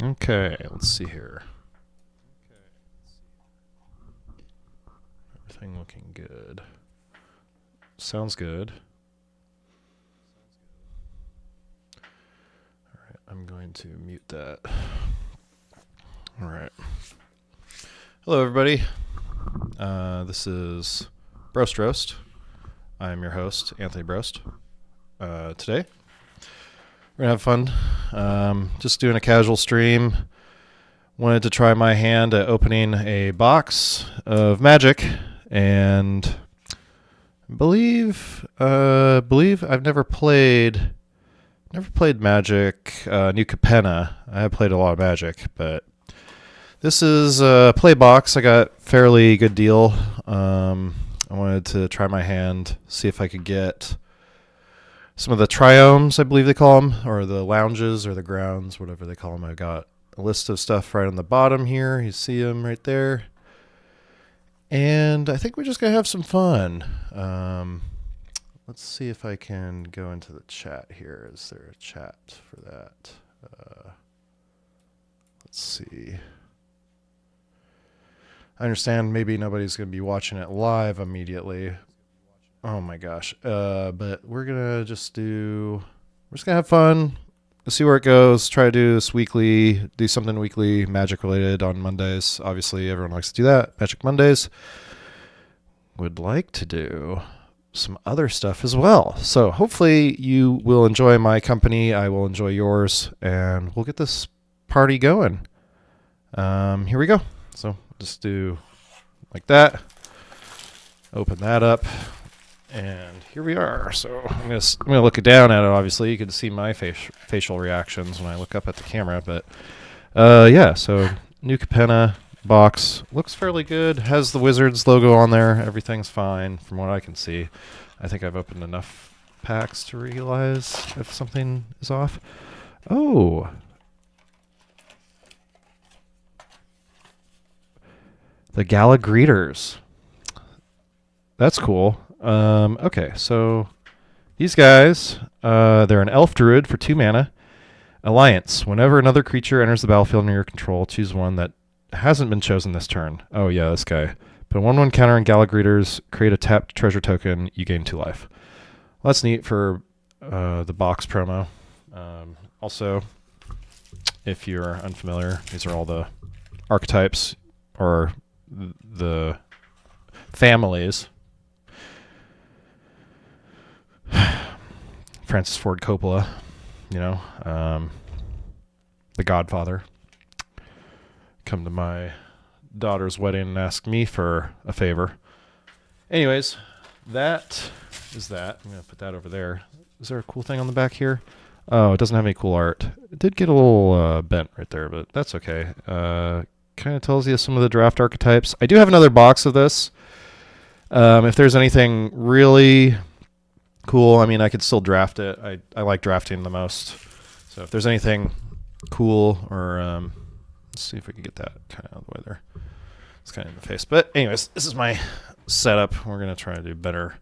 Okay, let's see here. Everything looking good. Sounds good. Alright, I'm going to mute that. Alright. Hello, everybody. This is Broast Roast. I'm your host, Anthony Broast. Today, we're going to have fun. Just doing a casual stream. Wanted to try my hand at opening a box of Magic, and believe I've never played Magic. New Capenna. I have played a lot of Magic, but this is a play box. I got fairly good deal. I wanted to try my hand, see if I could get some of the triomes, I believe they call them, or the lounges or the grounds, whatever they call them. I got a list of stuff right on the bottom here. You see them right there. And I think we're just going to have some fun. Let's see if I can go into the chat here. Is there a chat for that? Let's see. I understand maybe nobody's going to be watching it live immediately. Oh my gosh. But we're going to we're just going to have fun. See where it goes. Try to do this weekly, do something weekly Magic related on Mondays. Obviously, everyone likes to do that. Magic Mondays. Would like to do some other stuff as well. So hopefully you will enjoy my company. I will enjoy yours, and we'll get this party going. Here we go. So just do like that. Open that up. And here we are. So I'm gonna look down at it. Obviously, you can see my facial reactions when I look up at the camera. But yeah. So new Capenna box looks fairly good. Has the Wizards logo on there. Everything's fine from what I can see. I think I've opened enough packs to realize if something is off. Oh. The Gala Greeters. That's cool. Okay, so these guys, they're an elf druid for 2 mana. Alliance. Whenever another creature enters the battlefield under your control, choose one that hasn't been chosen this turn. Oh, yeah, this guy. Put a 1/1 counter on Gala Greeters, create a tapped treasure token, you gain 2 life. Well, that's neat for the box promo. Also, if you're unfamiliar, these are all the archetypes or the families. Francis Ford Coppola, you know, the Godfather, come to my daughter's wedding and ask me for a favor. Anyways, that is that. I'm going to put that over there. Is there a cool thing on the back here? Oh, it doesn't have any cool art. It did get a little bent right there, but that's okay. Kind of tells you some of the draft archetypes. I do have another box of this. If there's anything really cool, I mean, I could still draft it. I like drafting the most. So if there's anything cool, or let's see if we can get that kind of out of the way there. It's kind of in the face. But anyways, this is my setup. We're going to try to do better,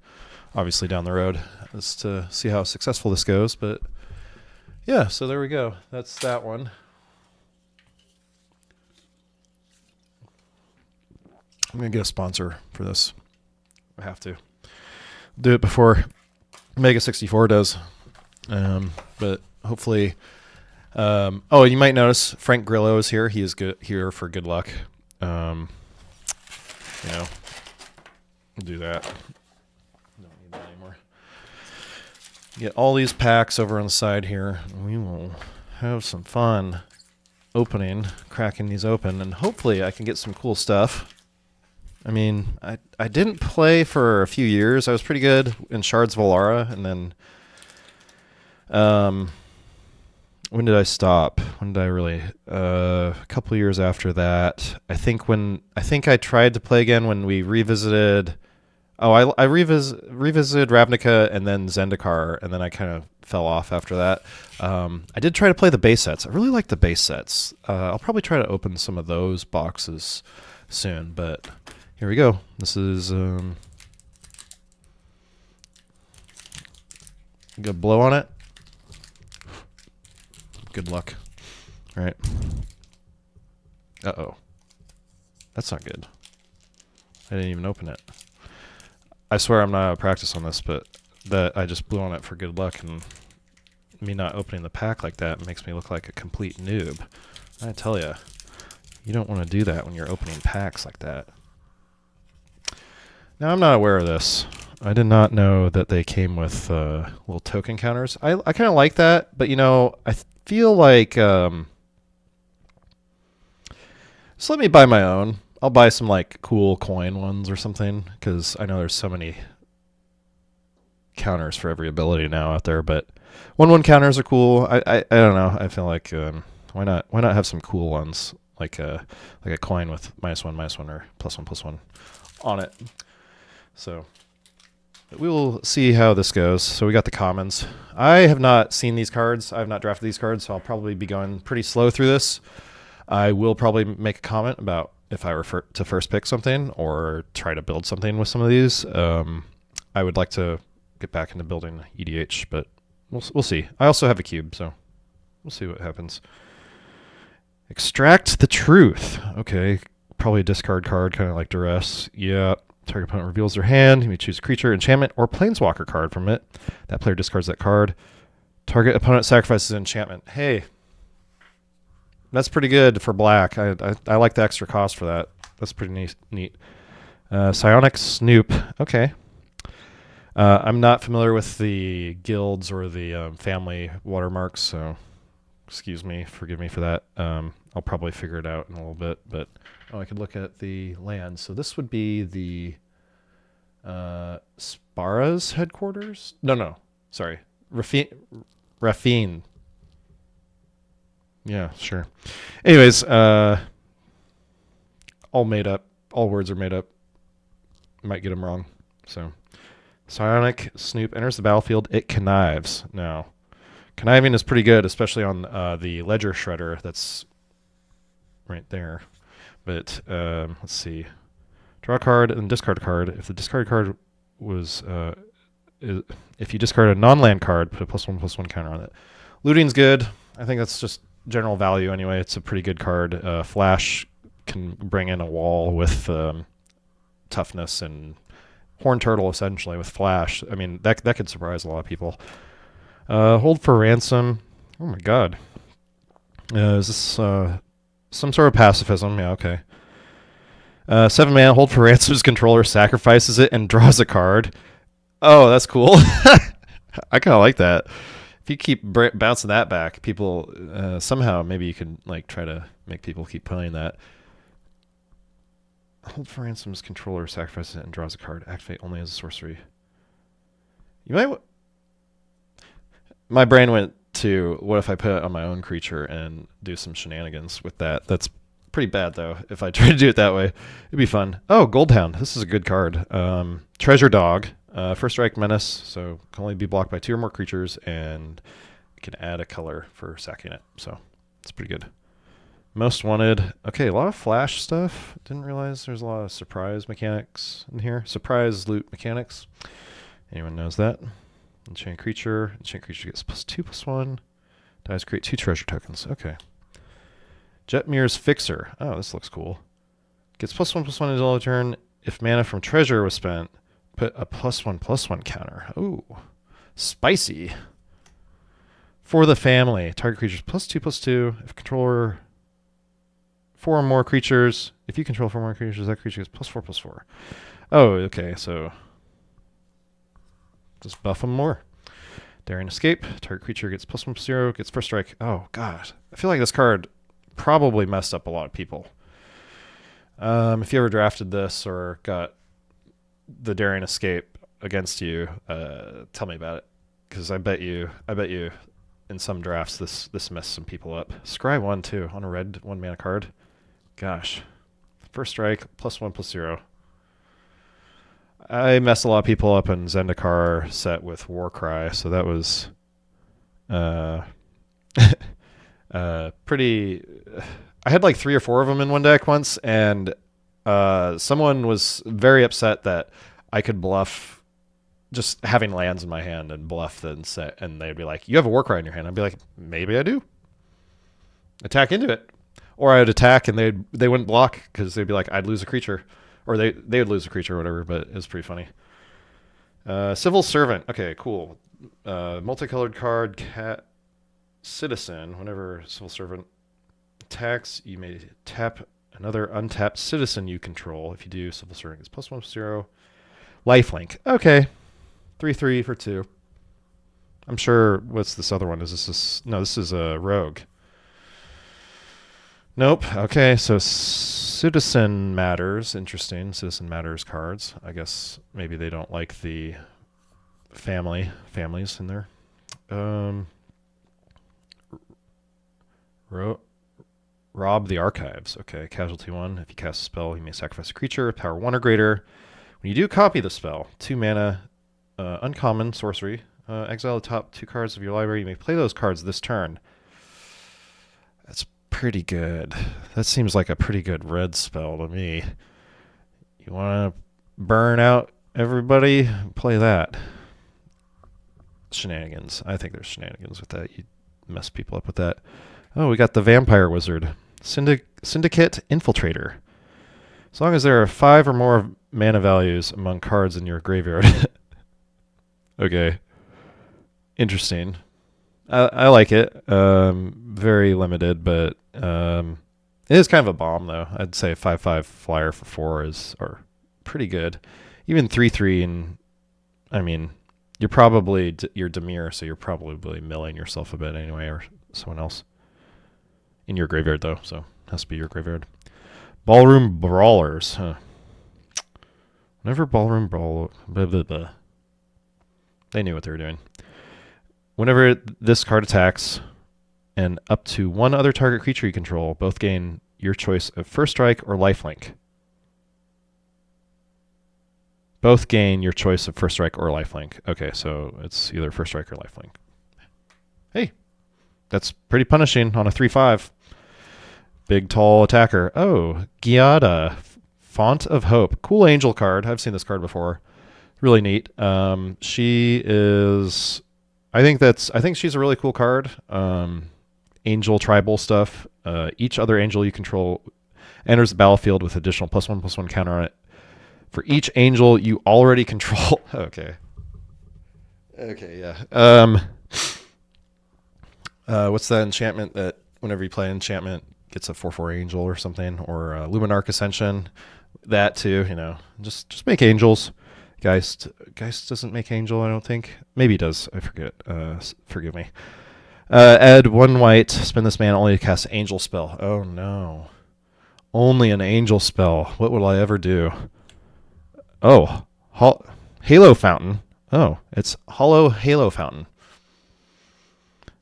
obviously, down the road as to see how successful this goes. But yeah, so there we go. That's that one. I'm going to get a sponsor for this. I have to do it before Mega 64 does. But hopefully, oh, you might notice Frank Grillo is here. He is here for good luck. You know, do that. Don't need that anymore. Get all these packs over on the side here. We will have some fun cracking these open, and hopefully I can get some cool stuff. I mean, I didn't play for a few years. I was pretty good in Shards Volara, and then when did I stop? When did I really? A couple years after that. I think I tried to play again when we revisited. Oh, I revisited Ravnica and then Zendikar, and then I kind of fell off after that. I did try to play the base sets. I really like the base sets. I'll probably try to open some of those boxes soon, but here we go. This is gonna blow on it. Good luck. All right. Uh-oh. That's not good. I didn't even open it. I swear I'm not out of practice on this, but that I just blew on it for good luck, and me not opening the pack like that makes me look like a complete noob. I tell ya, you don't want to do that when you're opening packs like that. Now, I'm not aware of this. I did not know that they came with little token counters. I kind of like that, but, you know, I feel like... just let me buy my own. I'll buy some, like, cool coin ones or something, because I know there's so many counters for every ability now out there, but 1/1 counters are cool. I don't know. I feel like why not have some cool ones like a coin with -1/-1 or +1/+1 on it. So we will see how this goes. So we got the commons. I have not seen these cards. I have not drafted these cards, so I'll probably be going pretty slow through this. I will probably make a comment about if I were to first pick something or try to build something with some of these. I would like to get back into building EDH, but we'll see. I also have a cube, so we'll see what happens. Extract the truth. Okay, probably a discard card, kind of like Duress. Yeah. Target opponent reveals their hand. You may choose a creature, enchantment, or planeswalker card from it. That player discards that card. Target opponent sacrifices an enchantment. Hey, that's pretty good for black. I like the extra cost for that. That's pretty neat. Psionic Snoop. Okay. I'm not familiar with the guilds or the family watermarks, so excuse me, forgive me for that. I'll probably figure it out in a little bit, but I could look at the land. So this would be the Spara's headquarters? No, sorry. Rafine. Yeah, sure. Anyways, all made up. All words are made up. Might get them wrong. So, Psionic Snoop enters the battlefield. It connives. Now, conniving is pretty good, especially on the Ledger Shredder that's right there. But let's see. Draw a card and discard a card. If the discard card was... if you discard a non-land card, put a +1/+1 counter on it. Looting's good. I think that's just general value anyway. It's a pretty good card. Flash can bring in a wall with toughness and Horn Turtle, essentially, with Flash. I mean, that could surprise a lot of people. Hold for ransom. Oh, my God. Is this some sort of pacifism? Yeah, okay. 7 mana, hold for ransom. His controller sacrifices it and draws a card. Oh, that's cool. I kind of like that. If you keep bouncing that back, people somehow maybe you can like try to make people keep playing that. Hold for ransom's controller sacrifices it and draws a card. Activate only as a sorcery. You might. My brain went to what if I put it on my own creature and do some shenanigans with that. That's pretty bad though. If I try to do it that way, it'd be fun. Oh, Goldhound. This is a good card. Treasure Dog. First strike menace, so can only be blocked by 2 or more creatures, and you can add a color for sacking it. So it's pretty good. Most wanted. Okay, a lot of flash stuff. Didn't realize there's a lot of surprise mechanics in here. Surprise loot mechanics. Anyone knows that? Enchant creature. Enchant creature gets +2/+1. Dies create 2 treasure tokens. Okay. Jetmir's Fixer. Oh, this looks cool. Gets +1/+1 until turn. If mana from treasure was spent, put a +1/+1 counter. Ooh, spicy. For the family, target creatures +2/+2. If controller 4 or more creatures, if you control 4 or more creatures, that creature gets +4/+4. Oh, okay, so just buff them more. Daring Escape, target creature gets +1/+0, gets first strike. Oh god, I feel like this card probably messed up a lot of people. If you ever drafted this or got the Daring Escape against you, tell me about it, because I bet you in some drafts this messed some people up. Scry 1 too on a red 1 mana card. Gosh, first strike +1/+0. I messed a lot of people up in Zendikar set with Warcry, so that was pretty. I had like 3 or 4 of them in one deck once, and someone was very upset that I could bluff just having lands in my hand and bluff the set, and they'd be like, "You have a Warcry in your hand." I'd be like, "Maybe I do." Attack into it. Or I'd attack and they wouldn't block because they'd be like, I'd lose a creature, or they would lose a creature or whatever. But it was pretty funny. Civil Servant. Okay, cool. Multicolored card, cat citizen. Whenever Civil Servant attacks, you may tap another untapped citizen you control. If you do, Civil Servant is +1/+0. Lifelink. Okay, 3/3 for 2. I'm sure. What's this other one? Is this? No, this is a rogue. Nope. Okay, so Citizen Matters. Interesting. Citizen Matters cards. I guess maybe they don't like the families in there. Rob the Archives. Okay, casualty 1. If you cast a spell, you may sacrifice a creature, power 1 or greater. When you do copy the spell, 2 mana, uncommon sorcery. Exile the top 2 cards of your library. You may play those cards this turn. That's pretty good. That seems like a pretty good red spell to me. You want to burn out everybody? Play that. Shenanigans. I think there's shenanigans with that. You mess people up with that. Oh, we got the Vampire Wizard. Syndicate Infiltrator. As long as there are 5 or more mana values among cards in your graveyard. Okay. Interesting. I like it. Very limited, but it is kind of a bomb, though. I'd say 5/5 flyer for 4 are pretty good. Even 3/3, and I mean, you're Demir, so you're probably milling yourself a bit anyway, or someone else. In your graveyard, though, so it has to be your graveyard. Ballroom Brawlers. Huh. Whenever Ballroom Brawl... Blah, blah, blah. They knew what they were doing. Whenever this card attacks, and up to 1 other target creature you control, both gain your choice of First Strike or Lifelink. Both gain your choice of First Strike or Lifelink. Okay, so it's either First Strike or Lifelink. Hey, that's pretty punishing on a 3/5. Big, tall attacker. Oh, Giada, Font of Hope. Cool angel card. I've seen this card before. Really neat. She is... I think she's a really cool card. Angel tribal stuff. Each other angel you control enters the battlefield with additional +1/+1 counter on it. For each angel you already control... Okay. Okay, yeah. What's that enchantment that whenever you play enchantment gets a 4/4 angel or something, or Luminarch Ascension? That too, just make angels. Geist doesn't make angel, I don't think. Maybe he does. I forget. Forgive me. Add 1 white. Spend this mana only to cast an angel spell. Oh no, only an angel spell. What will I ever do? Oh, Halo Fountain. Oh, it's Hollow Halo Fountain.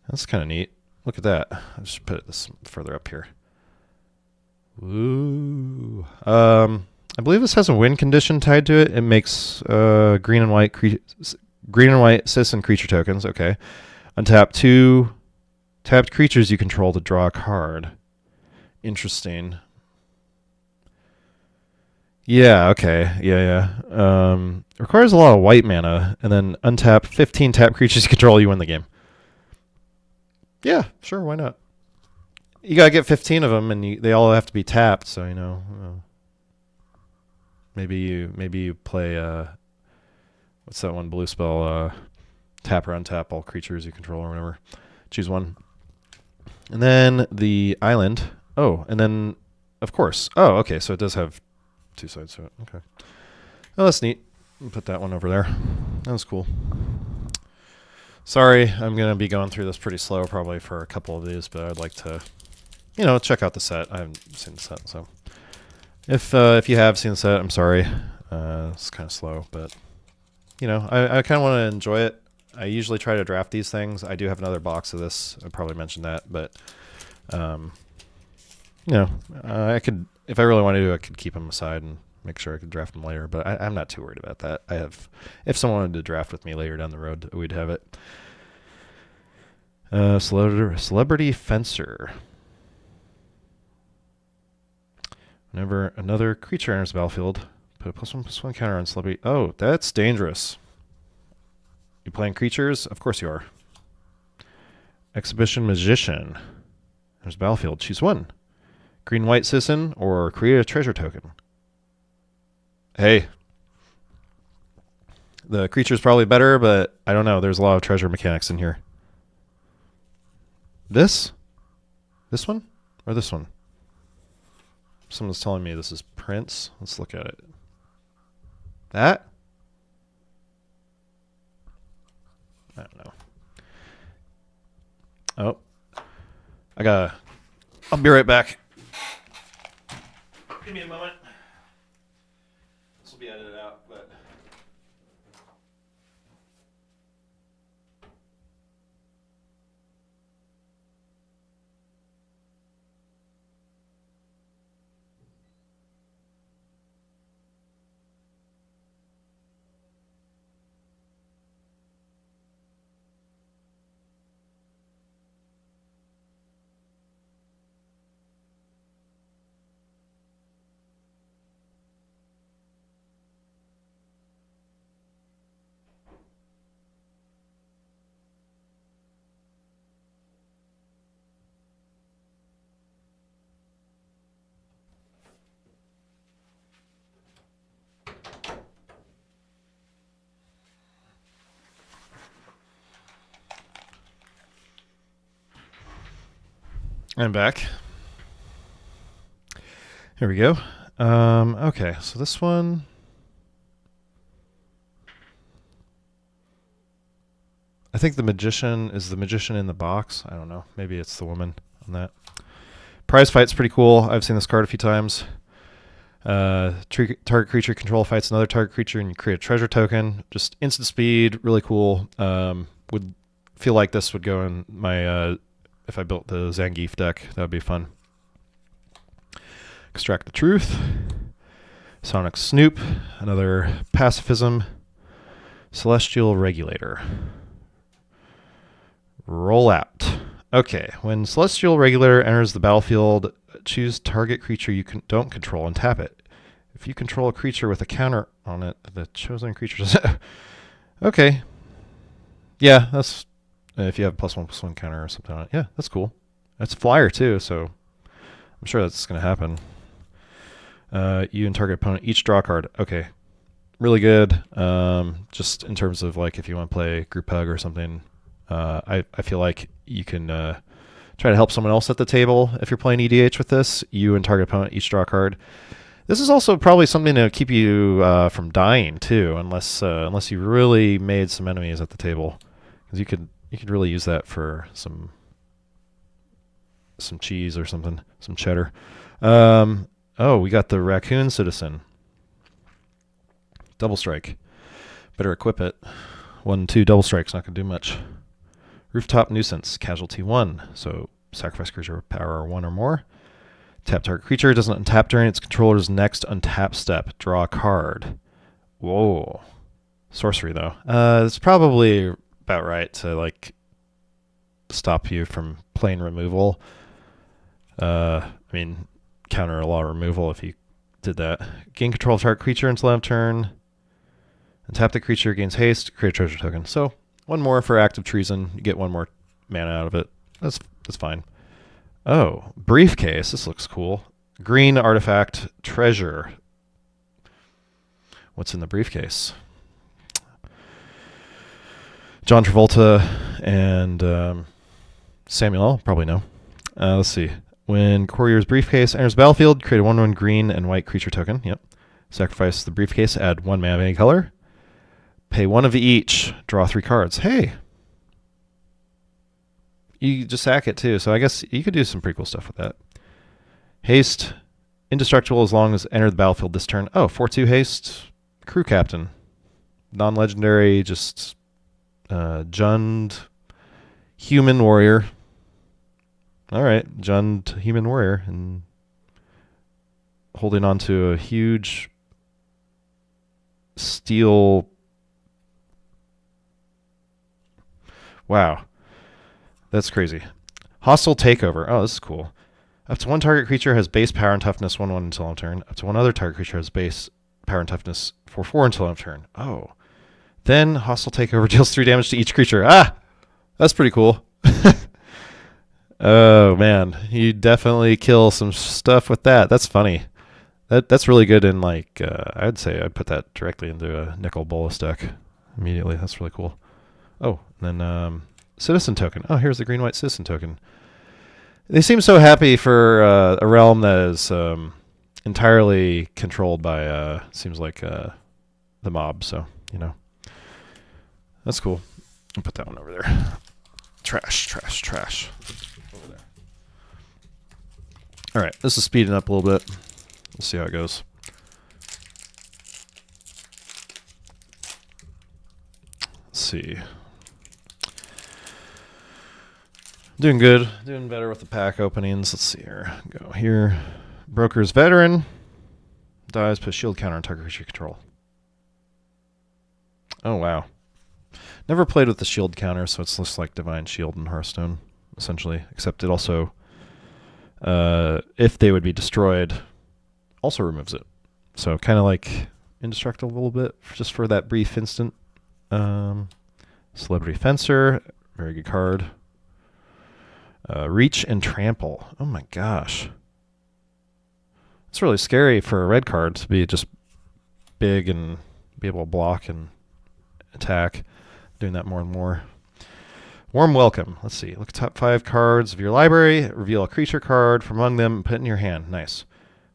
That's kind of neat. Look at that. I'll just put this further up here. Ooh. I believe this has a win condition tied to it. It makes green and white citizen creature tokens. Okay. Untap 2 tapped creatures you control to draw a card. Interesting. Yeah, okay. Yeah. Requires a lot of white mana, and then untap 15 tap creatures you control, you win the game. Yeah, sure, why not? You gotta get 15 of them, and they all have to be tapped, so, maybe you play, what's that one blue spell? Tap or untap all creatures you control or whatever. Choose one. And then the island. Oh, and then, of course. Oh, okay, so it does have 2 sides to it. Okay. Oh, that's neat. I'll put that one over there. That was cool. Sorry, I'm going to be going through this pretty slow probably for a couple of these, but I'd like to, check out the set. I haven't seen the set, so if you have seen the set, I'm sorry. It's kind of slow, but, I kind of want to enjoy it. I usually try to draft these things. I do have another box of this. I probably mentioned that, but, I could, if I really wanted to, I could keep them aside and make sure I could draft them later, but I'm not too worried about that. If someone wanted to draft with me later down the road, we'd have it. Celebrity Fencer. Whenever another creature enters the battlefield, put a +1/+1 counter on celebrity. Oh, that's dangerous. You playing creatures? Of course you are. Exhibition Magician. There's battlefield. Choose one. Green-white citizen or create a treasure token. Hey, the creature's probably better, but I don't know. There's a lot of treasure mechanics in here. This? This one? Or this one? Someone's telling me this is Prince. Let's look at it. That? I don't know. Oh. I'll be right back. Give me a moment. This will be edited out, but... I'm back. Here we go. Okay, so this one... I think the magician is the magician in the box. I don't know. Maybe it's the woman on that. Prize fight's pretty cool. I've seen this card a few times. Target creature control fights another target creature and you create a treasure token. Just instant speed, really cool. Would feel like this would go in my... if I built the Zangief deck, that would be fun. Extract the Truth. Sonic Snoop. Another Pacifism. Celestial Regulator. Roll out. Okay, when Celestial Regulator enters the battlefield, choose target creature you don't control and tap it. If you control a creature with a counter on it, the chosen creature does... Okay. Yeah, that's... if you have +1/+1 counter or something on it. Yeah, that's cool. That's flyer too, so I'm sure that's going to happen. You and target opponent each draw a card. Okay. Really good. Just in terms of like if you want to play group hug or something, I feel like you can try to help someone else at the table if you're playing EDH with this. You and target opponent each draw a card. This is also probably something to keep you from dying too, unless you really made some enemies at the table, because you could really use that for some cheese or something, some cheddar. Oh, we got the Raccoon Citizen. Double strike. Better equip it. 1/2 double strike's not going to do much. Rooftop Nuisance, casualty 1. So sacrifice creature with power 1 or more. Tap target creature, doesn't untap during its controller's next untap step. Draw a card. Whoa. Sorcery though. It's probably about right to like stop you from playing removal. I mean, counter a lot of removal if you did that. Gain control of target creature until end of turn. And tap the creature, gains haste, create a treasure token. So one more for active treason. You get one more mana out of it. That's fine. Oh, briefcase. This looks cool. Green artifact treasure. What's in the briefcase? John Travolta and Samuel L. Probably know. Let's see. When Courier's briefcase enters battlefield, create a 1/1 green and white creature token. Yep. Sacrifice the briefcase, add 1 mana of any color. Pay 1 of each. Draw 3 cards. Hey! You just sack it too, so I guess you could do some pretty cool stuff with that. Haste. Indestructible as long as enter the battlefield this turn. Oh, 4/2 haste. Crew captain. Non-legendary, just Jund human warrior. Alright, Jund human warrior. And holding on to a huge steel... Wow. That's crazy. Hostile takeover. Oh, this is cool. Up to 1 target creature has base power and toughness 1/1 until end of turn. Up to 1 other target creature has base power and toughness 4/4 until end of turn. Oh. Then hostile takeover deals 3 damage to each creature. Ah! That's pretty cool. Oh man, you definitely kill some stuff with that. That's funny. That's really good in like I'd say I'd put that directly into a nickel bolus deck immediately. That's really cool. Oh, and then citizen token. Oh, here's the green white citizen token. They seem so happy for a realm that is entirely controlled by seems like the mob. So you know that's cool. I'll put that one over there. Trash, trash, trash. Over there. All right, this is speeding up a little bit. We'll see how it goes. Let's see. Doing good. Doing better with the pack openings. Let's see here. Go here. Broker's Veteran. Dies, put shield counter on target creature control. Oh, wow. Never played with the shield counter, so it's just like Divine Shield in Hearthstone, essentially. Except it also, if they would be destroyed, also removes it. So kind of like Indestructible a little bit, just for that brief instant. Celebrity Fencer, very good card. Reach and Trample. Oh my gosh. It's really scary for a red card to be just big and be able to block and attack. Doing that more and more. Warm Welcome. Let's see. Look at top 5 cards of your library. Reveal a creature card from among them and put it in your hand. Nice.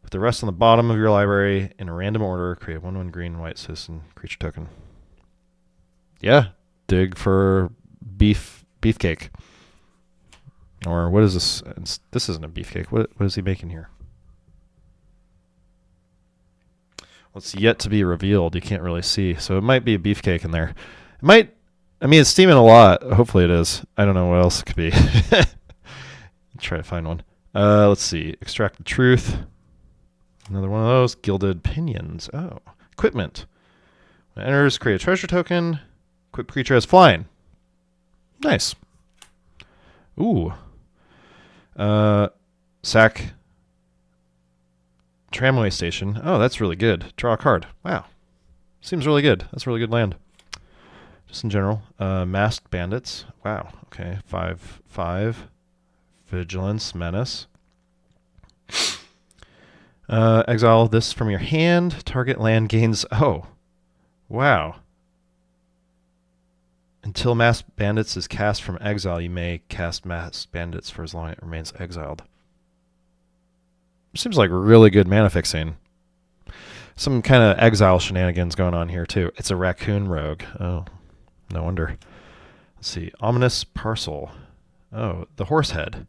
Put the rest on the bottom of your library in a random order. Create 1/1 green and white citizen creature token. Yeah. Dig for beefcake. Or what is this? This isn't a beefcake. What is he making here? Well, it's yet to be revealed. You can't really see. So it might be a beefcake in there. It might. I mean, it's steaming a lot. Hopefully it is. I don't know what else it could be. Try to find one. Let's see. Extract the Truth. Another one of those. Gilded Pinions. Oh. Equipment. When it enters, create a treasure token. Equip creature has flying. Nice. Ooh. Sack Tramway Station. Oh, that's really good. Draw a card. Wow. Seems really good. That's a really good land. Just in general. Masked Bandits. Wow. Okay. 5/5. Vigilance. Menace. Exile this from your hand. Target land gains. Oh. Wow. Until Masked Bandits is cast from exile, you may cast Masked Bandits for as long as it remains exiled. Seems like really good mana fixing. Some kind of exile shenanigans going on here, too. It's a raccoon rogue. Oh, no wonder. Let's see. Ominous Parcel. Oh, the horse head.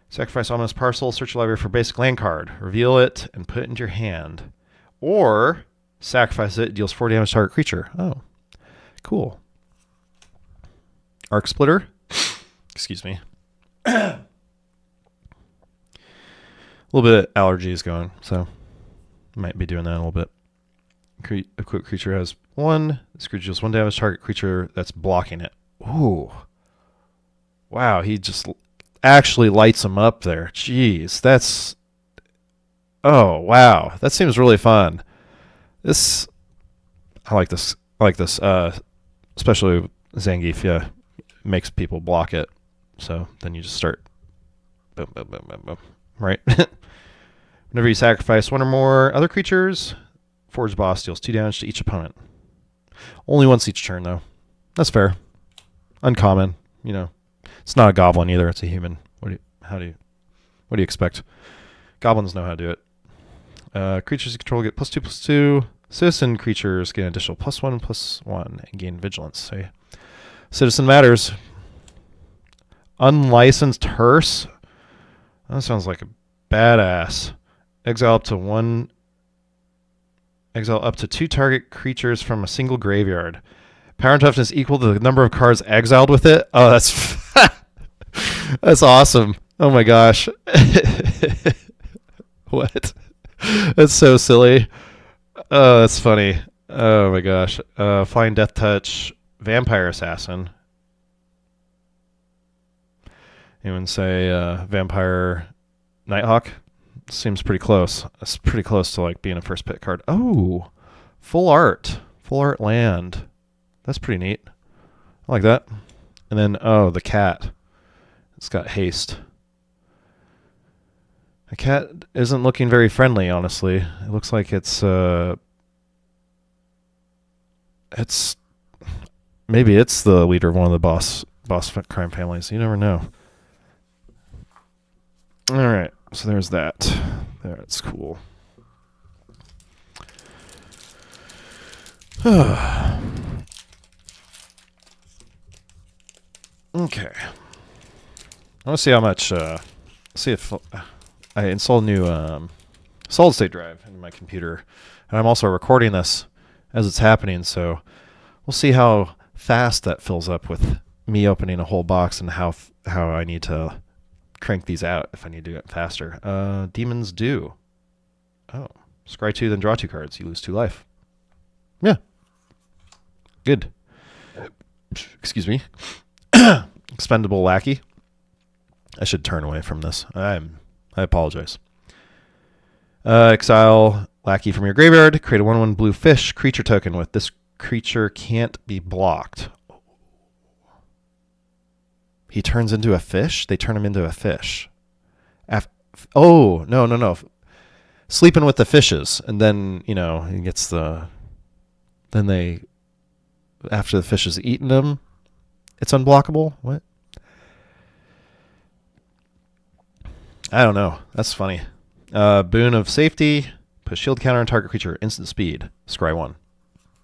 Sacrifice Ominous Parcel, search your library for basic land card. Reveal it and put it into your hand. Or sacrifice it, deals 4 damage to target creature. Oh, cool. Arc Splitter. Excuse me. A little bit of allergies going, so might be doing that a little bit. Equip creature has 1. This creature deals 1 damage to target creature that's blocking it. Ooh. Wow, he just actually lights him up there. Jeez, that's... Oh, wow. That seems really fun. This... I like this. Especially Zangief, yeah. Makes people block it. So then you just start... Boom, boom, boom, boom, boom. Right? Whenever you sacrifice 1 or more other creatures, Forge Boss deals 2 damage to each opponent. Only once each turn, though. That's fair. Uncommon, you know. It's not a goblin either. It's a human. What do you expect? Goblins know how to do it. Creatures you control get +2/+2. Citizen creatures get an additional +1/+1 and gain vigilance. So, yeah. Citizen matters. Unlicensed Hearse. That sounds like a badass. Exile up to 2 target creatures from a single graveyard. Power and toughness equal to the number of cards exiled with it. Oh, that's that's awesome. Oh my gosh. What? That's so silly. Oh, that's funny. Oh my gosh. Flying Death Touch, Vampire Assassin. Anyone say Vampire Nighthawk? Seems pretty close. It's pretty close to like being a first pick card. Oh, full art land. That's pretty neat. I like that. And then, oh, the cat. It's got haste. The cat isn't looking very friendly, honestly. It looks like it's maybe it's the leader of one of the boss crime families. You never know. All right, so there's that. That's cool. Okay. I want to see how much. See if I install a new solid state drive in my computer, and I'm also recording this as it's happening. So we'll see how fast that fills up with me opening a whole box, and how I need to crank these out if I need to do it faster. Demons do. Oh, scry 2, then draw 2 cards. You lose 2 life. Yeah. Good. Excuse me. Expendable lackey. I should turn away from this. I apologize. Exile lackey from your graveyard. Create a 1/1 blue fish creature token with this creature can't be blocked. He turns into a fish? They turn him into a fish. No. Sleeping with the fishes. And then, he gets the... Then they... After the fish has eaten him, it's unblockable? What? I don't know. That's funny. Boon of safety. Put shield counter on target creature. Instant speed. Scry 1.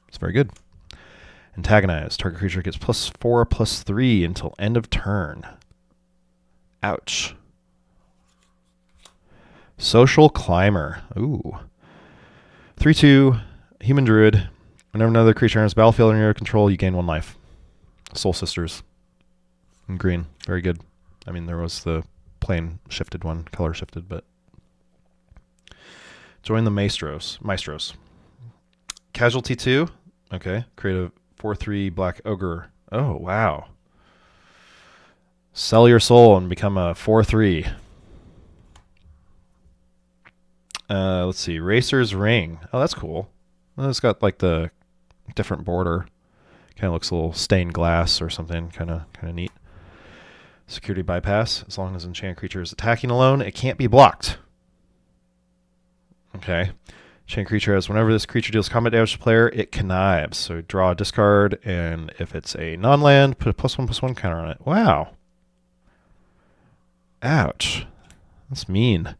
It's very good. Antagonize. Target creature gets +4/+3 until end of turn. Ouch. Social Climber. Ooh. 3/2. Human Druid. Whenever another creature enters battlefield under your control, you gain 1 life. Soul Sisters. In green. Very good. I mean, there was the plain shifted one, color shifted, but... Join the Maestros. Casualty 2. Okay. Create a 4/3 black ogre. Oh, wow. Sell your soul and become a 4/3. Let's see. Racer's Ring. Oh, that's cool. Well, it's got like the different border. Kind of looks a little stained glass or something. Kind of neat. Security bypass. As long as an enchanted creature is attacking alone, it can't be blocked. Okay. Enchanted creature has whenever this creature deals combat damage to the player, it connives. So draw a discard, and if it's a non-land, put a +1/+1 counter on it. Wow. Ouch. That's mean.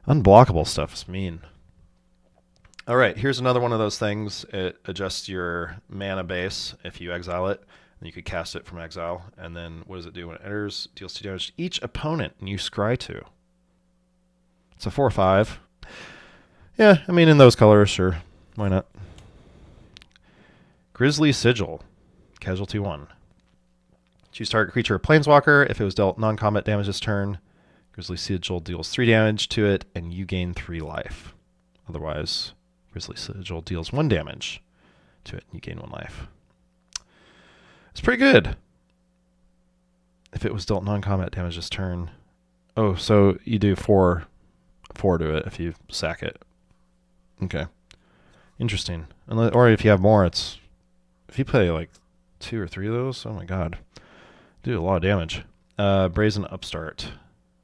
Unblockable stuff is mean. All right, here's another one of those things. It adjusts your mana base if you exile it. And you could cast it from exile. And then what does it do when it enters? Deals 2 damage to each opponent, and you scry 2. It's a 4/5. Yeah, I mean, in those colors, sure. Why not? Grisly Sigil. Casualty 1. Choose target creature or planeswalker. If it was dealt non-combat damage this turn, Grisly Sigil deals 3 damage to it, and you gain 3 life. Otherwise, Grisly Sigil deals 1 damage to it, and you gain 1 life. It's pretty good. If it was dealt non-combat damage this turn. Oh, so you do 4 to it if you sack it. Okay. Interesting. Or if you have more, if you play like 2 or 3 of those, oh my god. Do a lot of damage. Brazen Upstart.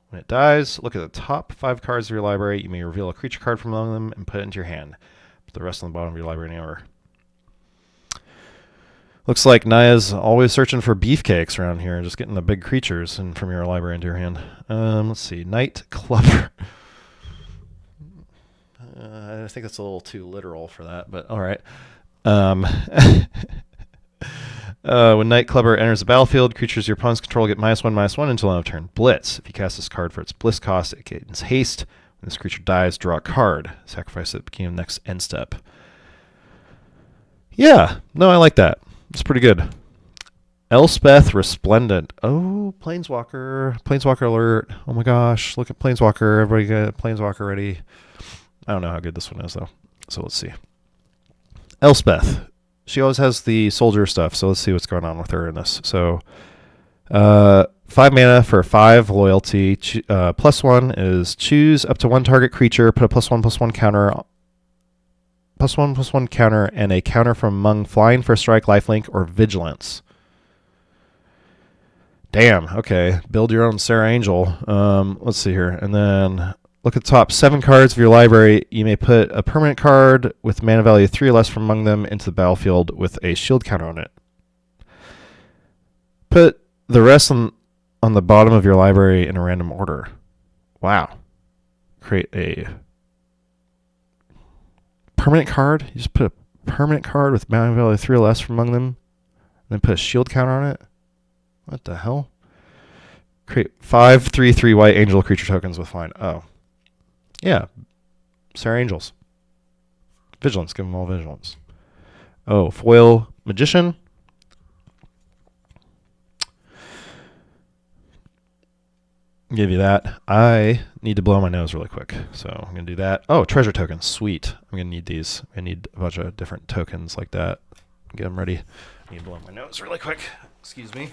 When it dies, look at the top 5 cards of your library. You may reveal a creature card from among them and put it into your hand. Put the rest on the bottom of your library in order. Looks like Naya's always searching for beefcakes around here, just getting the big creatures from your library into your hand. Let's see. Night Clubber. I think that's a little too literal for that, but all right. When Night Clubber enters the battlefield, creatures your opponents control get -1/-1 until end of turn. Blitz. If you cast this card for its Blitz cost, it gains haste. When this creature dies, draw a card. Sacrifice it at the beginning of the next end step. Yeah. No, I like that. It's pretty good. Elspeth Resplendent. Oh, Planeswalker. Planeswalker alert. Oh my gosh. Look at Planeswalker. Everybody get Planeswalker ready. I don't know how good this one is, though. So let's see. Elspeth. She always has the soldier stuff, so let's see what's going on with her in this. So, 5 mana for 5 loyalty. +1 is choose up to 1 target creature, put a +1/+1 counter, +1/+1 counter, and a counter from among flying, first strike, lifelink, or vigilance. Damn, okay. Build your own Sarah Angel. Let's see here. And then Look at the top 7 cards of your library. You may put a permanent card with mana value 3 or less from among them into the battlefield with a shield counter on it. Put the rest on the bottom of your library in a random order. Wow. Create a permanent card. You just put a permanent card with mana value 3 or less from among them, and then put a shield counter on it. What the hell? Create 5 3/3 white angel creature tokens with flying. Oh. Yeah. Sarah Angels. Vigilance. Give them all vigilance. Oh, foil magician. Give you that. I need to blow my nose really quick, so I'm going to do that. Oh, treasure tokens. Sweet. I'm going to need these. I need a bunch of different tokens like that. Get them ready. I need to blow my nose really quick. Excuse me.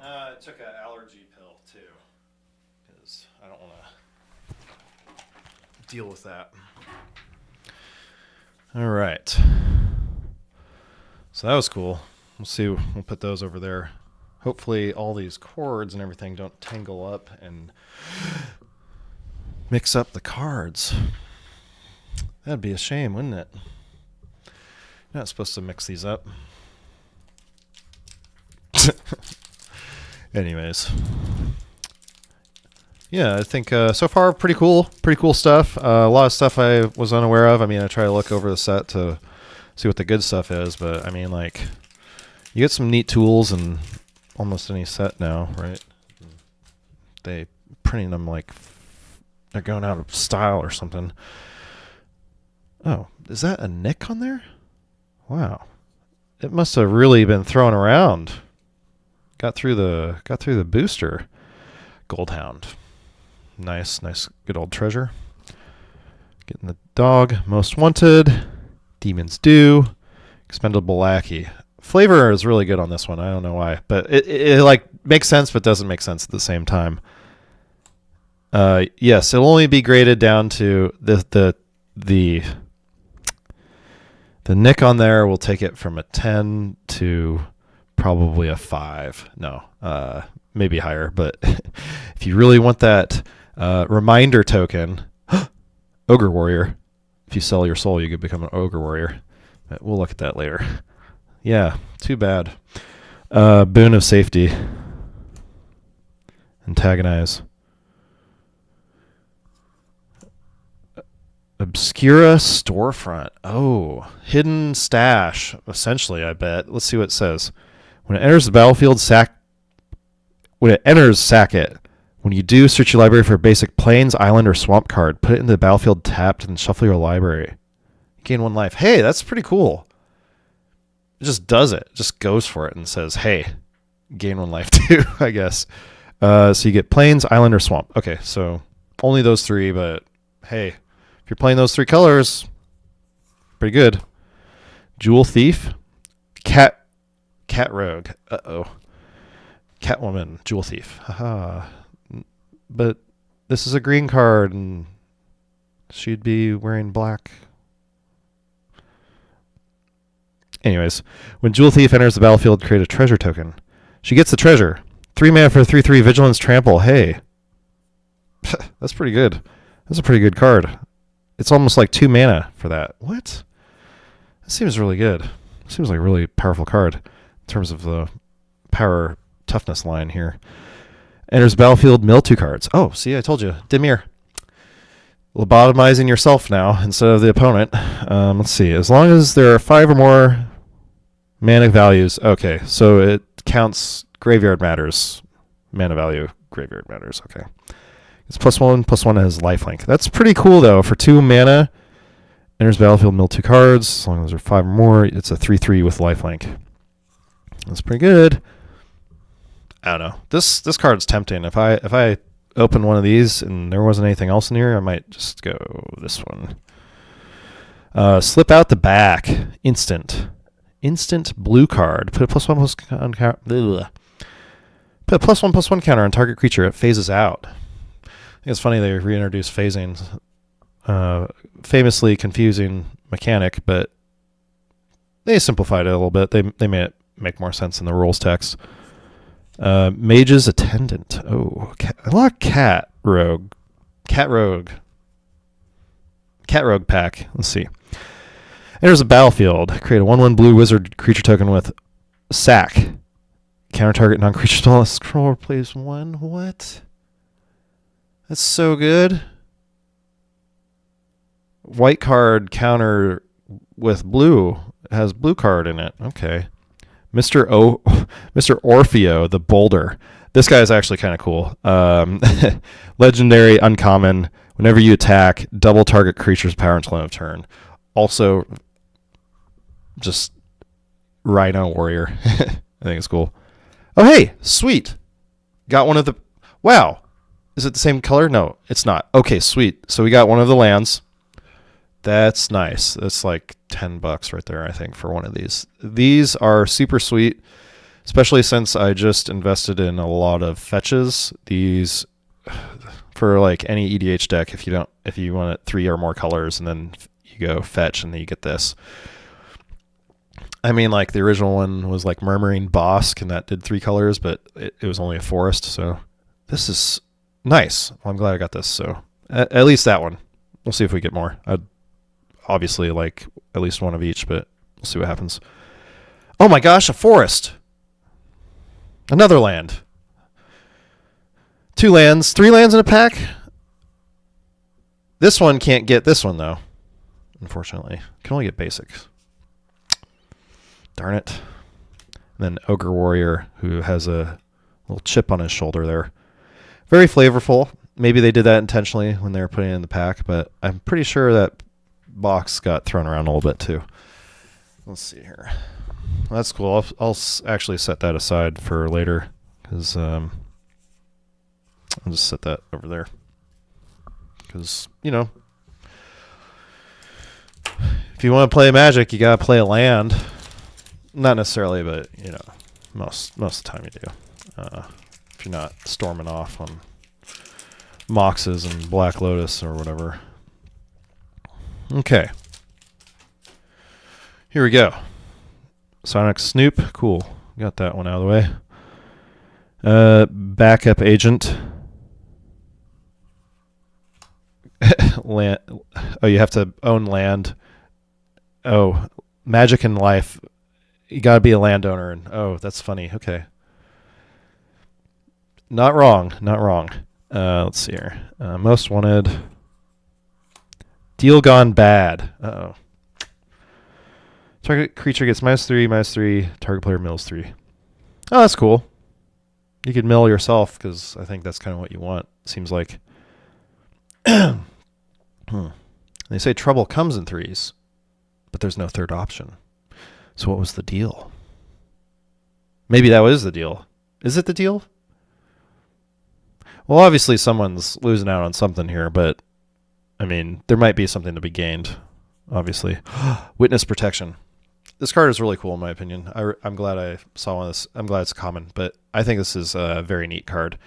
I took an allergy pill too, because I don't want to deal with that. All right. So that was cool. We'll see. We'll put those over there. Hopefully all these cords and everything don't tangle up and mix up the cards. That'd be a shame, wouldn't it? You're not supposed to mix these up. Anyways, yeah, I think so far pretty cool stuff. A lot of stuff I was unaware of. I mean, I try to look over the set to see what the good stuff is, but I mean, like, you get some neat tools in almost any set now, right? They printing them like they're going out of style or something. Oh, is that a nick on there? Wow, it must have really been thrown around. Got through the booster. Goldhound. Nice, good old treasure. Getting the dog. Most wanted. Demon's Due. Expendable Lackey. Flavor is really good on this one. I don't know why, but it like makes sense, but doesn't make sense at the same time. Yes, it'll only be graded down to the nick on there. Will take it from a 10 to probably a 5. No, maybe higher. But if you really want that reminder token, Ogre Warrior. If you sell your soul, you could become an Ogre Warrior. But we'll look at that later. Yeah, too bad. Boon of Safety. Antagonize. Obscura Storefront. Oh, hidden stash, essentially, I bet. Let's see what it says. When it enters the battlefield, sack it. When you do, search your library for a basic plains, island, or swamp card. Put it into the battlefield tapped and shuffle your library. You gain 1 life. Hey, that's pretty cool. It just does it. It just goes for it and says, hey, gain 1 life too, I guess. So you get plains, island, or swamp. Okay, so only those 3, but hey, if you're playing those 3 colors, pretty good. Jewel Thief. Cat Rogue. Uh-oh. Catwoman. Jewel Thief. Haha. But this is a green card, and she'd be wearing black. Anyways, when Jewel Thief enters the battlefield, create a treasure token. She gets the treasure. 3 mana for 3/3 Vigilance Trample. Hey. That's pretty good. That's a pretty good card. It's almost like 2 mana for that. What? That seems really good. Seems like a really powerful card in terms of the power toughness line here. Enters battlefield, mill 2 cards. Oh, see, I told you. Dimir. Lobotomizing yourself now instead of the opponent. Let's see. As long as there are 5 or more mana values. Okay, so it counts graveyard matters. Mana value, graveyard matters. Okay. It's +1/+1 has lifelink. That's pretty cool, though. For 2 mana, enters battlefield, mill 2 cards. As long as there are 5 or more, it's a 3/3 with lifelink. That's pretty good. I don't know. This card's tempting. If I open one of these and there wasn't anything else in here, I might just go this one. Slip out the back. Instant blue card. Put a +1/+1 counter. Put a +1/+1 counter on target creature. It phases out. I think it's funny they reintroduced phasing. Famously confusing mechanic, but they simplified it a little bit. They made it make more sense in the rules text. Mage's Attendant. Oh, a lot of Cat Rogue pack. Let's see. Enters a battlefield. Create a 1/1 blue wizard creature token with sack. Counter target non-creature spell. Scroll replace 1. What? That's so good. White card counter with blue. It has blue card in it. Okay. Mr. Orfeo, the Boulder. This guy is actually kind of cool. Legendary, uncommon. Whenever you attack, double target creature's power until end of turn. Also, just Rhino Warrior. I think it's cool. Oh, hey, sweet. Got one of the... Wow. Is it the same color? No, it's not. Okay, sweet. So we got one of the lands. That's nice. That's like $10 right there, I think, for one of these. These are super sweet, especially since I just invested in a lot of fetches. These for like any EDH deck, if you want it 3 or more colors, and then you go fetch, and then you get this. I mean, like the original one was like Murmuring Bosk, and that did 3 colors, but it was only a forest. So this is nice. Well, I'm glad I got this. So at least that one. We'll see if we get more. I'd obviously like at least one of each, but we'll see what happens. Oh my gosh, a forest. Another land. 2 lands, 3 lands in a pack. This one can't get this one though. Unfortunately. Can only get basics. Darn it. And then Ogre Warrior, who has a little chip on his shoulder there. Very flavorful. Maybe they did that intentionally when they were putting it in the pack, but I'm pretty sure that box got thrown around a little bit too. Let's see here. Well, that's cool. I'll actually set that aside for later, because I'll just set that over there. Because, you know, if you want to play Magic, you got to play a land. Not necessarily, but, you know, most of the time you do. If you're not storming off on Moxes and Black Lotus or whatever. Okay. Here we go. Sonic Snoop. Cool. Got that one out of the way. Backup Agent. Land. Oh, you have to own land. Oh, Magic in Life. You got to be a landowner. And oh, that's funny. Okay. Not wrong. Not wrong. Let's see here. Most Wanted. Deal Gone Bad. Uh-oh. Target creature gets -3/-3. Target player mills 3. Oh, that's cool. You could mill yourself, because I think that's kind of what you want. Seems like. They say trouble comes in 3s, but there's no third option. So what was the deal? Maybe that was the deal. Is it the deal? Well, obviously someone's losing out on something here, but I mean, there might be something to be gained, obviously. Witness Protection. This card is really cool, in my opinion. I'm glad I saw one of this. I'm glad it's common, but I think this is a very neat card.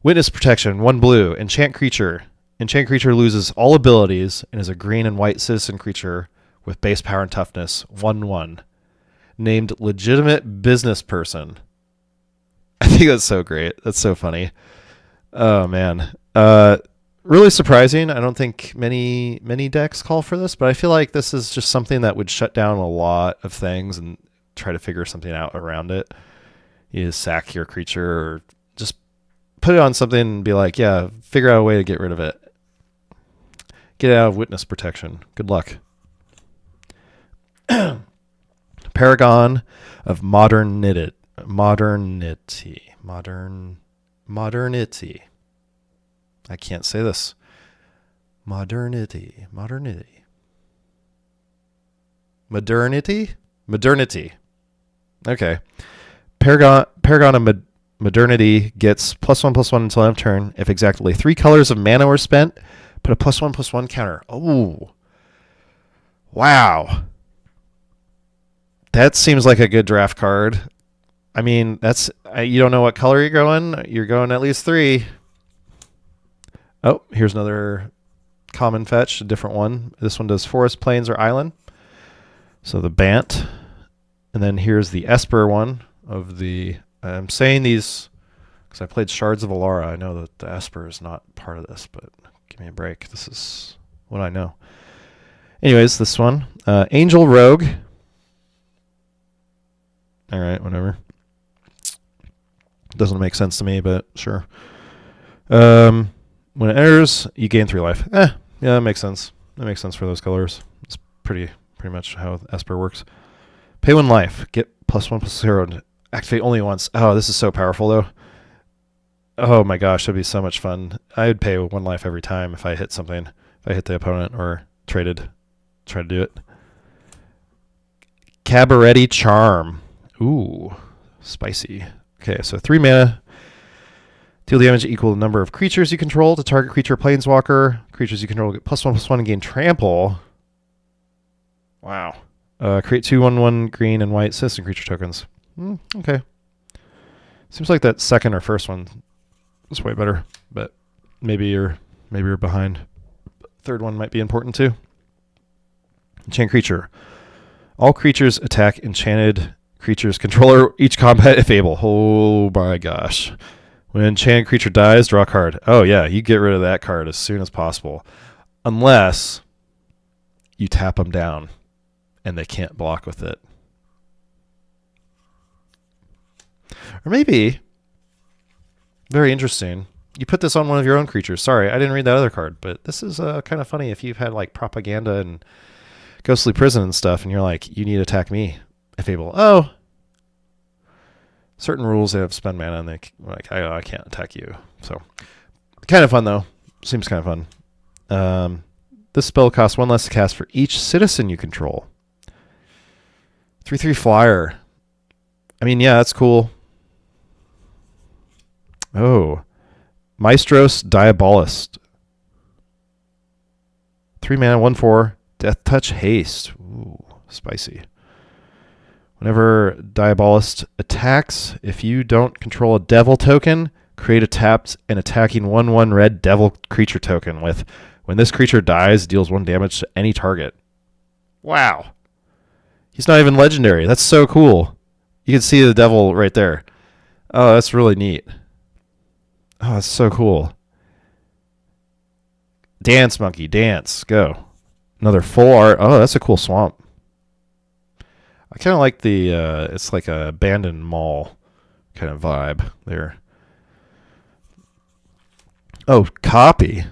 Witness Protection, 1 blue. Enchant creature. Enchant creature loses all abilities and is a green and white citizen creature with base power and toughness, 1/1. Named Legitimate Business Person. I think that's so great. That's so funny. Oh, man. Really surprising. I don't think many decks call for this, but I feel like this is just something that would shut down a lot of things and try to figure something out around it. You just sack your creature or just put it on something and be like, yeah, figure out a way to get rid of it. Get out of witness protection. Good luck. Paragon of modernity. Modernity. I can't say this. Modernity. Okay. Paragon of Modernity gets +1/+1 until end of turn. If exactly 3 colors of mana were spent, put a +1/+1 counter. Oh. Wow. That seems like a good draft card. I mean, you don't know what color you're going. You're going at least 3. Oh, here's another common fetch, a different one. This one does forest, plains, or island. So the Bant. And then here's the Esper one of the... I'm saying these because I played Shards of Alara. I know that the Esper is not part of this, but give me a break. This is what I know. Anyways, this one. Angel Rogue. All right, whatever. Doesn't make sense to me, but sure. When it enters, you gain 3 life. Yeah, that makes sense. That makes sense for those colors. It's pretty much how Esper works. Pay 1 life. Get +1/+0. Activate only once. Oh, this is so powerful, though. Oh my gosh, that'd be so much fun. I would pay 1 life every time if I hit something. If I hit the opponent or try to do it. Cabaret Charm. Ooh, spicy. Okay, so 3 mana. Deal damage equal to the number of creatures you control to target creature planeswalker. Creatures you control get +1/+1 and gain trample. Wow. Create 2/1/1 green and white citizen creature tokens. Okay. Seems like that second or first one is way better, but maybe you're behind. Third one might be important too. Enchant creature. All creatures attack enchanted creatures controller each combat if able. Oh my gosh. When an enchanted creature dies, draw a card. Oh yeah, you get rid of that card as soon as possible. Unless you tap them down and they can't block with it. Or maybe, very interesting, you put this on one of your own creatures. Sorry, I didn't read that other card, but this is kind of funny if you've had like propaganda and ghostly prison and stuff, and you're like, you need to attack me if able. Oh, certain rules they have spend mana, and they like, I can't attack you. So, kind of fun though. Seems kind of fun. This spell costs 1 less to cast for each citizen you control. 3/3 flyer. I mean, yeah, that's cool. Oh, Maestros Diabolist. 3 mana, 1/4, Death Touch Haste. Ooh, spicy. Whenever Diabolist attacks, if you don't control a devil token, create a tapped and attacking 1/1 red devil creature token with when this creature dies, deals 1 damage to any target. Wow. He's not even legendary. That's so cool. You can see the devil right there. Oh, that's really neat. Oh, that's so cool. Dance, monkey, dance. Go. Another full art. Oh, that's a cool swamp. I kind of like the, it's like a abandoned mall kind of vibe there. Oh, copy.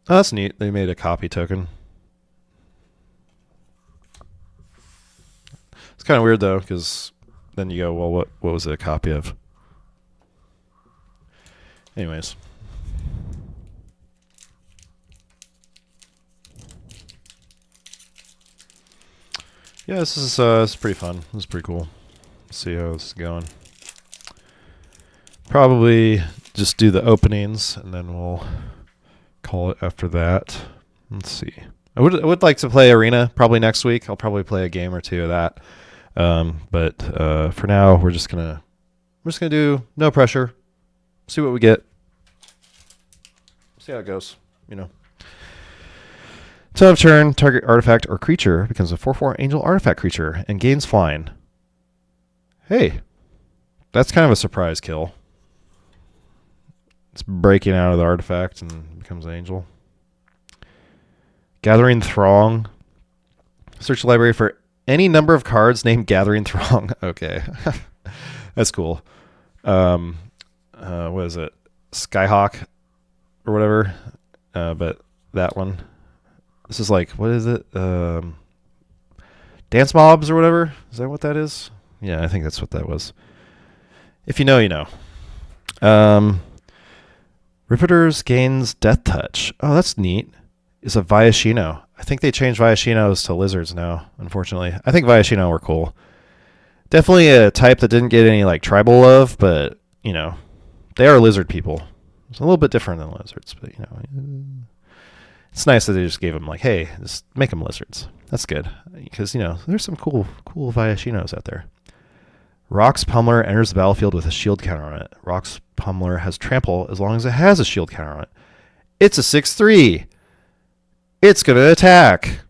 Oh, that's neat. They made a copy token. It's kind of weird, though, because then you go, well, what was it a copy of? Anyways. Yeah, this is pretty fun. This is pretty cool. Let's see how this is going. Probably just do the openings, and then we'll call it after that. Let's see. I would like to play Arena probably next week. I'll probably play a game or 2 of that. But for now, we're just gonna do no pressure. See what we get. See how it goes. You know. Top of turn, target artifact or creature becomes a 4/4 angel artifact creature and gains flying. Hey, that's kind of a surprise kill. It's breaking out of the artifact and becomes an angel. Gathering Throng. Search the library for any number of cards named Gathering Throng. Okay. That's cool. Um, what is it? Skyhawk or whatever. But that one. This is like, what is it? Dance Mobs or whatever. Is that what that is? Yeah, I think that's what that was. If you know, you know. Riveters gains Death Touch. Oh, that's neat. Is a Viashino. I think they changed Viashinos to lizards now, unfortunately. I think Viashino were cool. Definitely a type that didn't get any like tribal love, but you know, they are lizard people. It's a little bit different than lizards, but you know, it's nice that they just gave them like, hey, just make them lizards. That's good because you know there's some cool Viashinos out there. Rock's Pummeler enters the battlefield with a shield counter on it. Rock's Pummeler has trample as long as it has a shield counter on it. It's a 6/3. It's gonna attack.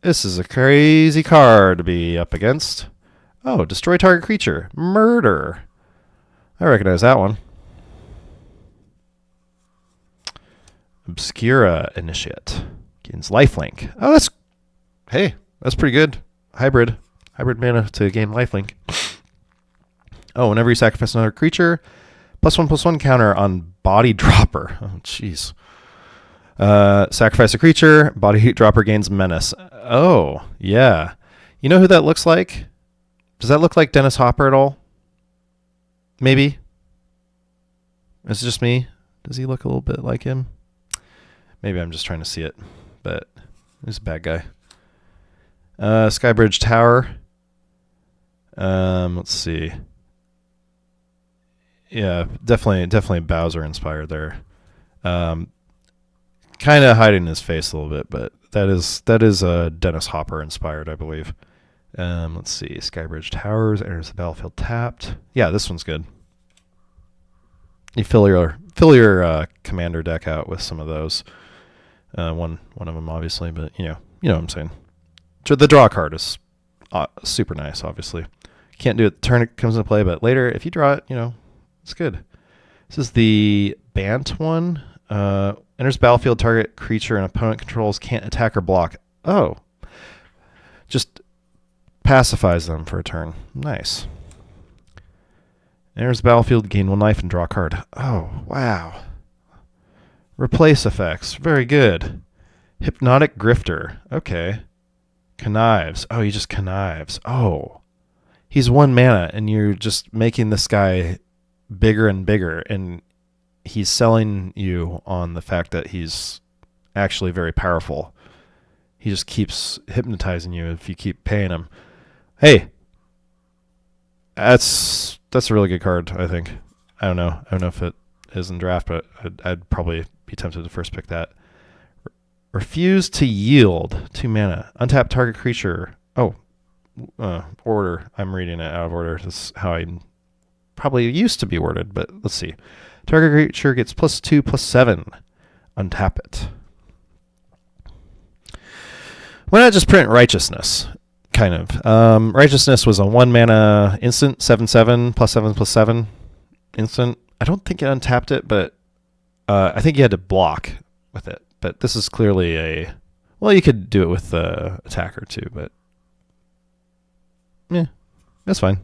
This is a crazy card to be up against. Oh, destroy target creature. Murder. I recognize that one. Obscura Initiate. Gains lifelink. Oh, that's pretty good. Hybrid mana to gain lifelink. Oh, whenever you sacrifice another creature, +1/+1 counter on Body Dropper. Oh, jeez. Sacrifice a creature, Body Dropper gains menace. Oh, yeah. You know who that looks like? Does that look like Dennis Hopper at all? Maybe. Is it just me? Does he look a little bit like him? Maybe I'm just trying to see it, but he's a bad guy. Skybridge Tower. Let's see. Yeah, definitely Bowser inspired there. Kind of hiding his face a little bit, but that is Dennis Hopper inspired, I believe. Let's see. Skybridge Towers enters the battlefield tapped. Yeah, this one's good. You fill your commander deck out with some of those. One of them obviously, but you know what I'm saying. The draw card is super nice. Obviously, can't do it the turn it comes into play, but later if you draw it, it's good. This is the Bant one. Enters battlefield, target creature and opponent controls can't attack or block. Oh, just pacifies them for a turn. Nice. Enters the battlefield, gain 1 life and draw a card. Oh, wow. Replace effects. Very good. Hypnotic Grifter. Okay. Connives. Oh, he just connives. Oh. He's 1 mana, and you're just making this guy bigger and bigger, and he's selling you on the fact that he's actually very powerful. He just keeps hypnotizing you if you keep paying him. Hey. That's a really good card, I think. I don't know if it is in draft, but I'd probably be tempted to first pick that. Refuse to yield 2 mana. Untap target creature. Oh, order. I'm reading it out of order. This is how I probably used to be worded, but let's see. Target creature gets +2/+7. Untap it. Why not just print Righteousness? Kind of. Righteousness was a 1 mana instant, 7/7, +7/+7 instant. I don't think it untapped it, but I think you had to block with it. But this is clearly well, you could do it with the attacker too, but yeah, that's fine.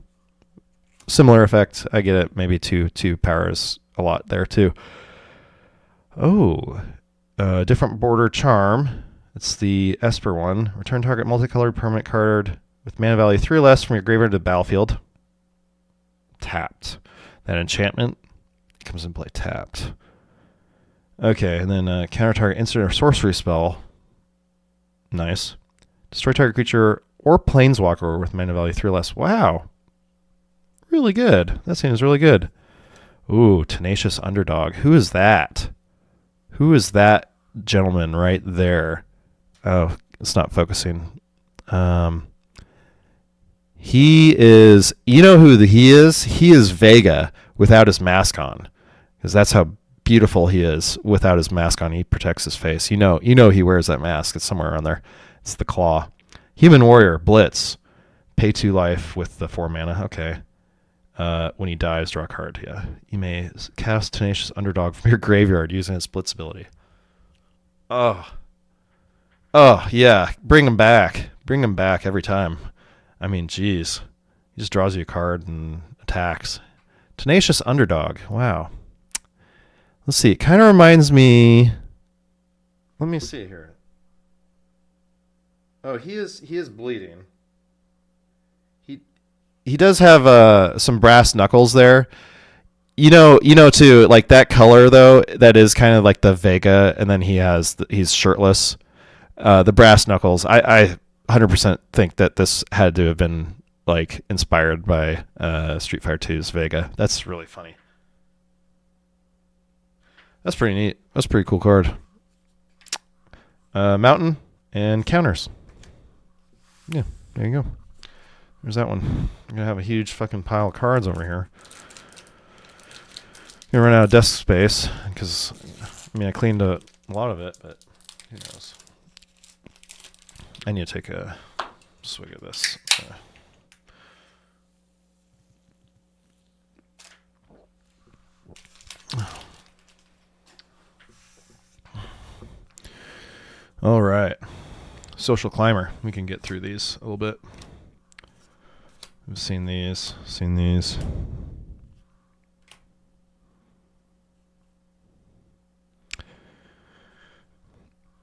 Similar effect. I get it. Maybe two power is a lot there too. Oh, different border charm. It's the Esper one. Return target multicolored permanent card with mana value 3 or less from your graveyard to the battlefield. Tapped. That enchantment comes in play tapped. Okay, and then counter target instant or sorcery spell. Nice. Destroy target creature or planeswalker with mana value 3 or less. Wow. Really good. That seems really good. Ooh, Tenacious Underdog. Who is that? Who is that gentleman right there? Oh, it's not focusing. He is... You know who he is? He is Vega without his mask on. Because that's how beautiful he is without his mask on. He protects his face. You know he wears that mask. It's somewhere around there. It's the claw. Human Warrior, Blitz. Pay 2 life with the 4 mana. Okay. When he dies, draw a card. Yeah. You may cast Tenacious Underdog from your graveyard using his Blitz ability. Oh, yeah. Bring him back. Bring him back every time. I mean, geez. He just draws you a card and attacks. Tenacious Underdog. Wow. Let's see. It kind of reminds me. Let me see here. Oh, he is bleeding. He does have some brass knuckles there. Too, like that color though, that is kind of like the Vega, and then he's shirtless. The brass knuckles. I 100% think that this had to have been like inspired by Street Fighter 2's Vega. That's really funny. That's pretty neat. That's a pretty cool card. Mountain and counters. Yeah, there you go. There's that one. I'm gonna have a huge fucking pile of cards over here. Gonna run out of desk space because I cleaned a lot of it, but who knows? I need to take a swig of this. All right. Social Climber. We can get through these a little bit. We've seen these.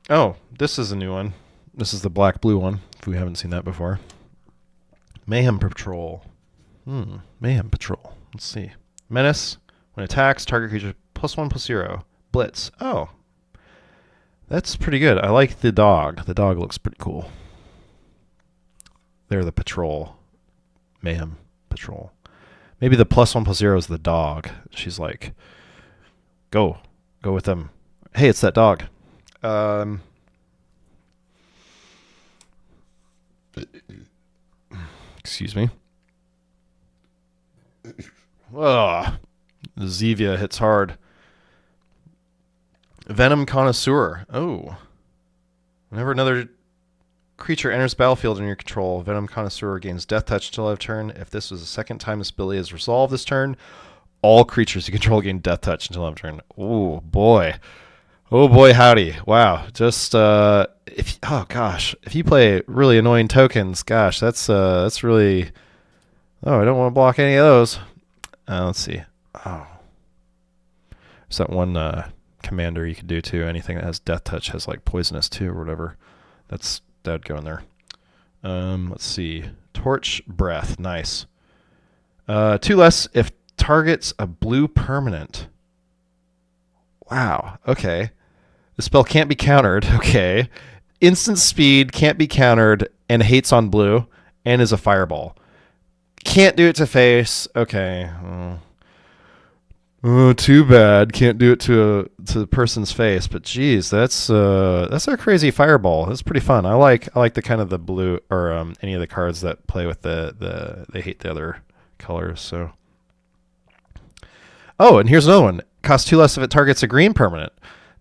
Oh, this is a new one. This is the black-blue one, if we haven't seen that before. Mayhem Patrol. Mayhem Patrol. Let's see. Menace. When it attacks, target creature +1/+0. Blitz. Oh. That's pretty good. I like the dog. The dog looks pretty cool. They're the patrol. Mayhem Patrol. Maybe the +1/+0 is the dog. She's like, go with them. Hey, it's that dog. Excuse me. Ugh. Zevia hits hard. Venom Connoisseur. Oh. Whenever another creature enters battlefield under your control, Venom Connoisseur gains Death Touch until end of turn. If this was the second time this ability is resolved this turn, all creatures you control gain Death Touch until end of turn. Oh boy. Oh boy, howdy. Wow. Just if you play really annoying tokens, gosh, that's really. Oh, I don't want to block any of those. Let's see. Oh. There's that one commander you could do too. Anything that has Death Touch has like poisonous too or whatever. That'd go in there. Let's see. Torch Breath. Nice. 2 less if targets a blue permanent. Wow. Okay. The spell can't be countered. Okay. Instant speed, can't be countered, and hates on blue, and is a fireball. Can't do it to face. Okay. Oh, too bad. Can't do it to the person's face. But geez, that's a crazy fireball. That's pretty fun. I like the kind of the blue or any of the cards that play with they hate the other colors. So. Oh, and here's another one. Costs 2 less if it targets a green permanent.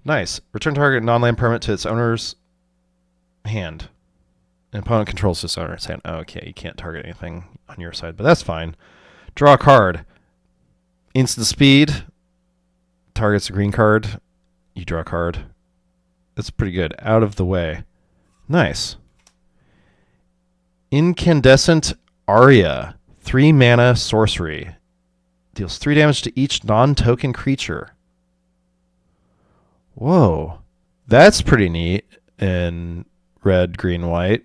Nice. Return target non-land permanent to its owner's hand. An opponent controls this owner's hand. Oh, okay, you can't target anything on your side, but that's fine. Draw a card. Instant speed. Targets a green card. You draw a card. That's pretty good. Out of the way. Nice. Incandescent Aria. 3 mana sorcery. Deals 3 damage to each non-token creature. Whoa. That's pretty neat in red, green, white.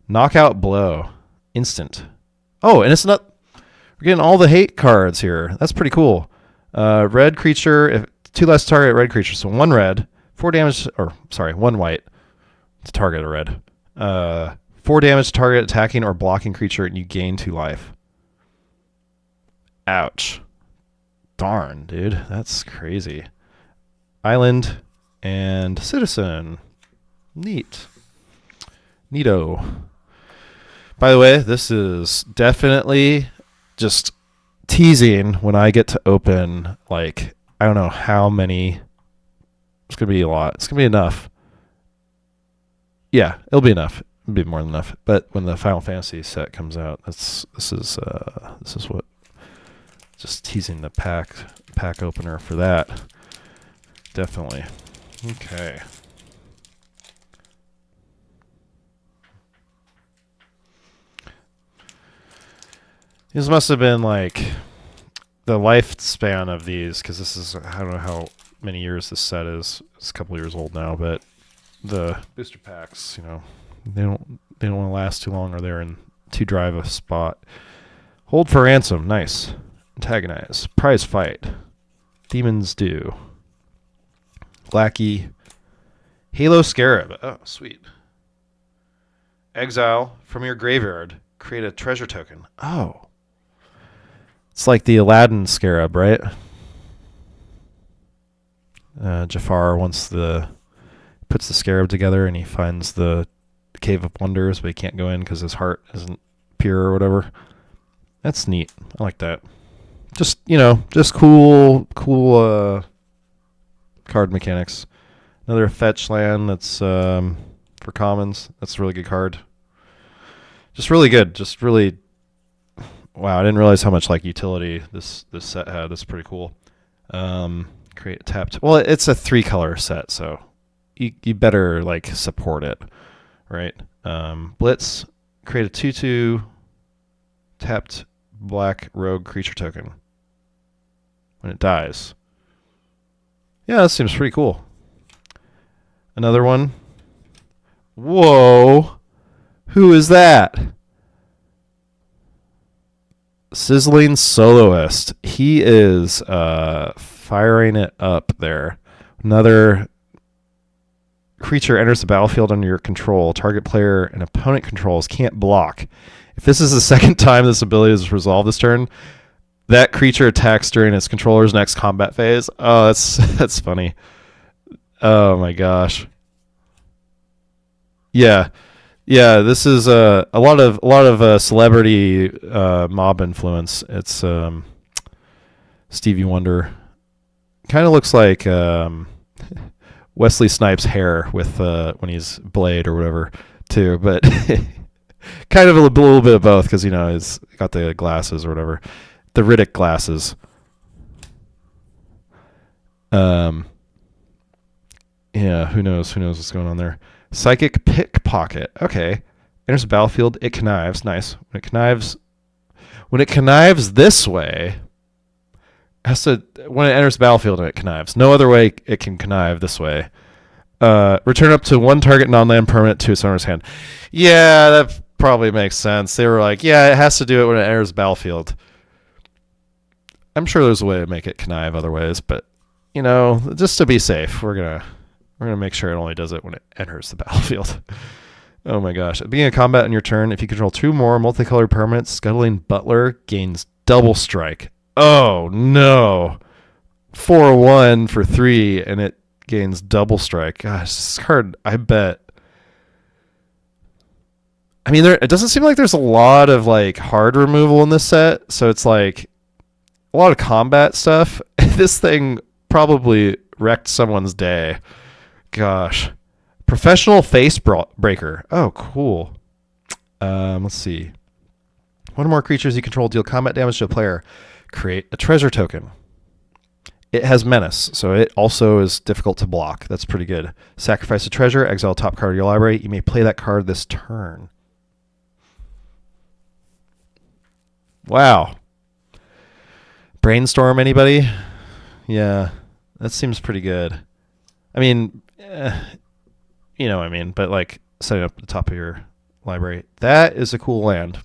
Knockout Blow. Instant. Oh, and it's not... We're getting all the hate cards here. That's pretty cool. Red creature, if 2 less target red creature. So 1 red, 4 damage... 1 white to target a red. 4 damage to target attacking or blocking creature, and you gain 2 life. Ouch. Darn, dude. That's crazy. Island and Citizen. Neat. Neato. By the way, this is definitely just teasing when I get to open, like, I don't know how many. It's going to be a lot. It's going to be enough. Yeah, it'll be enough. It'll be more than enough. But when the Final Fantasy set comes out, this is what. Just teasing the pack opener for that. Definitely. Okay. These must have been like the lifespan of these, because this is, I don't know how many years this set is. It's a couple years old now, but the booster packs, they don't want to last too long, or they're in too dry of a spot. Hold for ransom, nice. Antagonize, prize fight, demons do. Lackey, Halo Scarab. Oh, sweet. Exile from your graveyard. Create a treasure token. Oh. It's like the Aladdin Scarab, right? Jafar puts the scarab together and he finds the Cave of Wonders, but he can't go in because his heart isn't pure or whatever. That's neat. I like that. Just cool card mechanics. Another fetch land that's for commons. That's a really good card. Just really good. Just really, wow! I didn't realize how much like utility this set had. That's pretty cool. Create a tapped. Well, it's a 3-color set, so you better like support it, right? Blitz. Create a 2/2 tapped black rogue creature token. When it dies. Yeah, that seems pretty cool. Another one. Whoa. Who is that? Sizzling Soloist. He is firing it up there. Another creature enters the battlefield under your control. Target player and opponent controls can't block. If this is the second time this ability is resolved this turn, that creature attacks during its controller's next combat phase. Oh, that's funny. Oh my gosh. Yeah, This is a lot of celebrity mob influence. It's Stevie Wonder. Kind of looks like Wesley Snipes' hair with when he's Blade or whatever too, but kind of a little bit of both because he's got the glasses or whatever. The Riddick glasses. Yeah, who knows what's going on there. Psychic Pickpocket. Okay. Enters the battlefield, it connives. Nice. When it connives this way, when it enters the battlefield and it connives. No other way it can connive this way. Return up to one target non-land permanent to its owner's hand. Yeah, that probably makes sense. They were like, yeah, it has to do it when it enters the battlefield. I'm sure there's a way to make it connive other ways, but just to be safe, we're gonna make sure it only does it when it enters the battlefield. Oh my gosh! At the beginning of combat on your turn, if you control 2 more multicolored permanents, Scuttling Butler gains double strike. Oh no! 4/1 for 3, and it gains double strike. Gosh, this card, I bet. I mean, it doesn't seem like there's a lot of like hard removal in this set, so it's like a lot of combat stuff. This thing probably wrecked someone's day. Gosh. Professional Face Breaker. Oh, cool. Let's see. One or more creatures you control deal combat damage to a player. Create a treasure token. It has Menace, so it also is difficult to block. That's pretty good. Sacrifice a treasure, exile top card of your library. You may play that card this turn. Wow. Brainstorm, anybody? Yeah, that seems pretty good. I mean, you know what I mean, but like setting up the top of your library. That is a cool land.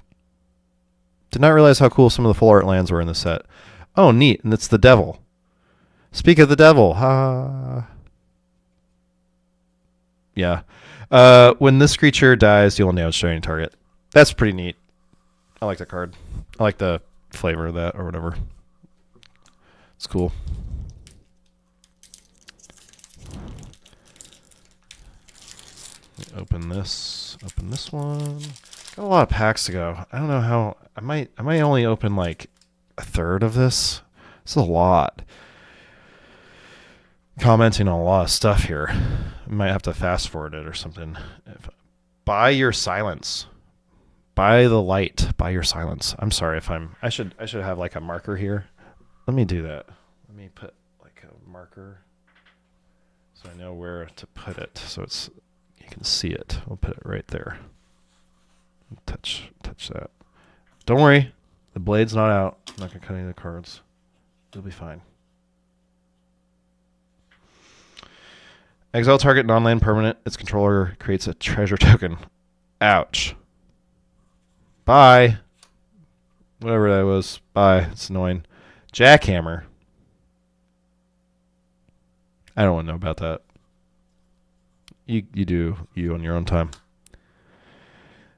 Did not realize how cool some of the full art lands were in this set. Oh, neat, and it's the devil. Speak of the devil. Yeah. When this creature dies, deal damage to any target. That's pretty neat. I like that card. I like the flavor of that or whatever. It's cool. Open this one. Got a lot of packs to go. I don't know how. I might only open like a third of this. It's a lot. Commenting on a lot of stuff here. I might have to fast forward it or something. Buy your silence. Buy the light. Buy your silence. I'm sorry if I should have like a marker here. Let me do that. Let me put like a marker so I know where to put it. So you can see it. We'll put it right there. Touch that. Don't worry. The blade's not out. I'm not going to cut any of the cards. You'll be fine. Exile target non-land permanent. Its controller creates a treasure token. Ouch. Bye. Whatever that was. Bye. It's annoying. Jackhammer. I don't want to know about that. You do you on your own time.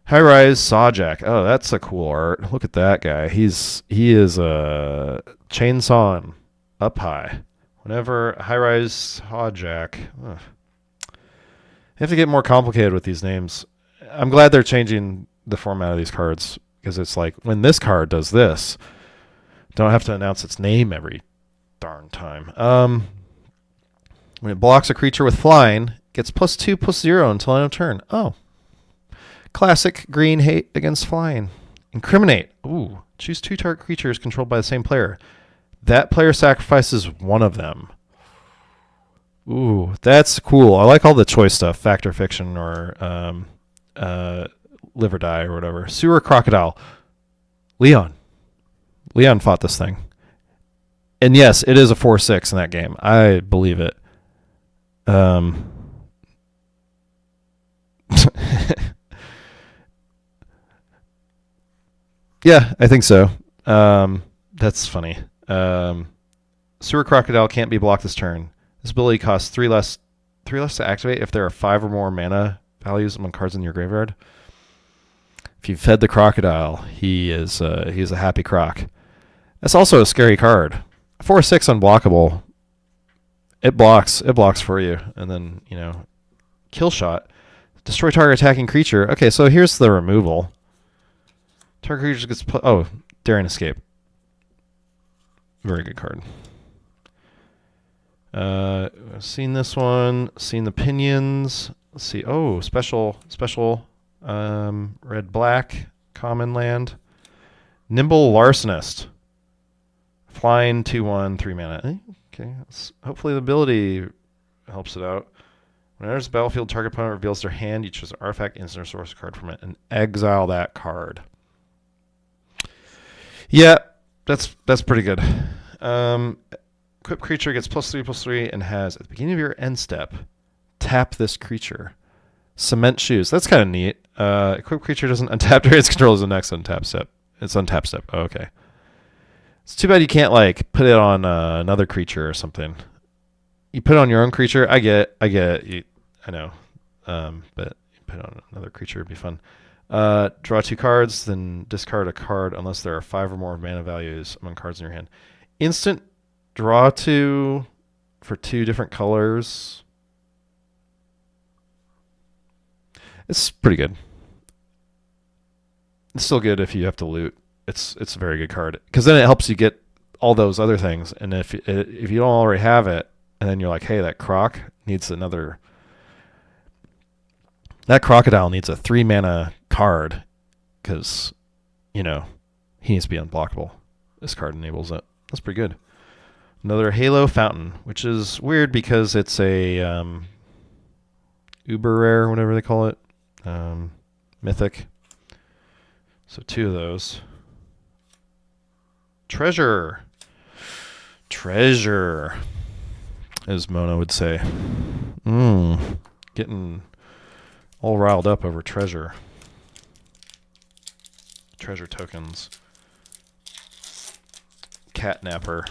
High Rise Sawjack. Oh, that's a cool art. Look at that guy. He is chainsawing up high. Whenever High Rise Sawjack. You have to get more complicated with these names. I'm glad they're changing the format of these cards because it's like when this card does this, don't have to announce its name every darn time. When it blocks a creature with flying, gets +2/+0 until end of turn. Oh. Classic green hate against flying. Incriminate. Ooh. Choose 2 target creatures controlled by the same player. That player sacrifices one of them. Ooh, that's cool. I like all the choice stuff. Fact or fiction or live or die or whatever. Sewer Crocodile. Leon. Leon fought this thing. And yes, it is a 4/6 in that game. I believe it. Yeah, I think so. That's funny. Sewer Crocodile can't be blocked this turn. This ability costs 3 less to activate if there are 5 or more mana values among cards in your graveyard. If you fed the crocodile, he's a happy croc. That's also a scary card. 4/6 unblockable. It blocks for you, and then kill shot. Destroy target attacking creature. Okay, so here's the removal. Target creature gets daring escape. Very good card. I've seen this one. Seen the pinions. Let's see. Oh, special. Red black common land. Nimble Larcenist. Flying 2/1 3 mana. Okay. Hopefully the ability helps it out. When it enters the battlefield, target opponent reveals their hand. You choose an artifact, instant, or source card from it, and exile that card. Yeah, that's pretty good. Equipped creature gets +3/+3 and has, at the beginning of your end step, tap this creature. Cement Shoes. That's kind of neat. Equipped creature doesn't untap during its control as the next untap step. It's untap step. Oh, okay. It's too bad you can't put it on another creature or something. You put it on your own creature. I get it. I know. But you put it on another creature would be fun. Draw 2 cards, then discard a card unless there are 5 or more mana values among cards in your hand. Instant draw 2 for 2 different colors. It's pretty good. It's still good if you have to loot. It's a very good card because then it helps you get all those other things. And if you don't already have it, and then you're like, hey, that croc needs another. That crocodile needs a 3 mana card because he needs to be unblockable. This card enables it. That's pretty good. Another Halo Fountain, which is weird because it's a uber rare, whatever they call it, mythic. So 2 of those. Treasure, as Mona would say. Getting all riled up over treasure. Treasure tokens. Catnapper,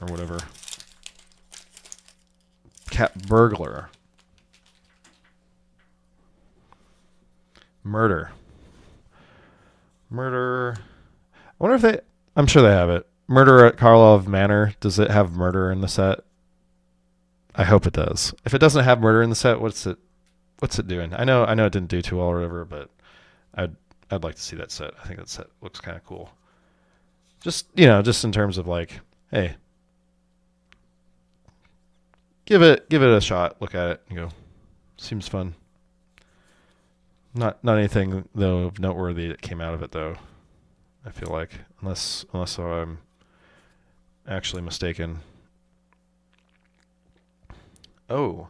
or whatever. Cat burglar. Murder. I wonder if I'm sure they have it. Murder at Karlov Manor. Does it have murder in the set? I hope it does. If it doesn't have murder in the set, what's it doing? I know it didn't do too well or whatever, but I'd like to see that set. I think that set looks kind of cool. Just in terms of hey, give it a shot. Look at it and go, seems fun. Not anything though noteworthy that came out of it though. I feel like unless I'm actually mistaken. Oh,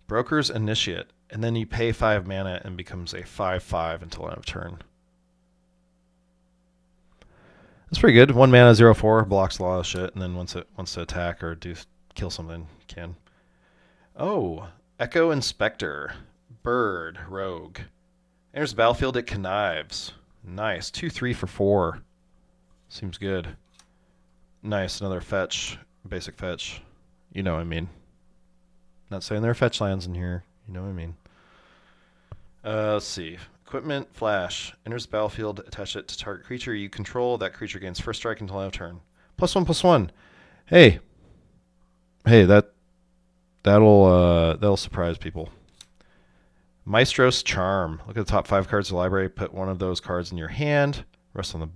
Broker's Initiate, and then you pay 5 mana and becomes a 5/5 until end of turn. That's pretty good. 1 mana, 0/4, blocks a lot of shit, and then once it wants to attack or kill something, can. Oh, Echo Inspector, Bird, Rogue. Enters the battlefield, it connives. Nice. 2/3 for 4. Seems good. Nice. Another fetch. Basic fetch. You know what I mean. Not saying there are fetch lands in here. You know what I mean. Let's see. Equipment, flash. Enters the battlefield, attach it to target creature you control. That creature gains first strike until end of turn. +1/+1. Hey. Hey, that'll surprise people. Maestro's Charm. Look at the top 5 cards of the library. Put one of those cards in your hand. Rest in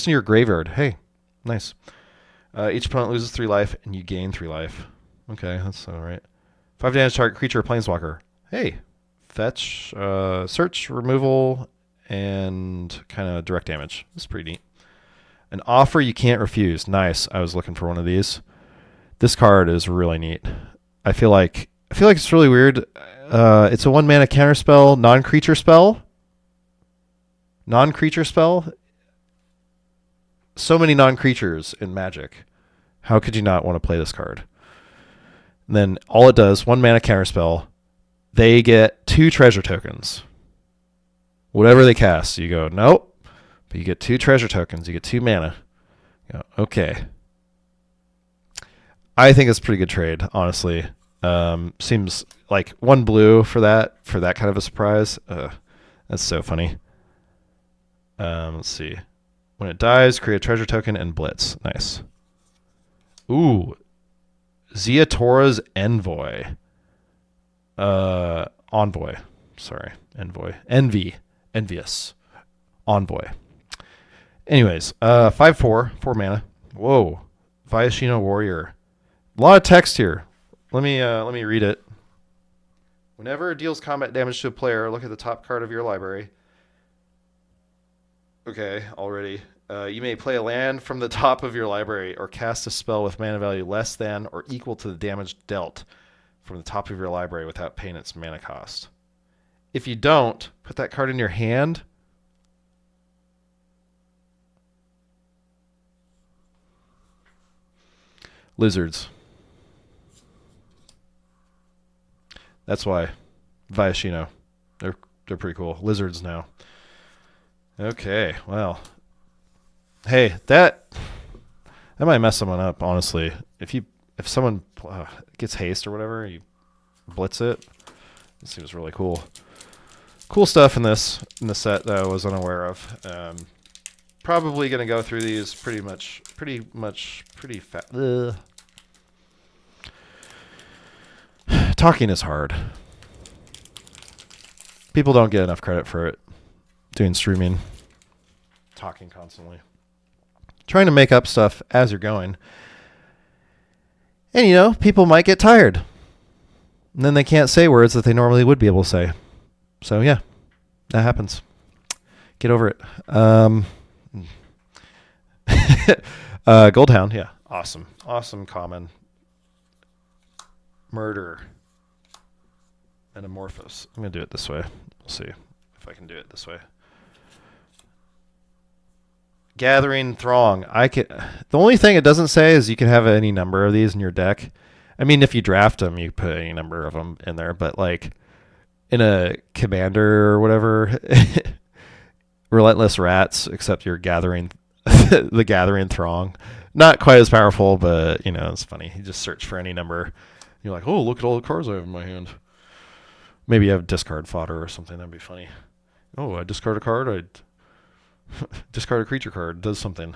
your graveyard. Hey, nice. Each opponent loses 3 life, and you gain 3 life. Okay, that's all right. 5 damage target creature or planeswalker. Hey, fetch, search, removal, and kind of direct damage. That's pretty neat. An offer you can't refuse. Nice. I was looking for one of these. This card is really neat. I feel like it's really weird. It's a 1-mana counterspell, non-creature spell. Non-creature spell. So many non-creatures in Magic. How could you not want to play this card? And then all it does, 1-mana counterspell. They get 2 treasure tokens. Whatever they cast, you go, nope. But you get 2 treasure tokens. You get 2 mana. You go, okay. I think it's a pretty good trade, honestly. Seems like 1 blue for that kind of a surprise. That's so funny. Let's see. When it dies, create a treasure token and blitz. Nice. Ooh. Ziatora's Envoy. Envoy. Sorry. Envoy. Envious. Envoy. Anyways, 5/4, 4 mana. Whoa. Viashino Warrior. A lot of text here. Let me read it. Whenever it deals combat damage to a player, look at the top card of your library. Okay, already. You may play a land from the top of your library or cast a spell with mana value less than or equal to the damage dealt from the top of your library without paying its mana cost. If you don't, put that card in your hand. Lizards. That's why. Viashino. They're pretty cool. Lizards now. Okay, well. Hey, that might mess someone up, honestly. If someone gets haste or whatever, you blitz it. It seems really cool. Cool stuff in the set that I was unaware of. Probably gonna go through these pretty fast. Talking is hard. People don't get enough credit for it. Doing streaming, talking constantly, trying to make up stuff as you're going. And people might get tired. And then they can't say words that they normally would be able to say. So yeah, that happens. Get over it. Goldhound, yeah. Awesome common. Murder. Metamorphose. I'm going to do it this way. We'll see if I can do it this way. Gathering Throng. The only thing it doesn't say is you can have any number of these in your deck. I mean, if you draft them, you put any number of them in there. But like in a commander or whatever, Relentless Rats, except you're gathering the Gathering Throng. Not quite as powerful, but it's funny. You just search for any number. You're like, oh, look at all the cards I have in my hand. Maybe you have discard fodder or something. That'd be funny. Oh, I discard a card. I discard a creature card. Does something.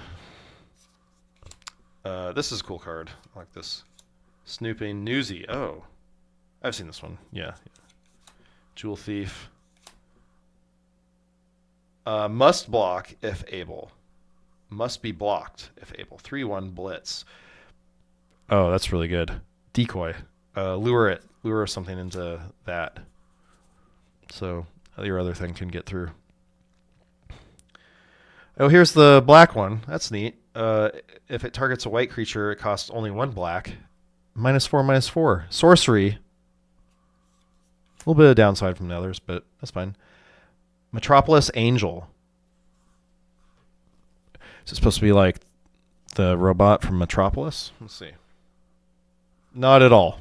This is a cool card. I like this. Snooping Newsy. Oh, I've seen this one. Yeah. Jewel Thief. Must block if able. Must be blocked if able. 3/1 Blitz. Oh, that's really good. Decoy. Lure something into that. So your other thing can get through. Oh, here's the black one. That's neat. If it targets a white creature, it costs only 1 black. -4/-4. Sorcery. A little bit of downside from the others, but that's fine. Metropolis Angel. Is it supposed to be like the robot from Metropolis? Let's see. Not at all.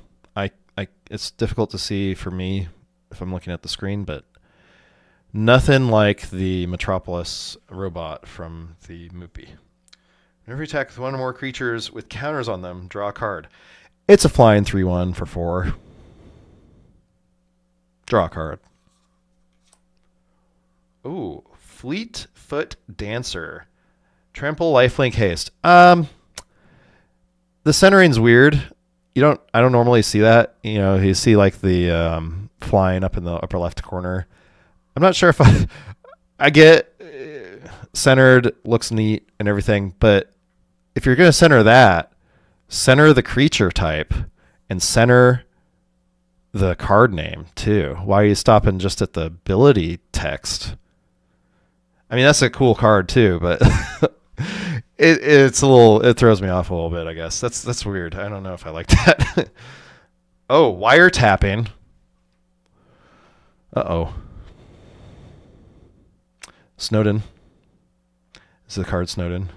It's difficult to see for me if I'm looking at the screen, but nothing like the Metropolis robot from the movie. Whenever you attack with one or more creatures with counters on them, draw a card. It's a flying 3/1 for 4. Draw a card. Ooh, Fleetfoot Dancer. Trample, lifelink, haste. The centering's weird. I don't normally see that. You see like the flying up in the upper left corner. I'm not sure if I get centered, looks neat and everything, but if you're going to center that, center the creature type and center the card name too. Why are you stopping just at the ability text? I mean, that's a cool card too, but it throws me off a little bit, I guess. That's weird. I don't know if I like that. Oh, wiretapping. Uh-oh. Snowden. This is the card Snowden.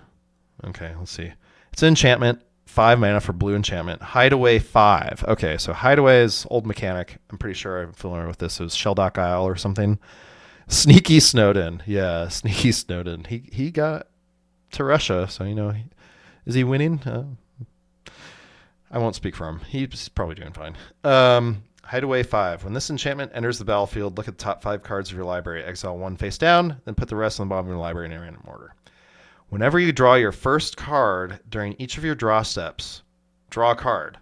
Okay, let's see. It's an enchantment. 5 mana for blue enchantment. Hideaway 5. Okay, so Hideaway is old mechanic. I'm pretty sure I'm familiar with this. It was Shelldock Isle or something. Sneaky Snowden. Yeah, Sneaky Snowden. He got to Russia, so is he winning? I won't speak for him. He's probably doing fine. Hideaway 5. When this enchantment enters the battlefield, look at the top 5 cards of your library. Exile 1 face down, then put the rest on the bottom of your library in a random order. Whenever you draw your first card during each of your draw steps, draw a card.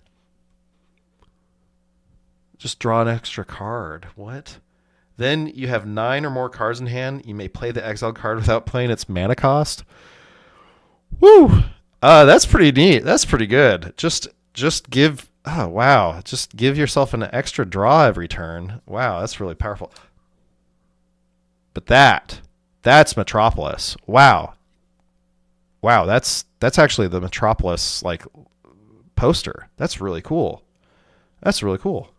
Just draw an extra card. What? Then you have 9 or more cards in hand. You may play the exiled card without playing its mana cost. Woo! That's pretty neat. That's pretty good. Just give. Oh wow! Just give yourself an extra draw every turn. Wow, that's really powerful. But that's Metropolis. Wow. Wow, that's actually the Metropolis like poster. That's really cool. That's really cool.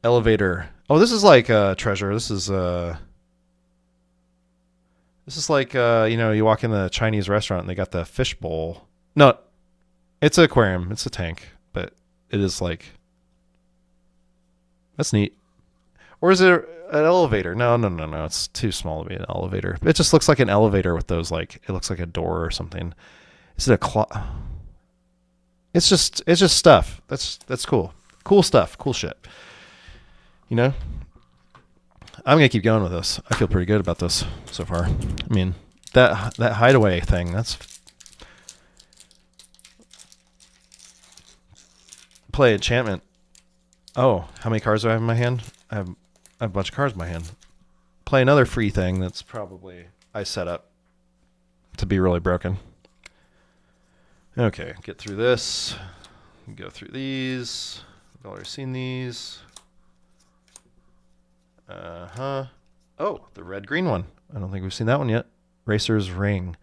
Elevator. Oh, this is like treasure. This is like you walk in the Chinese restaurant and they got the fish bowl. No, it's an aquarium. It's a tank, but it is like that's neat. Or is it an elevator? No. It's too small to be an elevator. It just looks like an elevator with those it looks like a door or something. Is it a It's just stuff. That's cool. Cool stuff. Cool shit. I'm gonna keep going with this. I feel pretty good about this so far. I mean, that hideaway thing. That's play enchantment. Oh, how many cards do I have in my hand? I have a bunch of cards in my hand. Play another free thing that's probably I set up to be really broken. Okay, get through this. Go through these. I've already seen these. Oh, the red-green one. I don't think we've seen that one yet. Racer's Ring.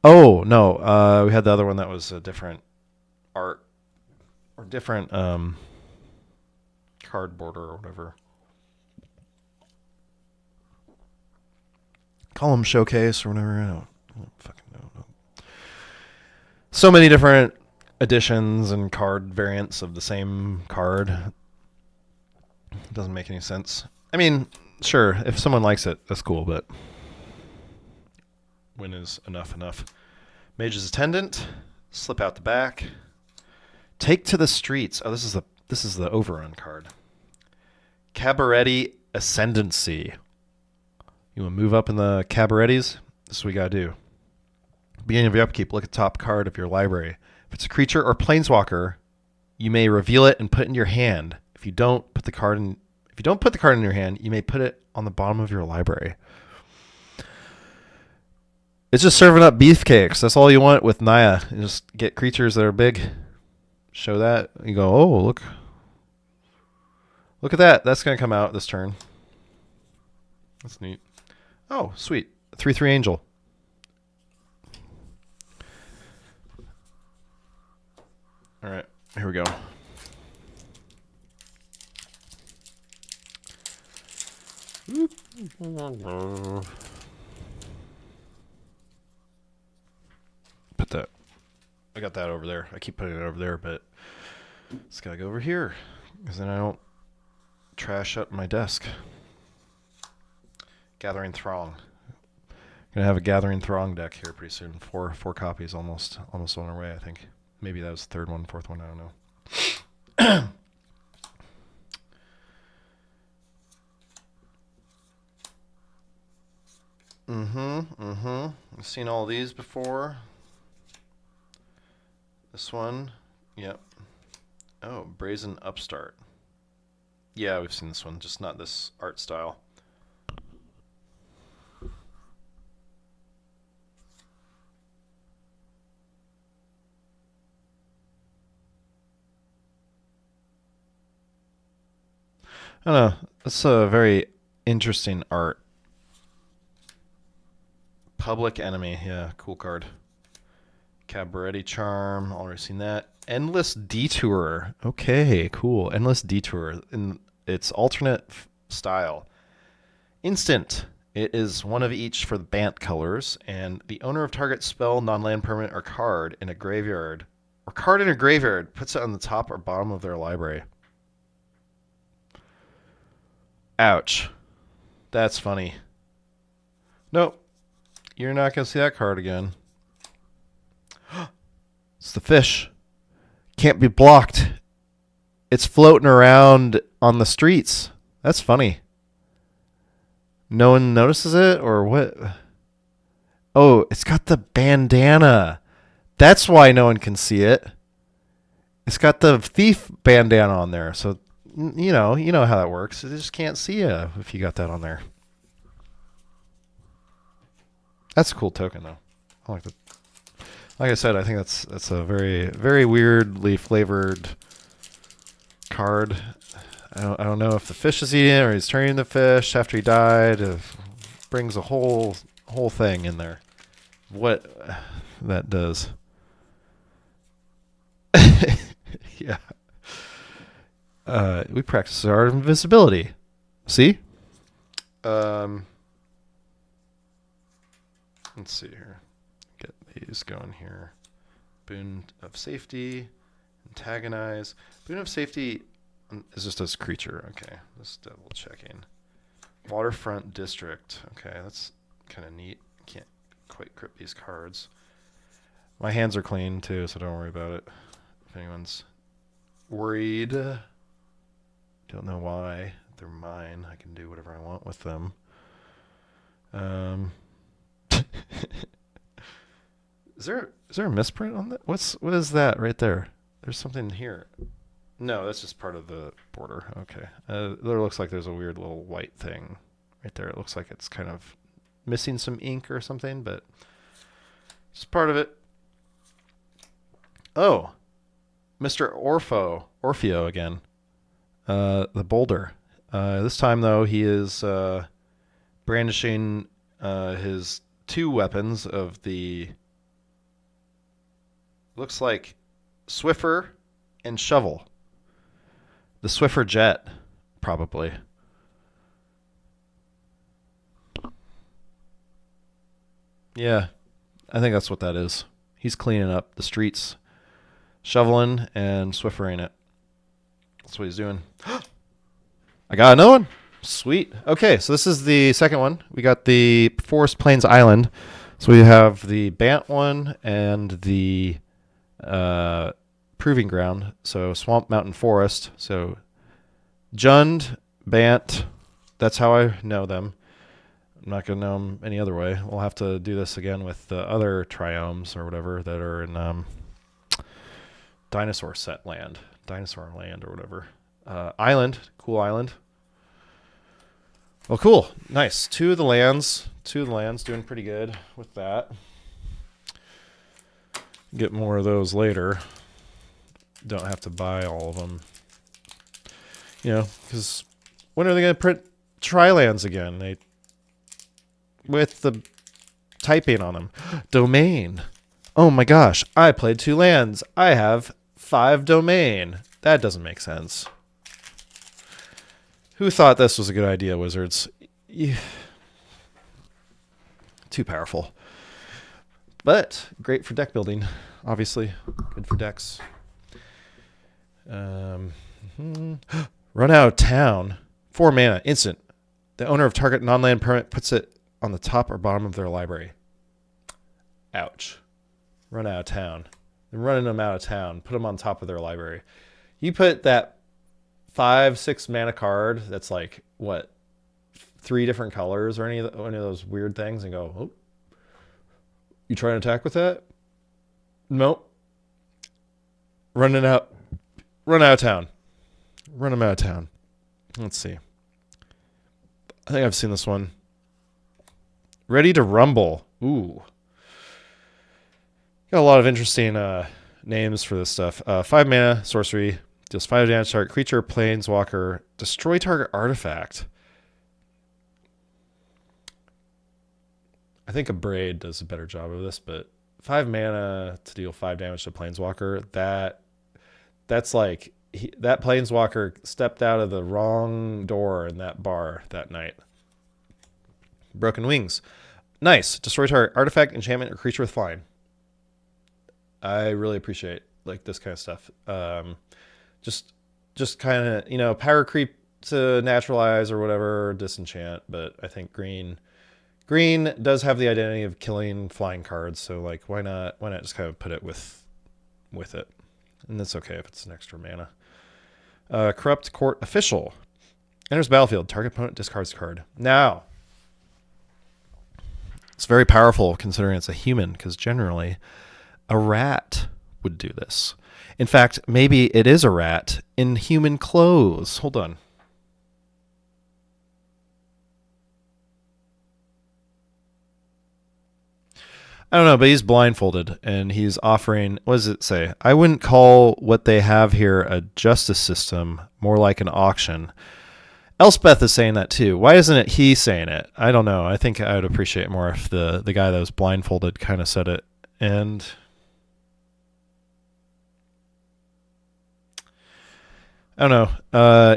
Oh, no. We had the other one that was a different art or different card border or whatever. Column showcase or whatever. I don't fucking know. So many different editions and card variants of the same card. It doesn't make any sense. I mean, sure, if someone likes it, that's cool, but when is enough? Mage's Attendant, slip out the back. Take to the Streets. Oh, this is the overrun card. Cabaret Ascendancy. You want to move up in the cabaretis? This is what we got to do. Beginning of your upkeep, look at the top card of your library. If it's a creature or planeswalker, you may reveal it and put it in your hand. If you don't put the card in your hand, you may put it on the bottom of your library. It's just serving up beefcakes. That's all you want with Naya. You just get creatures that are big. Show that. You go, oh, look at that. That's going to come out this turn. That's neat. Oh, sweet. 3/3 Angel. All right, here we go. I got that over there. I keep putting it over there, but it's got to go over here because then I don't trash up my desk. Gathering Throng. Gonna have a Gathering Throng deck here pretty soon. Four copies almost on our way, I think. Maybe that was the third one, fourth one, I don't know. I've seen all these before. This one, yep. Oh, Brazen Upstart. Yeah, we've seen this one, just not this art style. I don't know. That's a very interesting art. Public Enemy, yeah, cool card. Cabaret Charm, already seen that. Endless Detour. Okay, cool. Endless Detour in its alternate style. Instant. It is one of each for the Bant colors, and the owner of target spell, non-land permanent, or card in a graveyard, puts it on the top or bottom of their library. Ouch. That's funny. Nope. You're not going to see that card again. It's the fish. Can't be blocked. It's floating around on the streets. That's funny. No one notices it, or what? Oh, it's got the bandana. That's why no one can see it. It's got the thief bandana on there. So, you know how that works. They just can't see you if you got that on there. That's a cool token, though. I like that. Like I said, I think that's a very, very weirdly flavored card. I don't know if the fish is eating it or he's turning the fish after he died. It brings a whole thing in there. What that does. Yeah. We practice the art of invisibility. See? Let's see here. Get these going here. Boon of Safety. Antagonize. Boon of Safety is just as creature. Okay, just double checking. Waterfront District. Okay, that's kind of neat. Can't quite grip these cards. My hands are clean too, so don't worry about it. If anyone's worried, don't know why. They're mine. I can do whatever I want with them. Is there a misprint on that? What is that right there? There's something here. No, that's just part of the border. Okay. There looks like there's a weird little white thing right there. It looks like it's kind of missing some ink or something, but it's part of it. Oh, Mr. Orfeo again. The boulder. This time, though, he is brandishing his two weapons of the... Looks like Swiffer and Shovel. The Swiffer Jet, probably. Yeah, I think that's what that is. He's cleaning up the streets, shoveling and Swiffering it. That's what he's doing. I got another one. Sweet. Okay, so this is the second one. We got the Forest Plains Island. So we have the Bant one and the Proving Ground. So Swamp Mountain Forest. So Jund, Bant. That's how I know them. I'm not going to know them any other way. We'll have to do this again with the other triomes or whatever that are in Dinosaur Land or whatever. Island. Cool island. Well, cool. Nice. Two of the lands. Doing pretty good with that. Get more of those later. Don't have to buy all of them. Because when are they going to print tri-lands again? With the typing on them. Domain. Oh my gosh. I played 2 lands. I have 5 domain. That doesn't make sense. Who thought this was a good idea, Wizards? Too powerful. But great for deck building. obviously. Good for decks. Run out of town. 4 mana, instant. The owner of target non-land permanent puts it on the top or bottom of their library. Ouch. Run out of town. They're running them out of town. Put them on top of their library. You put that 5-6 mana card that's like, what, 3 different colors or any of those weird things and go, oh, you trying to attack with that? Nope. Run out of town. Run them out of town. Let's see. I think I've seen this one. Ready to Rumble. Ooh. Got a lot of interesting names for this stuff. 5 mana, sorcery. Deals 5 damage to target creature, planeswalker. Destroy target artifact. I think a Braid does a better job of this, but 5 mana to deal 5 damage to planeswalker. That's like... that planeswalker stepped out of the wrong door in that bar that night. Broken Wings. Nice. Destroy target artifact, enchantment, or creature with flying. I really appreciate like this kind of stuff. Just kind of, power creep to naturalize or whatever, disenchant, but I think green does have the identity of killing flying cards, so like why not just kind of put it with it. And that's okay if it's an extra mana. Corrupt Court Official. Enters battlefield. Target opponent discards card. Now, it's very powerful considering it's a human, because generally a rat would do this. In fact, maybe it is a rat in human clothes. Hold on. I don't know, but he's blindfolded and he's offering, what does it say? I wouldn't call what they have here a justice system, more like an auction. Elspeth is saying that too. Why isn't it he saying it? I don't know. I think I would appreciate more if the guy that was blindfolded kind of said it. And I don't know.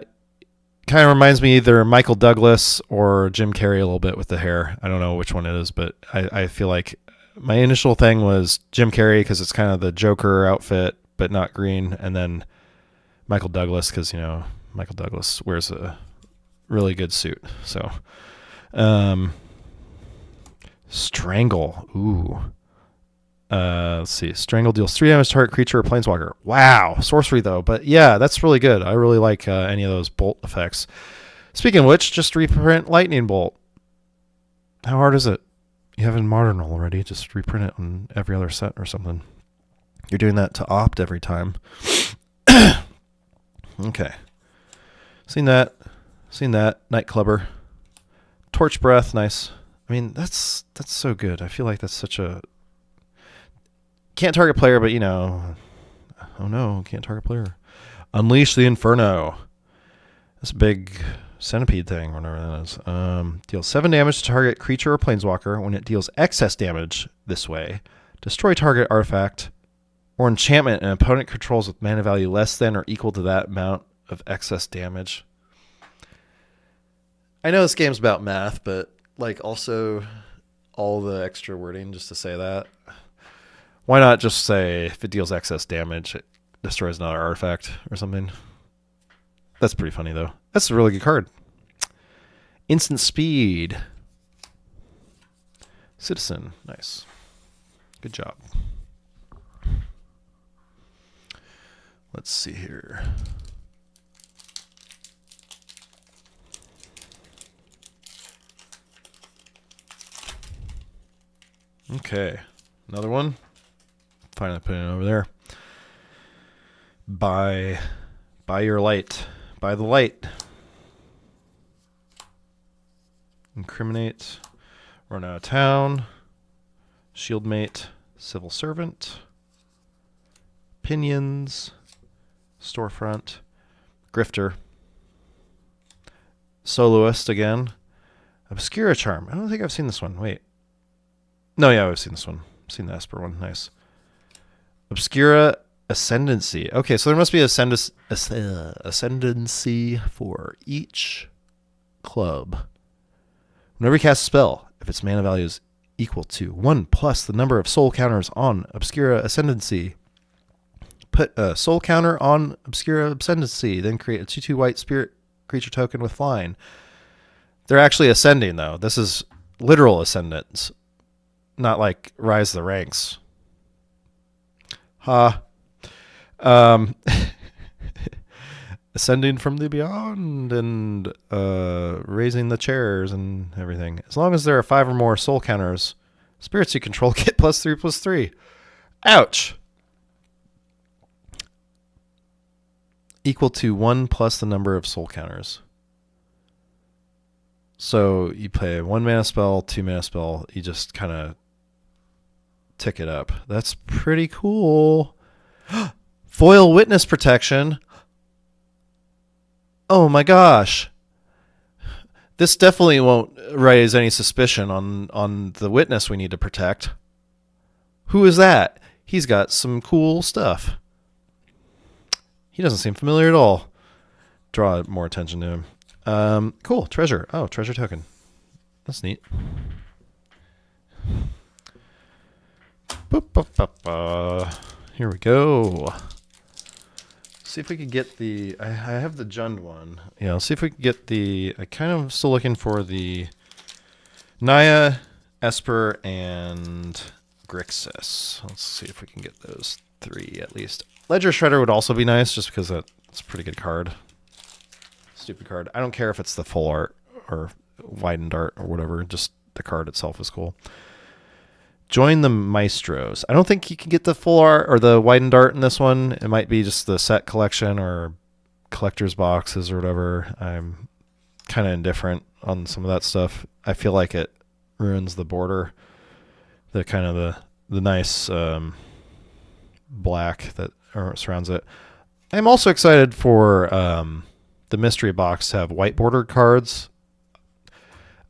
Kind of reminds me either Michael Douglas or Jim Carrey a little bit with the hair. I don't know which one it is, but I feel like my initial thing was Jim Carrey because it's kind of the Joker outfit, but not green. And then Michael Douglas because, Michael Douglas wears a really good suit. So, Strangle. Ooh. Let's see. Strangle deals 3 damage to target creature or planeswalker. Wow. Sorcery, though. But yeah, that's really good. I really like any of those bolt effects. Speaking of which, just reprint Lightning Bolt. How hard is it? You have it in Modern already. Just reprint it on every other set or something. You're doing that to opt every time. Okay. Seen that. Nightclubber. Torch Breath. Nice. I mean, that's so good. I feel like that's such a... Can't target player, but oh no, can't target player. Unleash the Inferno. This big centipede thing, whatever that is. Deals 7 damage to target creature or planeswalker. When it deals excess damage this way, destroy target artifact or enchantment an opponent controls with mana value less than or equal to that amount of excess damage. I know this game's about math, but also all the extra wording just to say that. Why not just say if it deals excess damage, it destroys another artifact or something? That's pretty funny, though. That's a really good card. Instant Speed. Citizen. Nice. Good job. Let's see here. Okay. Another one. Finally putting it over there. Buy your light. Buy the light. Incriminate. Run out of town. Shieldmate. Civil servant. Pinions. Storefront. Grifter. Soloist again. Obscura Charm. I don't think I've seen this one. Wait. No, yeah, I've seen this one. I've seen the Esper one. Nice. Obscura Ascendancy. Okay, so there must be ascendancy for each club. Whenever you cast a spell, if its mana value is equal to 1 plus the number of soul counters on Obscura Ascendancy. Put a soul counter on Obscura Ascendancy, then create a 2/2 white spirit creature token with flying. They're actually ascending, though. This is literal ascendance, not like rise the ranks. Ascending from the beyond and raising the chairs and everything. As long as there are 5 or more soul counters, spirits you control get +3/+3. Ouch! Equal to 1 plus the number of soul counters. So you play a 1 mana spell, 2 mana spell, you just kind of tick it up. That's pretty cool. Foil witness protection. Oh my gosh. This definitely won't raise any suspicion on the witness we need to protect. Who is that? He's got some cool stuff. He doesn't seem familiar at all. Draw more attention to him. Cool. Treasure. Oh, treasure token. That's neat. Boop, boop, boop, here we go. See if we can get the... I have the Jund one. Yeah, let's see if we can get the... I kind of still looking for the Naya, Esper, and Grixis. Let's see if we can get those 3 at least. Ledger Shredder would also be nice, just because that's a pretty good card. Stupid card. I don't care if it's the full art or widened art or whatever. Just the card itself is cool. Join the Maestros. I don't think you can get the full art or the widened art in this one. It might be just the set collection or collector's boxes or whatever. I'm kind of indifferent on some of that stuff. I feel like it ruins the border. The kind of the nice black that surrounds it. I'm also excited for the mystery box to have white bordered cards.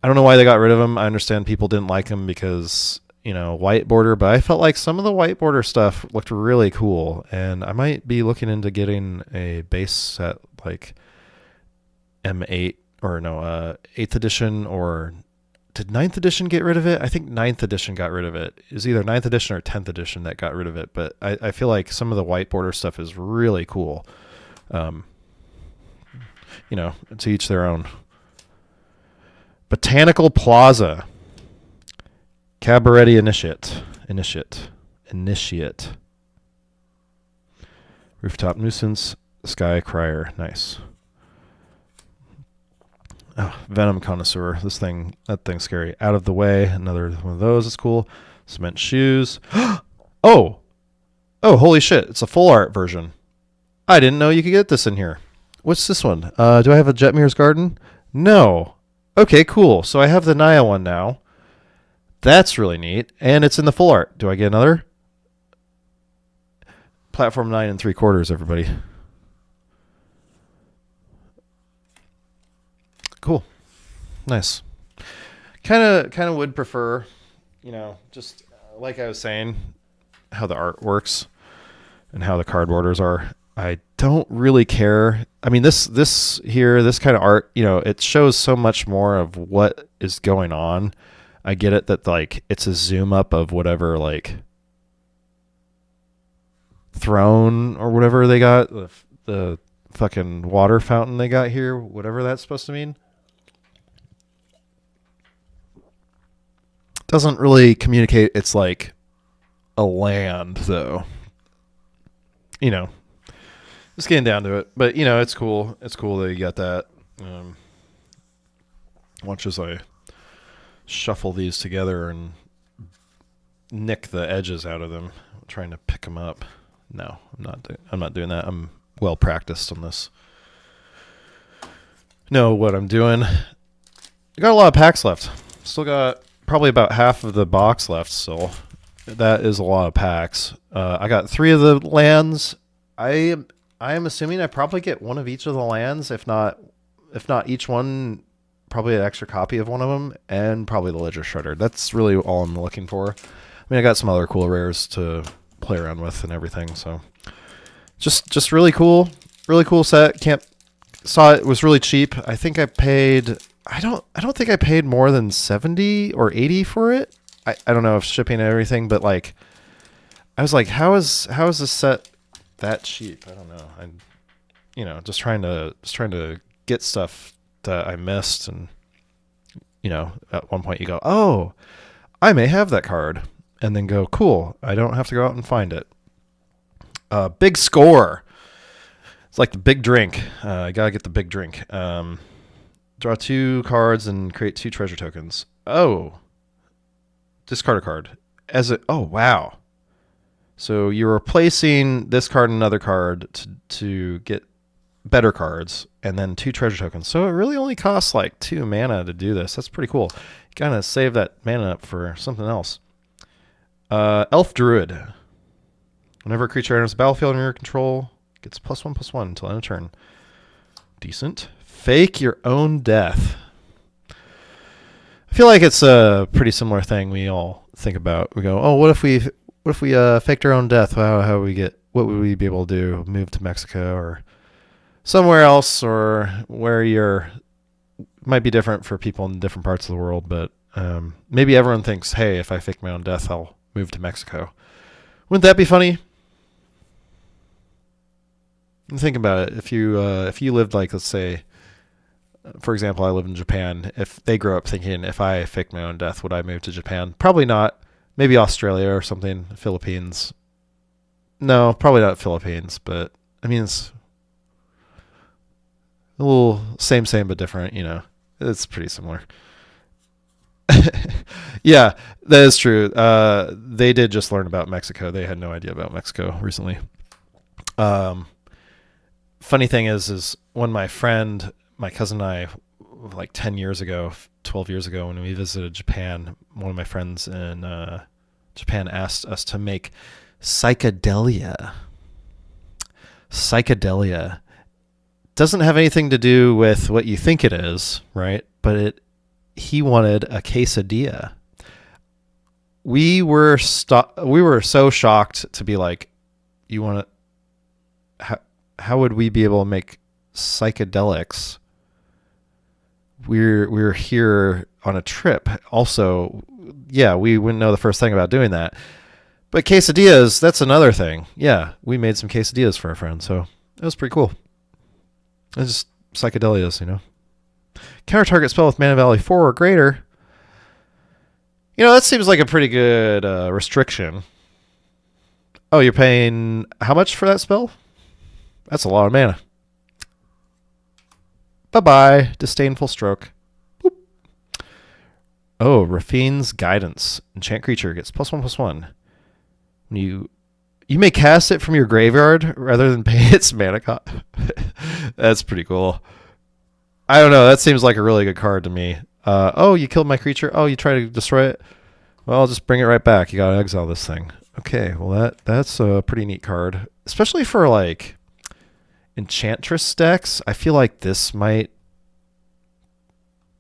I don't know why they got rid of them. I understand people didn't like them because, you know, white border, but I felt like some of the white border stuff looked really cool, and I might be looking into getting a base set like M8 or no, 8th edition, or did 9th edition get rid of it? I think 9th edition got rid of it. It was either 9th edition or 10th edition that got rid of it, but I feel like some of the white border stuff is really cool. You know, to each their own. Botanical Plaza. Cabaret Initiate. Rooftop Nuisance. Sky Crier. Nice. Oh, Venom Connoisseur. That thing's scary. Out of the Way. Another one of those is cool. Cement Shoes. Oh, holy shit. It's a full art version. I didn't know you could get this in here. What's this one? Do I have a Jetmir's Garden? No. Okay, cool. So I have the Naya one now. That's really neat. And it's in the full art. Do I get another? Platform 9 3/4, everybody. Cool. Nice. Kind of would prefer, you know, just like I was saying, how the art works and how the card borders are. I don't really care. I mean, this kind of art, you know, it shows so much more of what is going on. I get it that, like, it's a zoom up of whatever, like, throne or whatever they got, the fucking water fountain they got here, whatever that's supposed to mean. Doesn't really communicate it's like a land, though. You know, just getting down to it. But, you know, it's cool. It's cool that you got that. Watch as I shuffle these together and nick the edges out of them. I'm trying to pick them up. No, I'm not doing that. I'm well practiced on this. Know what I'm doing. I got a lot of packs left. Still got probably about half of the box left, so that is a lot of packs. I got 3 of the lands. I am assuming I probably get one of each of the lands, if not each one, probably an extra copy of one of them, and probably the Ledger Shredder. That's really all I'm looking for. I mean, I got some other cool rares to play around with and everything, so just really cool set. Saw it was really cheap. I think I paid, I don't think I paid more than 70 or 80 for it. I don't know if shipping and everything, but like I was like, how is this set that cheap? I don't know. I'm just trying to get stuff that I missed, and at one point you go, oh, I may have that card, and then go, cool, I don't have to go out and find it. Big score. It's like the big drink. I gotta get the big drink. Draw 2 cards and create 2 treasure tokens. Oh, discard a card. Oh, wow. So you're replacing this card and another card to get better cards, and then 2 treasure tokens. So it really only costs like 2 mana to do this. That's pretty cool. You gotta save that mana up for something else. Elf Druid. Whenever a creature enters the battlefield under your control, gets +1/+1 until end of turn. Decent. Fake your own death. I feel like it's a pretty similar thing we all think about. We go, oh, what if we faked our own death? What would we be able to do? Move to Mexico or somewhere else, or where might be different for people in different parts of the world, but maybe everyone thinks, hey, if I fake my own death, I'll move to Mexico. Wouldn't that be funny? Think about it. If you lived, like, let's say, for example, I live in Japan. If they grow up thinking, if I faked my own death, would I move to Japan? Probably not. Maybe Australia or something. Philippines. No, probably not Philippines, but I mean, it's a little same but different, It's pretty similar. Yeah, that is true. They did just learn about Mexico. They had no idea about Mexico recently. Funny thing is when my cousin and I, like 10 years ago, 12 years ago, when we visited Japan, one of my friends in Japan asked us to make psychedelia. Psychedelia doesn't have anything to do with what you think it is, right? But he wanted a quesadilla. We were so shocked to be like, you want to? How would we be able to make psychedelics? We're here on a trip. Also, yeah, we wouldn't know the first thing about doing that. But quesadillas, that's another thing. Yeah, we made some quesadillas for a friend, so it was pretty cool. It's just psychedelias, Counter target spell with mana value 4 or greater. That seems like a pretty good restriction. Oh, you're paying how much for that spell? That's a lot of mana. Bye-bye, Disdainful Stroke. Boop. Oh, Rafine's Guidance. Enchant creature gets +1/+1. When you may cast it from your graveyard rather than pay its mana cost. That's pretty cool. I don't know. That seems like a really good card to me. Oh, you killed my creature. Oh, you try to destroy it. Well, I'll just bring it right back. You gotta exile this thing. Okay, well that's a pretty neat card, especially for like Enchantress decks. I feel like this might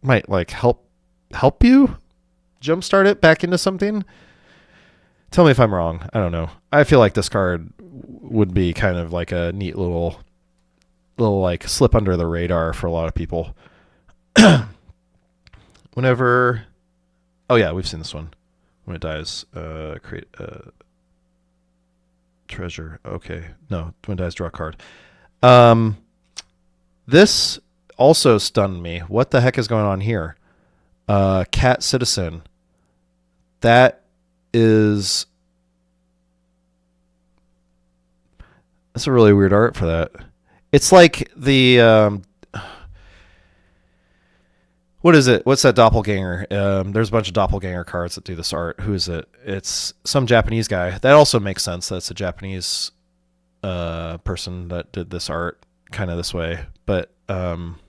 like help you jumpstart it back into something. Tell me if I'm wrong. I don't know. I feel like this card would be kind of like a neat little like slip under the radar for a lot of people. Whenever, oh yeah, we've seen this one. When it dies, create a treasure. Okay, no, when it dies, draw a card. This also stunned me. What the heck is going on here? Cat Citizen. That's a really weird art for that. It's like the what is it? What's that doppelganger? There's a bunch of doppelganger cards that do this art. Who is it? It's some Japanese guy. That also makes sense. That's a Japanese person that did this art kind of this way. But Morphling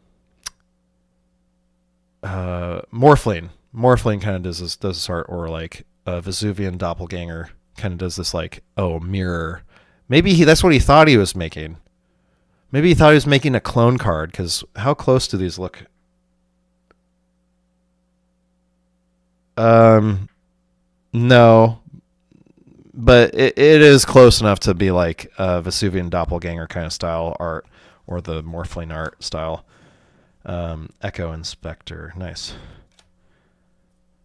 kind of does this art, or like a Vesuvian doppelganger kind of does this like, oh, mirror. Maybe that's what he thought he was making. Maybe he thought he was making a clone card, because how close do these look? No, but it is close enough to be like a Vesuvian doppelganger kind of style art, or the Morphling art style. Echo Inspector, nice.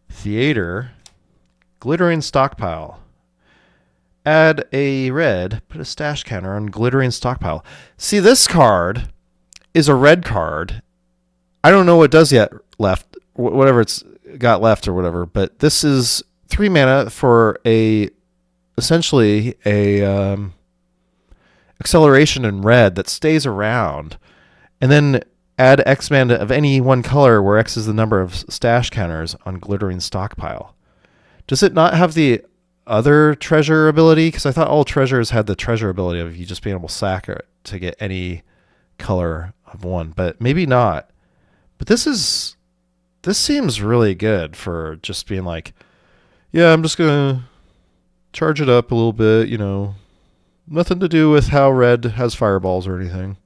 Theater, Glittering Stockpile. Add a red, put a stash counter on Glittering Stockpile. See, this card is a red card. I don't know what it does yet left, whatever it's got left or whatever, but this is 3 mana for essentially a acceleration in red that stays around. And then add X mana of any one color where X is the number of stash counters on Glittering Stockpile. Does it not have the other treasure ability? Because I thought all treasures had the treasure ability of you just being able to sack it to get any color of one, but maybe not. But this seems really good for just being like, yeah, I'm just gonna charge it up a little bit, nothing to do with how red has fireballs or anything,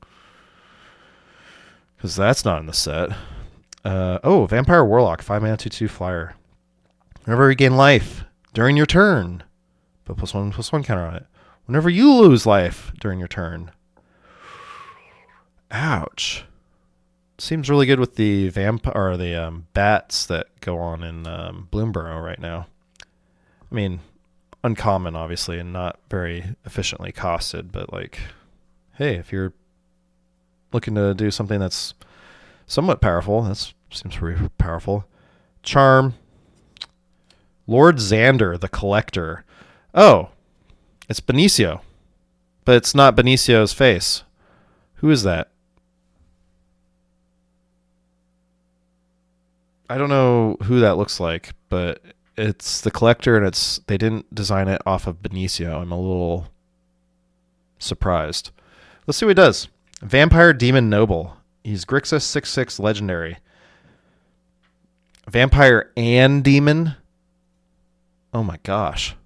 because that's not in the set. Vampire Warlock, 5 mana, 2/2 flyer. Whenever you gain life during your turn, put +1/+1 counter on it. Whenever you lose life during your turn. Ouch. Seems really good with the bats that go on in Bloomburrow right now. I mean, uncommon obviously and not very efficiently costed, but like, hey, if you're looking to do something that's somewhat powerful, that seems pretty powerful. Charm. Lord Xander, the Collector. Oh, it's Benicio, but it's not Benicio's face. Who is that? I don't know who that looks like, but it's the Collector, and they didn't design it off of Benicio. I'm a little surprised. Let's see what he does. Vampire Demon Noble. He's Grixis 6/6 legendary. Vampire and Demon. Oh my gosh.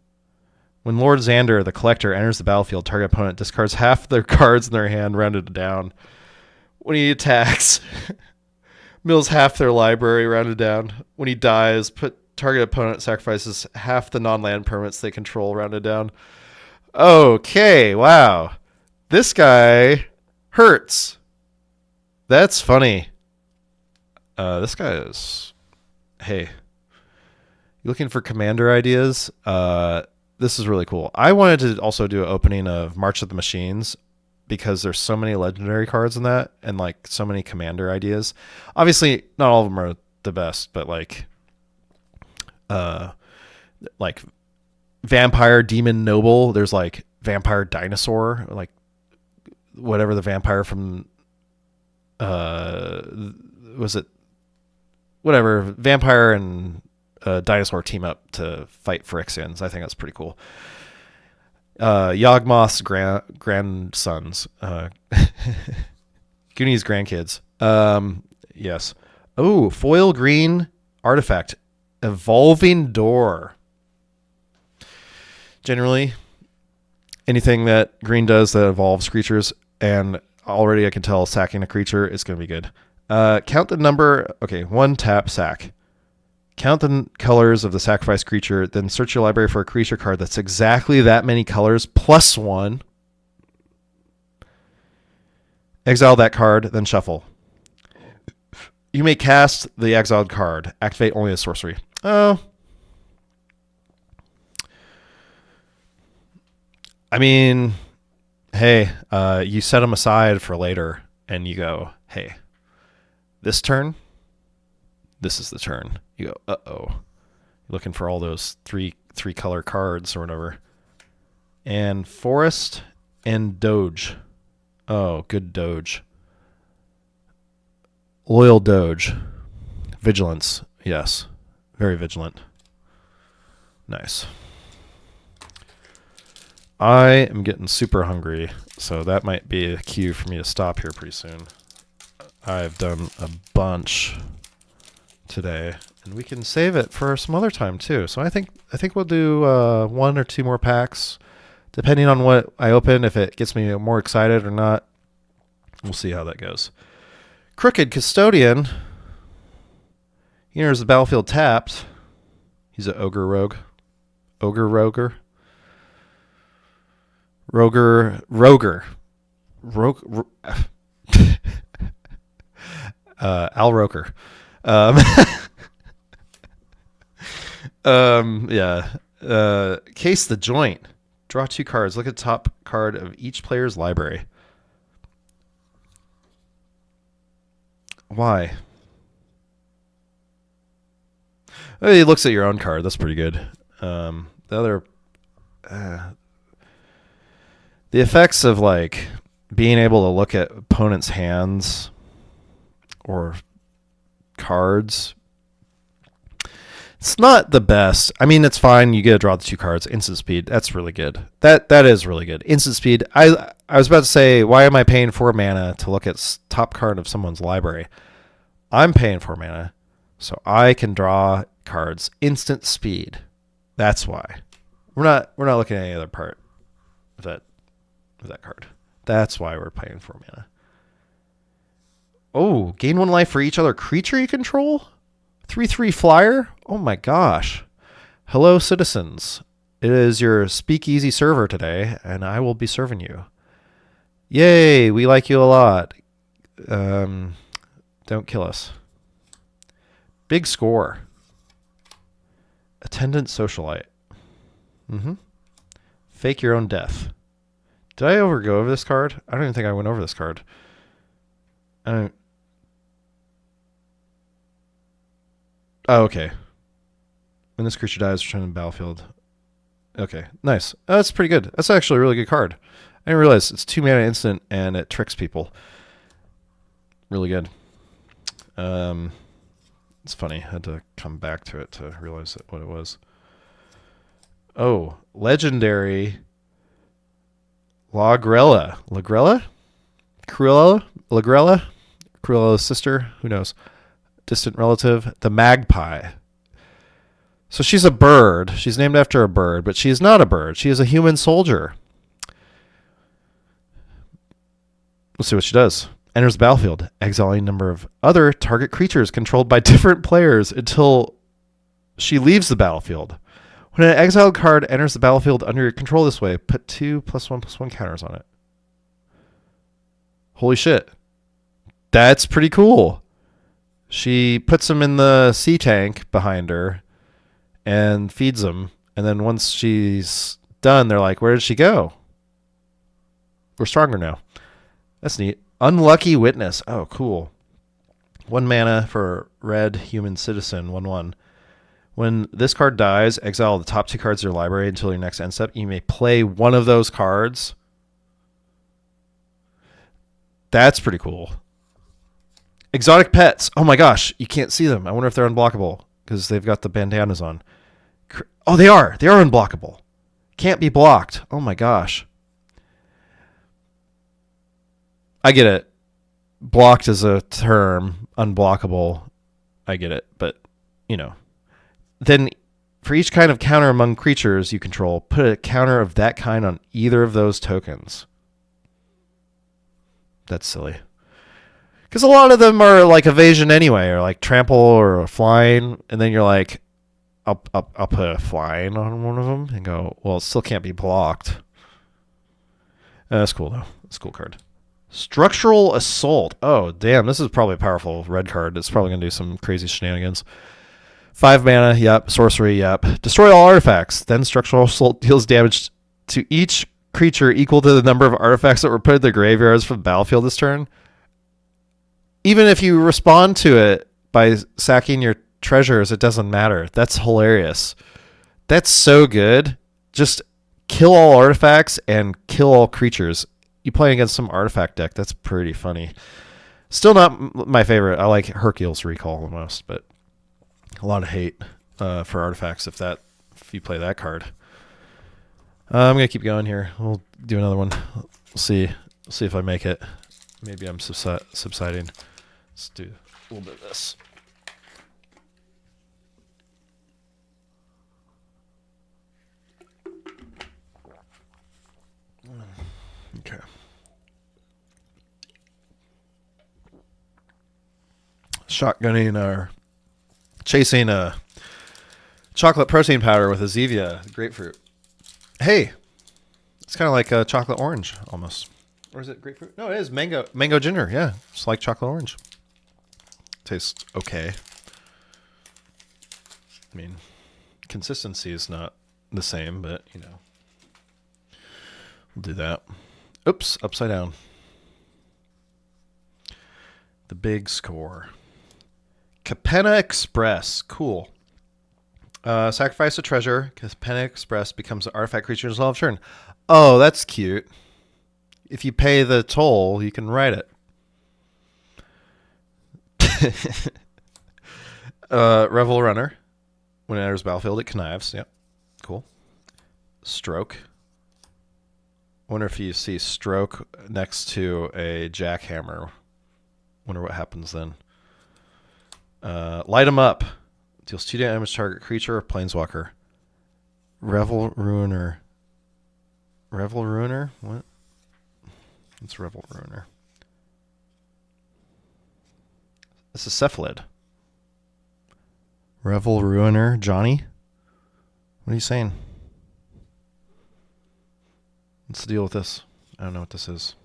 When Lord Xander, the Collector, enters the battlefield, target opponent discards half their cards in their hand, rounded down. When he attacks, mills half their library, rounded down. When he dies, target opponent sacrifices half the non-land permanents they control, rounded down. Okay, wow. This guy hurts. That's funny. This guy is... Hey. You looking for commander ideas? This is really cool. I wanted to also do an opening of March of the Machines because there's so many legendary cards in that and like so many commander ideas. Obviously, not all of them are the best, but like Vampire Demon Noble, there's like Vampire Dinosaur, like whatever the vampire from was it whatever vampire and dinosaur team up to fight Phyrexians. I think that's pretty cool. Yawgmoth's grandsons, Goonies grandkids. Yes. Oh, foil green artifact, Evolving Door. Generally, anything that green does that evolves creatures, and already I can tell sacking a creature is going to be good. Count the number. Okay, 1 tap sack. Count the colors of the sacrificed creature, then search your library for a creature card that's exactly that many colors plus 1. Exile that card, then shuffle. You may cast the exiled card. Activate only a sorcery. Oh. I mean, hey, you set them aside for later, and you go, hey, this turn, this is the turn. You go, uh-oh. You're looking for all those three color cards or whatever. And Forest and Doge. Oh, good Doge. Loyal Doge. Vigilance. Yes. Very vigilant. Nice. I am getting super hungry, so that might be a cue for me to stop here pretty soon. I've done a bunch today, and we can save it for some other time too. So I think we'll do 1 or 2 more packs, depending on what I open. If it gets me more excited or not, we'll see how that goes. Crooked Custodian. He enters the battlefield tapped. He's an ogre rogue. Roger. Al Roker. Yeah. Case the joint. Draw 2 cards. Look at the top card of each player's library. Why? Oh, he looks at your own card. That's pretty good. The other, the effects of like being able to look at opponents' hands or cards. It's not the best. I mean, it's fine. You get to draw the 2 cards. Instant speed. That's really good. That is really good. Instant speed. I was about to say, why am I paying 4 mana to look at top card of someone's library? I'm paying 4 mana so I can draw cards. Instant speed. That's why. We're not looking at any other part of that card. That's why we're paying 4 mana. Oh, gain 1 life for each other creature you control? 3/3 flyer? Oh my gosh. Hello, citizens. It is your speakeasy server today, and I will be serving you. Yay, we like you a lot. Don't kill us. Big score. Attendant socialite. Fake your own death. Did I go over this card? I don't even think I went over this card. I don't. Oh, okay. When this creature dies, return to the battlefield. Okay, nice. That's pretty good. That's actually a really good card. I didn't realize it's 2 mana instant and it tricks people. Really good. It's funny. I had to come back to it to realize what it was. Oh, legendary Lagrella. Lagrella? Cruella? Lagrella? Cruella's sister? Who knows? Distant relative. The magpie. So she's a bird. She's named after a bird, but she is not a bird. She is a human soldier. Let's see what she does. Enters the battlefield, exiling a number of other target creatures controlled by different players until she leaves the battlefield. When an exiled card enters the battlefield under your control this way, put 2+1/+1 counters on it. Holy shit. That's pretty cool. She puts them in the sea tank behind her and feeds them. And then once she's done, they're like, where did she go? We're stronger now. That's neat. Unlucky Witness. Oh, cool. 1 mana for red human citizen, 1/1. When this card dies, exile the top 2 cards of your library until your next end step. You may play one of those cards. That's pretty cool. Exotic pets. Oh my gosh, you can't see them. I wonder if they're unblockable because they've got the bandanas on. Oh, they are. They are unblockable. Can't be blocked. Oh my gosh. I get it. Blocked is a term. Unblockable. I get it. But, you know. Then for each kind of counter among creatures you control, put a counter of that kind on either of those tokens. That's silly. Because a lot of them are like evasion anyway, or like trample or flying, and then you're like, I'll put a flying on one of them and go, well, it still can't be blocked. That's cool though. That's a cool card. Structural Assault. Oh, damn, this is probably a powerful red card. It's probably going to do some crazy shenanigans. 5 mana, yep. Sorcery, yep. Destroy all artifacts. Then Structural Assault deals damage to each creature equal to the number of artifacts that were put in the graveyards from the battlefield this turn. Even if you respond to it by sacking your treasures, it doesn't matter. That's hilarious. That's so good. Just kill all artifacts and kill all creatures. You play against some artifact deck. That's pretty funny. Still not my favorite. I like Hercule's Recall the most, but a lot of hate for artifacts if you play that card. I'm gonna keep going here. We'll do another one. We'll see if I make it. Maybe I'm subsiding. Let's do a little bit of this. Okay. Shotgunning or chasing a chocolate protein powder with a Zevia grapefruit. Hey, it's kind of like a chocolate orange almost. Or is it grapefruit? No, it is mango ginger. Yeah, it's like chocolate orange. Tastes okay. I mean, consistency is not the same, but you know, we'll do that. Oops, upside down. The big score. Capenna Express. Cool. Sacrifice a treasure. Capenna Express becomes an artifact creature until of turn. Oh, that's cute. If you pay the toll, you can ride it. Revel Runner. When it enters battlefield, it connives. Yep. Cool. Stroke. Wonder if you see stroke next to a jackhammer. Wonder what happens then. Light 'em up. Deals 2 damage to target creature or planeswalker. Revel Ruiner. Revel Ruiner? What? It's Revel Ruiner. This is Cephalid. Revel Ruiner. Johnny? What are you saying? What's the deal with this? I don't know what this is.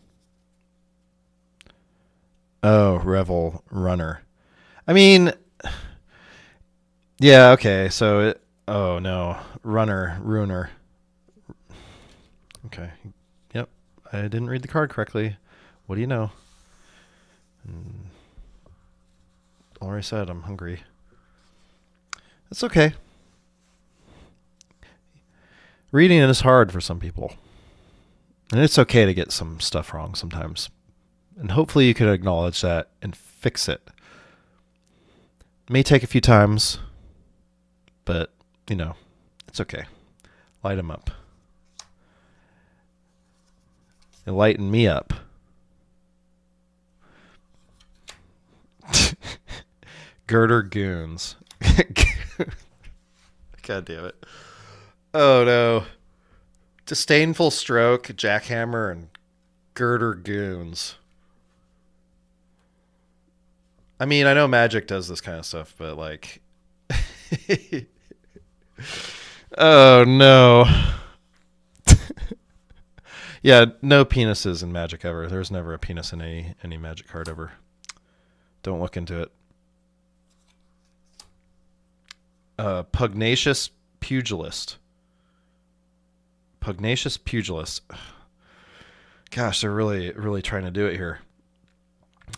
Oh, Revel Runner. I mean, yeah, okay. So it. Oh no, Ruiner. Okay. Yep. I didn't read the card correctly. What do you know? Already said I'm hungry. That's okay. Reading is hard for some people. And it's okay to get some stuff wrong sometimes. And hopefully you can acknowledge that and fix it. It may take a few times, but, you know, it's okay. Light them up. It lightened me up. Girder Goons. God damn it. Oh no. Disdainful Stroke, Jackhammer, and Girder Goons. I mean, I know Magic does this kind of stuff, but like... Oh no. Yeah, no penises in Magic ever. There's never a penis in any Magic card ever. Don't look into it. Pugnacious Pugilist. Pugnacious Pugilist. Gosh, they're really trying to do it here.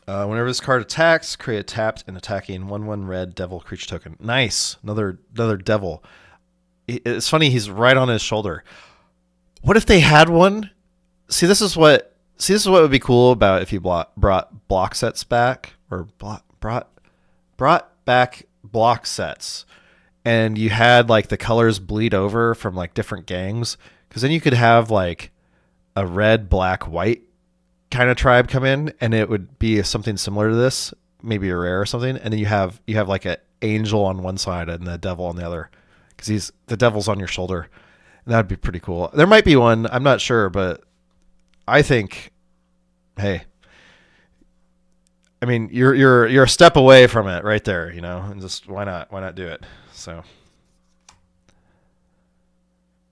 Whenever this card attacks, create a tapped and attacking 1/1 red devil creature token. Nice. Another devil. It's funny, he's right on his shoulder. What if they had one? See, this is what would be cool about if you brought block sets back, or brought back block sets, and you had like the colors bleed over from like different gangs, because then you could have like a red, black, white kind of tribe come in, and it would be something similar to this, maybe a rare or something, and then you have like an angel on one side and the devil on the other, because the devil's on your shoulder, and that'd be pretty cool. There might be one, I'm not sure, but I think, hey, I mean, you're a step away from it right there, you know, and just why not do it? So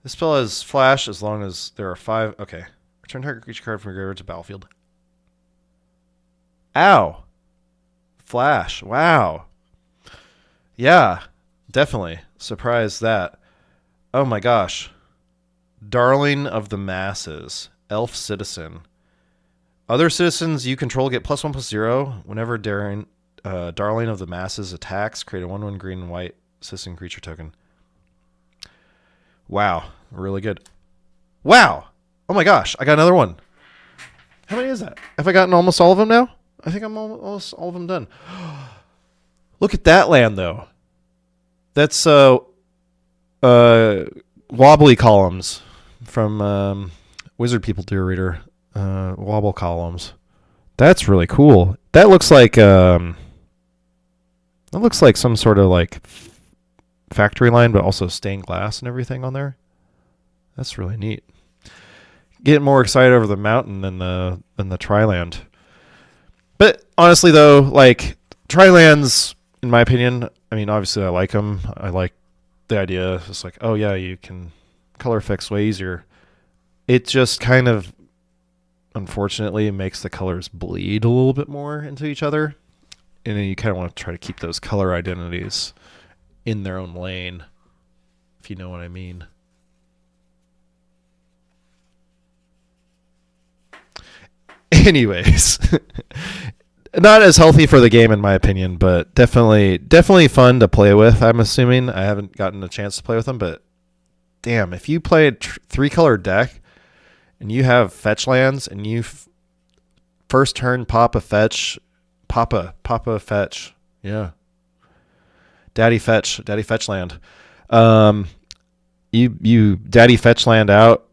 this spell has flash as long as there are 5. Okay, return target creature card from your graveyard to battlefield. Ow, flash! Wow, yeah, definitely surprised that. Oh my gosh, Darling of the Masses, Elf Citizen. Other citizens you control get +1/+0 whenever Darling of the Masses attacks. Create a 1/1 green and white citizen creature token. Wow, really good. Wow! Oh my gosh, I got another one. How many is that? Have I gotten almost all of them now? I think I'm almost all of them done. Look at that land, though. That's wobbly columns from Wizard People Dear Reader. Wobble columns. That's really cool. That looks like some sort of like factory line, but also stained glass and everything on there. That's really neat. Getting more excited over the mountain than the Tri-Land. But honestly, though, like Tri-Lands, in my opinion, I mean, obviously I like them. I like the idea. It's like, oh yeah, you can color fix way easier. It just kind of, unfortunately, makes the colors bleed a little bit more into each other, and then you kind of want to try to keep those color identities in their own lane. if you know what I mean. Anyways, not as healthy for the game in my opinion, but definitely fun to play with. I'm assuming I haven't gotten a chance to play with them, but damn, if you play a 3-color deck and you have fetch lands and you first turn pop a fetch, papa fetch, yeah, daddy fetch land. You daddy fetch land out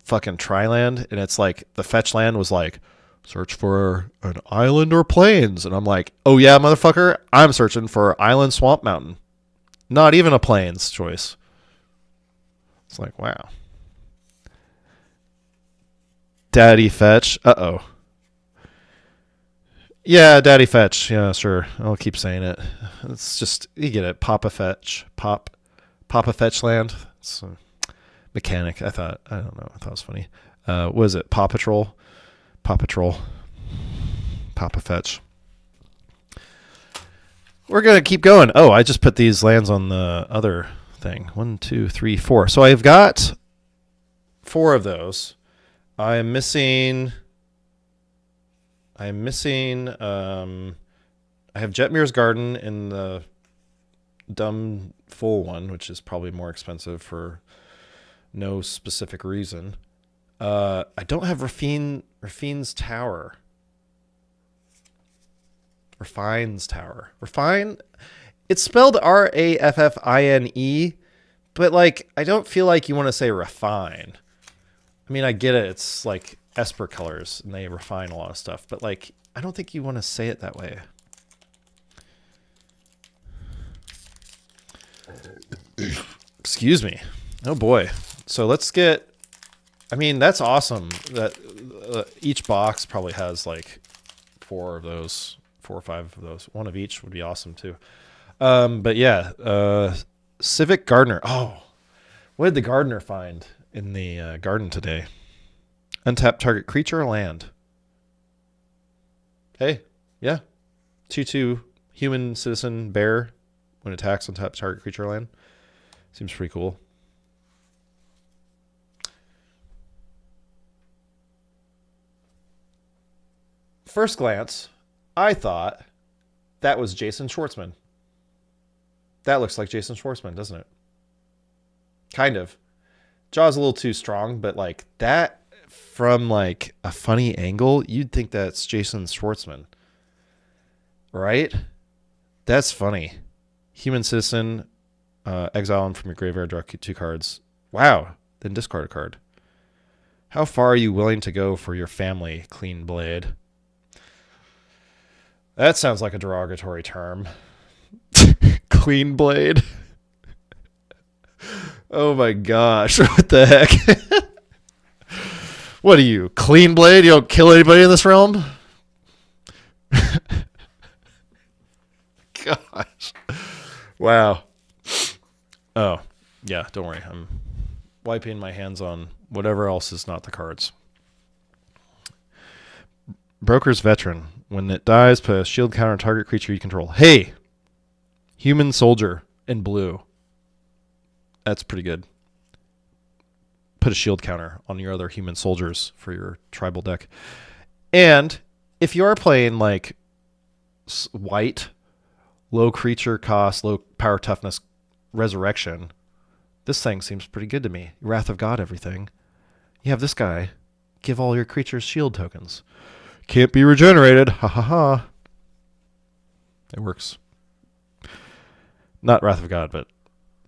fucking tri-land, and it's like the fetch land was like search for an island or plains, and I'm like, oh yeah, motherfucker, I'm searching for island, swamp, mountain, not even a plains choice. It's like, wow. Daddy fetch. Uh-oh. Yeah, daddy fetch. Yeah, sure. I'll keep saying it. It's just, you get it. Papa fetch. Papa fetch land. It's a mechanic. I don't know. I thought it was funny. What is it? Paw Patrol? Paw Patrol. Papa fetch. We're going to keep going. Oh, I just put these lands on the other thing. 1, 2, 3, 4. So I've got 4 of those. I'm missing. I have Jetmir's Garden in the dumb full one, which is probably more expensive for no specific reason. I don't have Rafine's Tower. Refine's Tower. Refine. It's spelled Raffine, but like I don't feel like you want to say refine. I mean, I get it. It's like Esper colors, and they refine a lot of stuff, but like I don't think you want to say it that way. Excuse me. Oh boy. So let's get. I mean, that's awesome. That each box probably has like 4 of those, 4 or 5 of those. One of each would be awesome too. But yeah, Civic Gardener. Oh, what did the gardener find in the garden today? Untap target creature or land. Hey, yeah. 2/2 human citizen bear when attacks untap target creature or land. Seems pretty cool. First glance, I thought that was Jason Schwartzman. That looks like Jason Schwartzman, doesn't it? Kind of. Jaw's a little too strong, but like that from like a funny angle, you'd think that's Jason Schwartzman. Right? That's funny. Human citizen, exile him from your graveyard, draw 2 cards. Wow. Then discard a card. How far are you willing to go for your family, Clean Blade? That sounds like a derogatory term. Clean Blade. Oh my gosh. What the heck? What are you? Clean Blade? You don't kill anybody in this realm? Gosh. Wow. Oh, yeah, don't worry. I'm wiping my hands on whatever else is not the cards. Broker's Veteran. When it dies, put a shield counter on target creature you control. Hey! Human Soldier in blue. That's pretty good. Put a shield counter on your other human soldiers for your tribal deck. And if you are playing like white, low creature cost, low power toughness resurrection, this thing seems pretty good to me. Wrath of God, everything. You have this guy. Give all your creatures shield tokens. Can't be regenerated. Ha ha ha. It works. Not Wrath of God, but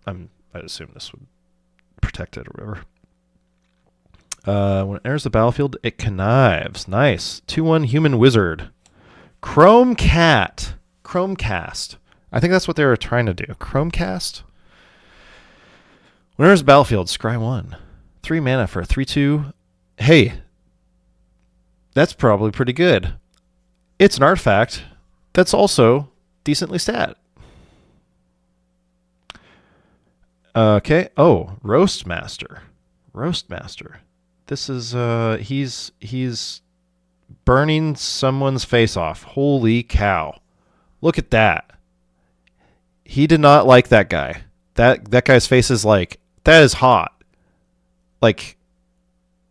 I'd assume this would protect it or whatever. When it enters the battlefield, it connives. Nice. 2/1 human wizard. Chromecast. I think that's what they were trying to do. Chromecast? When it enters the battlefield, scry 1. 3 mana for a 3/2. Hey, that's probably pretty good. It's an artifact that's also decently stat. Okay. Oh, Roast Master. This is he's burning someone's face off. Holy cow. Look at that. He did not like that guy. That guy's face is like, that is hot. Like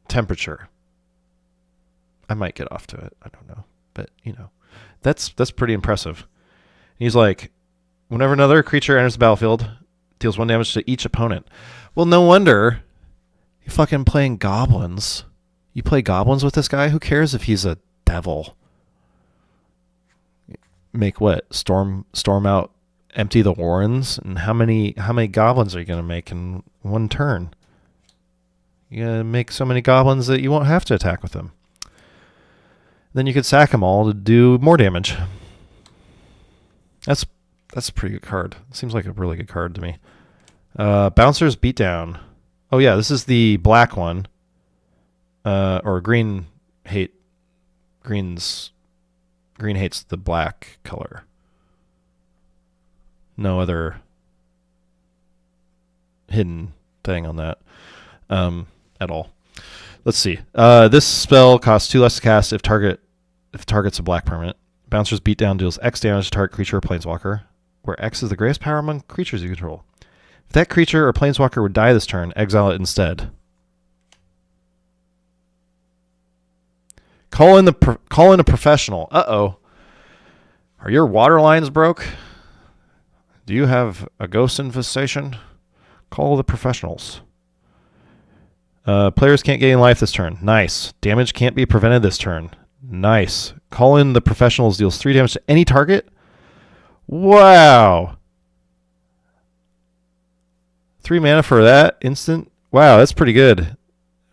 temperature. I might get off to it. I don't know. But, that's pretty impressive. He's like, whenever another creature enters the battlefield, deals 1 damage to each opponent. Well, no wonder you're fucking playing goblins. You play goblins with this guy? Who cares if he's a devil? Make what? Storm out, empty the warrens? And how many goblins are you going to make in one turn? You're going to make so many goblins that you won't have to attack with them. Then you could sack them all to do more damage. That's a pretty good card. Seems like a really good card to me. Bouncer's Beatdown. Oh yeah, this is the black one. Or green hates the black color. No other hidden thing on that at all. Let's see. This spell costs 2 less to cast if target's a black permanent. Bouncer's Beatdown deals X damage to target creature or planeswalker, where X is the greatest power among creatures you control. If that creature or planeswalker would die this turn, exile it instead. Call in a professional. Uh-oh. Are your water lines broke? Do you have a ghost infestation? Call the professionals. Players can't gain life this turn. Nice. Damage can't be prevented this turn. Nice. Call in the professionals deals 3 damage to any target. Wow. 3 mana for that instant. Wow, that's pretty good.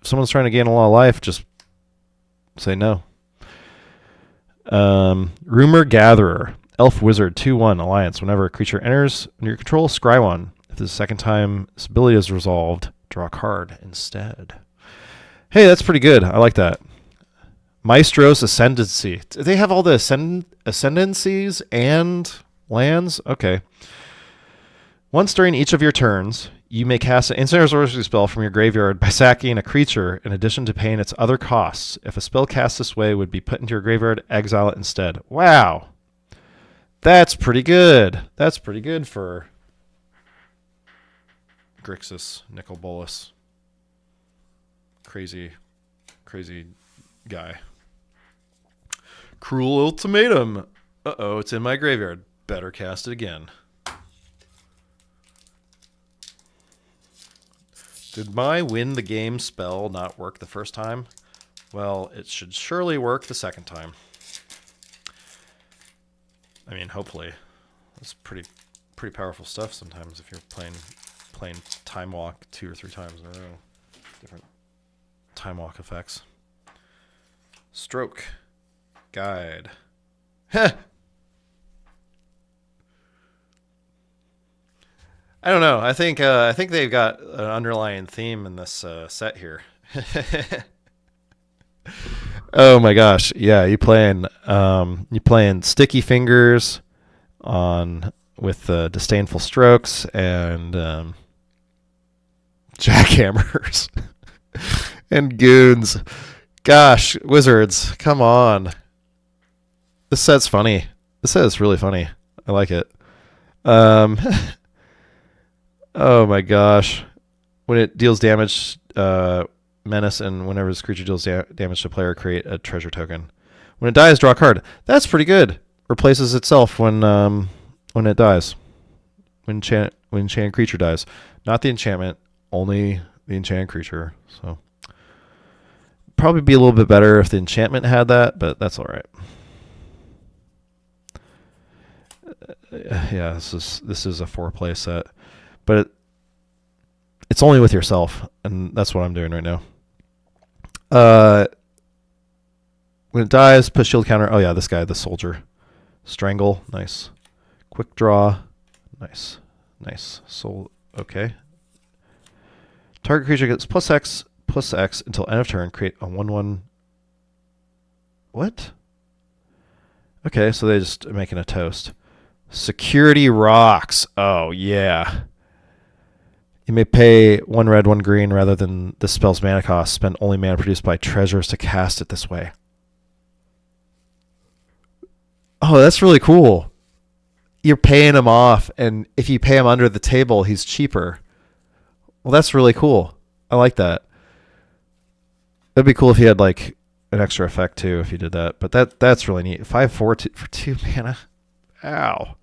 If someone's trying to gain a lot of life, just say no. Rumor Gatherer. Elf Wizard 2/1 Alliance. Whenever a creature enters under your control, scry 1. If this is the second time this ability is resolved, draw a card instead. Hey, that's pretty good. I like that. Maestro's Ascendancy. Do they have all the ascendancies and lands? Okay. Once during each of your turns, you may cast an instant or sorcery spell from your graveyard by sacking a creature in addition to paying its other costs. If a spell cast this way would be put into your graveyard, exile it instead. Wow. That's pretty good. That's pretty good for Grixis, Nicol Bolas. Crazy guy. Cruel Ultimatum. Uh-oh, it's in my graveyard. Better cast it again. Did my win the game spell not work the first time? Well, it should surely work the second time. I mean, hopefully. It's pretty powerful stuff sometimes if you're playing Time Walk 2 or 3 times in a row. Different Time Walk effects. Stroke. Guide. Heh! I don't know. I think they've got an underlying theme in this set here. Oh my gosh! Yeah, you playing Sticky Fingers on with Disdainful Strokes and Jackhammers and Goons. Gosh, Wizards, come on! This set's funny. This set is really funny. I like it. Oh my gosh. When it deals damage, menace, and whenever this creature deals damage to a player, create a treasure token. When it dies, draw a card. That's pretty good. Replaces itself when it dies. When enchanted creature dies. Not the enchantment, only the enchanted creature. So probably be a little bit better if the enchantment had that, but that's alright. Yeah, this is a 4-play set. But it's only with yourself, and that's what I'm doing right now. When it dies, put shield counter. Oh yeah, this guy, the soldier. Strangle, nice. Quick draw, nice. Soul, okay. Target creature gets +X until end of turn. Create a 1/1. What? Okay, so they're just making a toast. Security Rocks. Oh yeah. You may pay 1 red, 1 green rather than the spell's mana cost. Spend only mana produced by treasures to cast it this way. Oh, that's really cool. you're paying him off, and if you pay him under the table, he's cheaper. Well, that's really cool. I like that. It'd be cool if he had like an extra effect too if you did that. But that's really neat. 5/4 for 2 mana. Ow.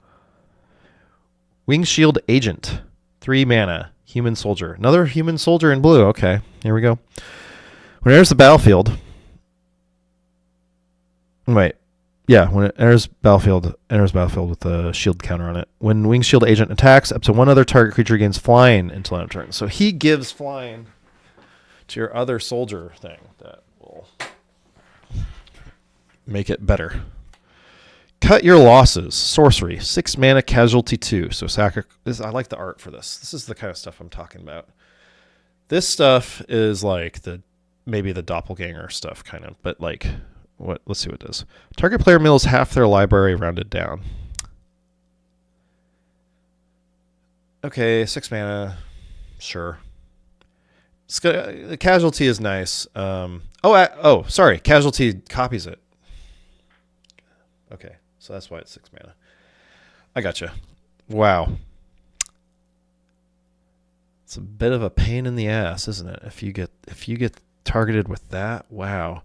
Wing Shield Agent. 3 mana. Human Soldier. Another Human Soldier in blue. Okay, here we go. When it enters the battlefield. Wait. Yeah, when it enters battlefield with a shield counter on it. When Wing Shield Agent attacks, up to one other target creature gains flying until end of turn. So he gives flying to your other soldier thing. That will make it better. Cut your losses. Sorcery. 6 mana, casualty 2. So I like the art for this. This is the kind of stuff I'm talking about. This stuff is like maybe the doppelganger stuff kind of, but like what? Let's see what it does. Target player mills half their library rounded down. Okay, 6 mana. Sure. The casualty is nice. Sorry. Casualty copies it. Okay, so that's why it's 6 mana. I gotcha. Wow. It's a bit of a pain in the ass, isn't it? If you get targeted with that, wow.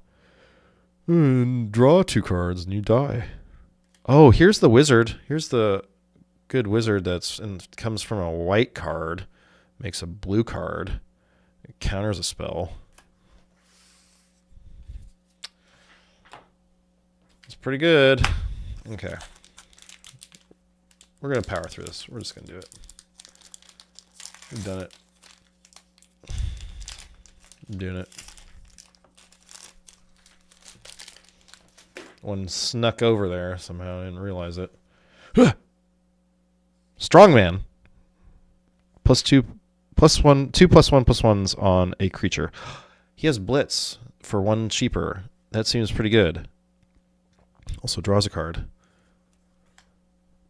Draw 2 cards and you die. Oh, here's the wizard. Here's the good wizard comes from a white card, makes a blue card. It counters a spell. It's pretty good. Okay. We're going to power through this. We're just going to do it. We've done it. I'm doing it. One snuck over there somehow. I didn't realize it. Strongman. +2, +1, 2+1/+1s on a creature. He has Blitz for 1 cheaper. That seems pretty good. Also draws a card.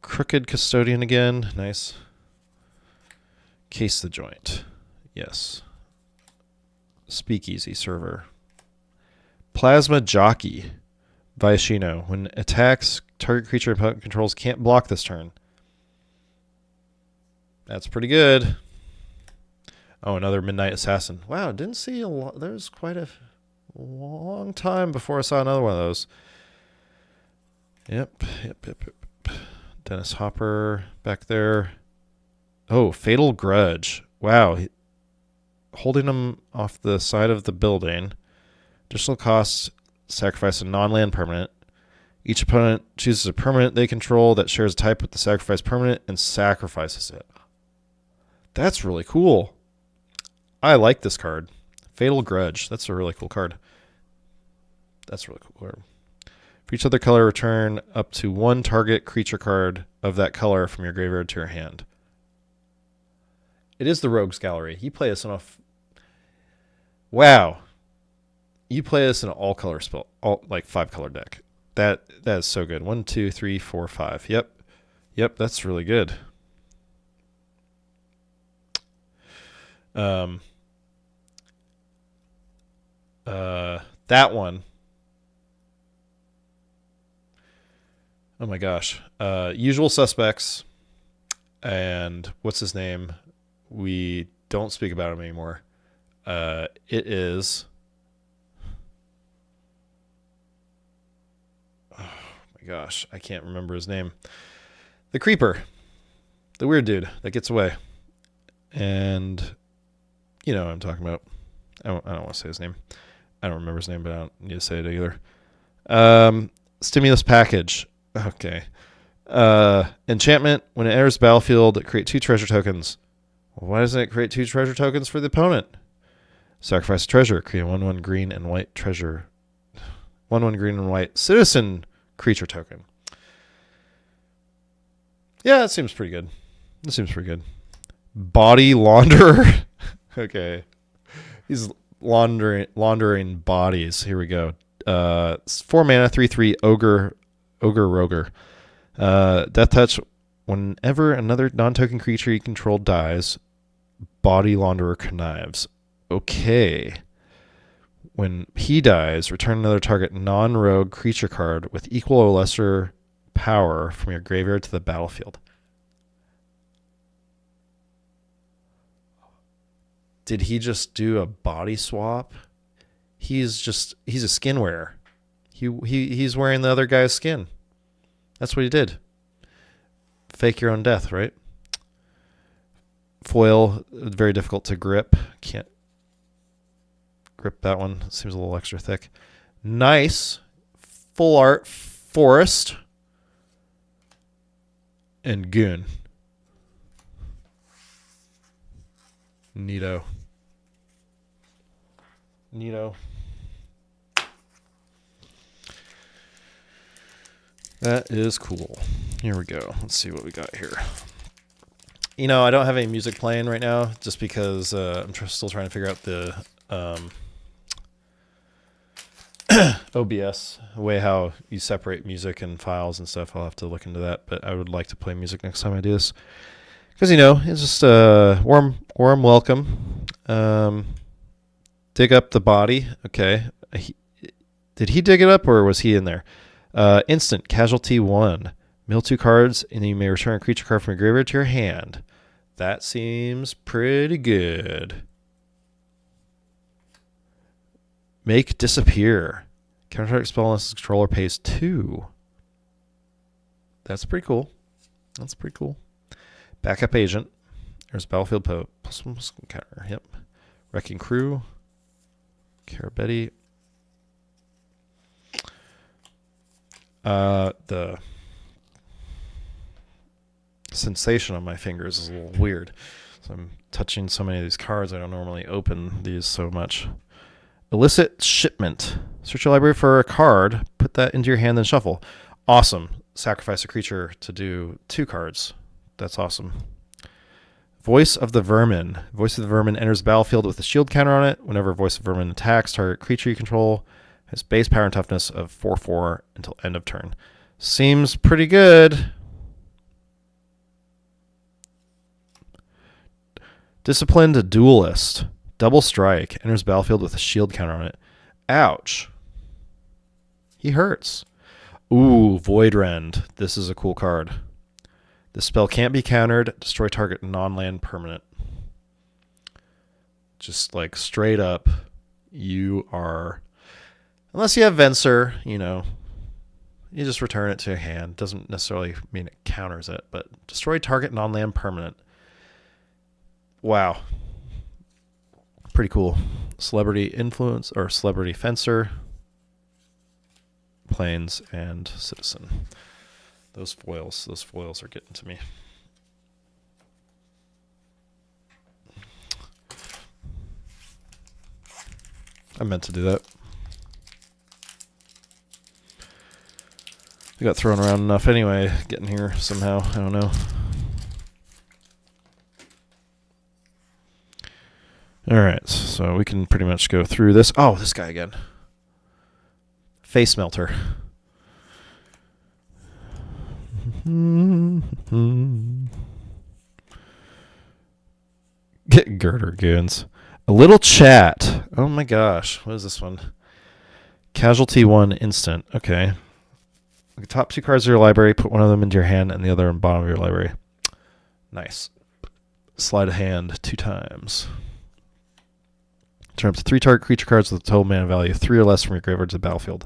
Crooked Custodian again. Nice. Case the Joint. Yes. Speakeasy Server. Plasma Jockey. Viashino. When attacks, target creature opponent controls can't block this turn. That's pretty good. Oh, another Midnight Assassin. Wow, didn't see a lot. There's quite a long time before I saw another one of those. Yep. Dennis Hopper back there. Oh, Fatal Grudge. Wow. Holding them off the side of the building. Additional costs, sacrifice a non-land permanent. Each opponent chooses a permanent they control that shares a type with the sacrificed permanent and sacrifices it. That's really cool. I like this card. Fatal Grudge. That's a really cool card. That's a really cool card. For each other color, return up to 1 target creature card of that color from your graveyard to your hand. It is the Rogues Gallery. You play this on wow. You play this in an all-color spell, like 5-color deck. That is so good. 1, 2, 3, 4, 5. Yep, that's really good. That one. Oh my gosh. Usual Suspects. And what's his name? We don't speak about him anymore. It is. Oh my gosh. I can't remember his name. The Creeper. The weird dude that gets away. And you know what I'm talking about. I don't want to say his name. I don't remember his name, but I don't need to say it either. Stimulus Package. Okay. Enchantment. When it enters the battlefield, create 2 treasure tokens. Well, why doesn't it create 2 treasure tokens for the opponent? Sacrifice a treasure. Create a 1/1 green and white treasure. 1/1 green and white citizen creature token. Yeah, that seems pretty good. Body Launderer. Okay. He's laundering bodies. Here we go. 4 mana, 3/3 Ogre Roger. Death Touch. Whenever another non-token creature you control dies, Body Launderer connives. Okay. When he dies, return another target non-rogue creature card with equal or lesser power from your graveyard to the battlefield. Did he just do a body swap? He's a skin wearer. He's wearing the other guy's skin. That's what he did. Fake your own death, right? Foil, very difficult to grip. Can't grip that one. Seems a little extra thick. Nice. Full art forest and goon. Neato. That is cool. Here we go. Let's see what we got here. You know, I don't have any music playing right now just because I'm still trying to figure out the OBS, the way how you separate music and files and stuff. I'll have to look into that, but I would like to play music next time I do this. Because, you know, it's just a warm welcome. Dig up the body. Okay. Did he dig it up or was he in there? Instant, casualty 1. Mill 2 cards, and then you may return a creature card from your graveyard to your hand. That seems pretty good. Make disappear. Counter spell unless the controller pays 2. That's pretty cool. Backup agent. There's battlefield poet. +1 counter. Yep. Wrecking crew. Carabetti. The sensation on my fingers is a little weird. So I'm touching so many of these cards. I don't normally open these so much. Illicit shipment. Search your library for a card. Put that into your hand, then shuffle. Awesome. Sacrifice a creature to do 2 cards. That's awesome. Voice of the Vermin. Voice of the Vermin enters the battlefield with a shield counter on it. Whenever Voice of the Vermin attacks, target creature you control has base power and toughness of 4/4 until end of turn. Seems pretty good. Disciplined Duelist. Double strike. Enters battlefield with a shield counter on it. Ouch. He hurts. Ooh, Void Rend. This is a cool card. This spell can't be countered. Destroy target non-land permanent. Just like straight up, you are... Unless you have Venser, you know, you just return it to your hand. Doesn't necessarily mean it counters it, but destroy target non-land permanent. Wow. Pretty cool. Celebrity Influence or Celebrity Fencer. Plains and Citizen. Those foils are getting to me. I meant to do that. I got thrown around enough anyway, getting here somehow. I don't know. Alright, so we can pretty much go through this. Oh, this guy again. Face Melter. Get Girder Goons. A little chat. Oh my gosh. What is this one? Casualty 1 instant. Okay. The top 2 cards of your library, put one of them into your hand and the other in the bottom of your library. Nice. Slide a hand 2 times. Turn up to 3 target creature cards with a total mana value 3 or less from your graveyard to the battlefield.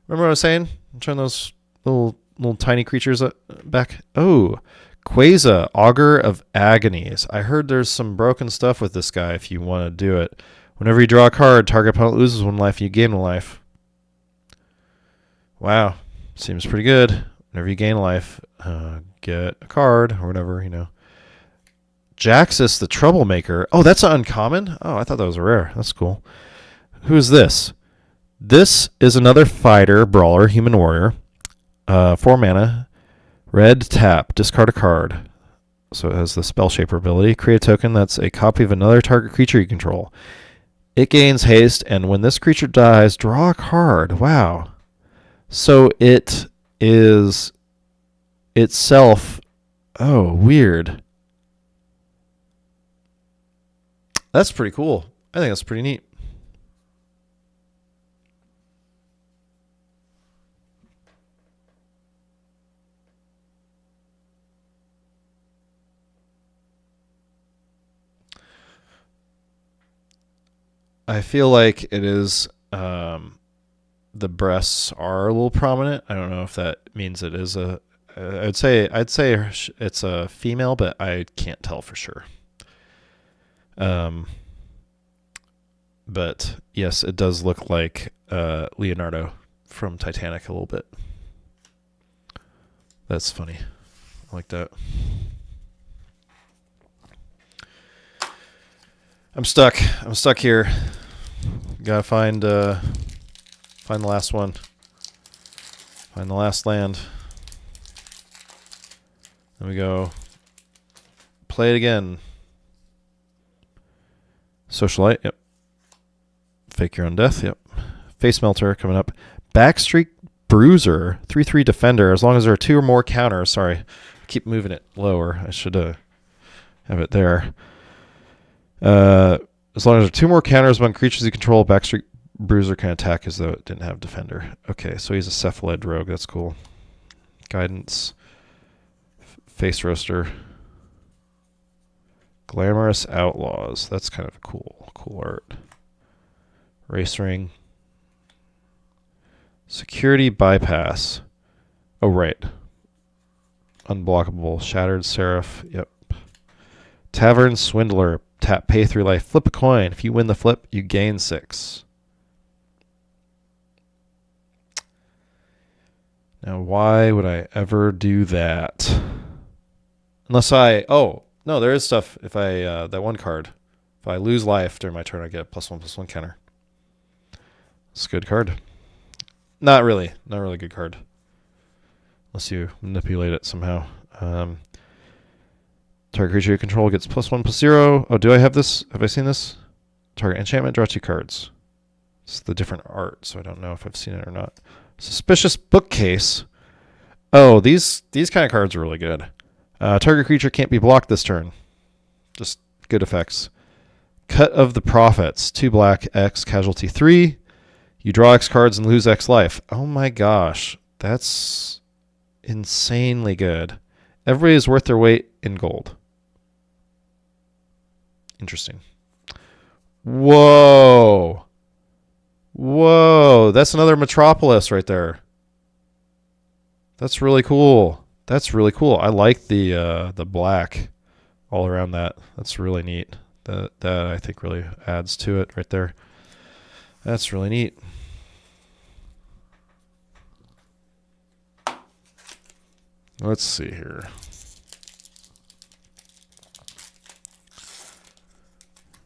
Remember what I was saying? Turn those little tiny creatures back. Oh, Quasar, Augur of Agonies. I heard there's some broken stuff with this guy if you want to do it. Whenever you draw a card, target opponent loses 1 life, you gain 1 life. Wow. Seems pretty good. Whenever you gain a life, get a card or whatever, you know. Jaxus, the Troublemaker. Oh, that's uncommon? Oh, I thought that was a rare. That's cool. Who is this? This is another fighter, brawler, human warrior. 4 mana. Red tap. Discard a card. So it has the Spell Shaper ability. Create a token that's a copy of another target creature you control. It gains haste, and when this creature dies, draw a card. Wow. So it is itself... Oh, weird. That's pretty cool. I think that's pretty neat. I feel like it is. The breasts are a little prominent. I don't know if that means it is a. I'd say it's a female, but I can't tell for sure. Um, but yes, it does look like Leonardo from Titanic a little bit. That's funny. I like that. I'm stuck. I'm stuck here. Gotta find the last one. Find the last land. There we go. Play it again. Socialite, yep. Fake your own death, yep. Face Melter coming up. Backstreet Bruiser, 3/3 defender. As long as there are 2 or more counters. Sorry, I keep moving it lower. I should have it there. As long as there are 2 more counters among creatures you control, Backstreet Bruiser can attack as though it didn't have defender. Okay, so he's a cephalid rogue. That's cool. Guidance. Face Roaster. Glamorous Outlaws. That's kind of cool art. Race Ring. Security Bypass. Oh, right. Unblockable. Shattered Seraph. Yep. Tavern Swindler. Tap, pay 3 life. Flip a coin. If you win the flip, you gain 6. Now, why would I ever do that? Unless oh, no, there is stuff. If I, that one card, if I lose life during my turn, I get a +1/+1 counter. It's a good card. Not really a good card. Unless you manipulate it somehow. Target creature you control gets +1/+0. Oh, do I have this? Have I seen this? Target enchantment, draw 2 cards. It's the different art, so I don't know if I've seen it or not. Suspicious Bookcase. Oh, these kind of cards are really good. Target creature can't be blocked this turn. Just good effects. Cut of the Prophets. 2 black, X, casualty 3. You draw X cards and lose X life. Oh my gosh. That's insanely good. Everybody is worth their weight in gold. Interesting. Whoa. Whoa. That's another Metropolis right there. That's really cool. That's really cool. I like the black all around that. That's really neat. That I think really adds to it right there. That's really neat. Let's see here.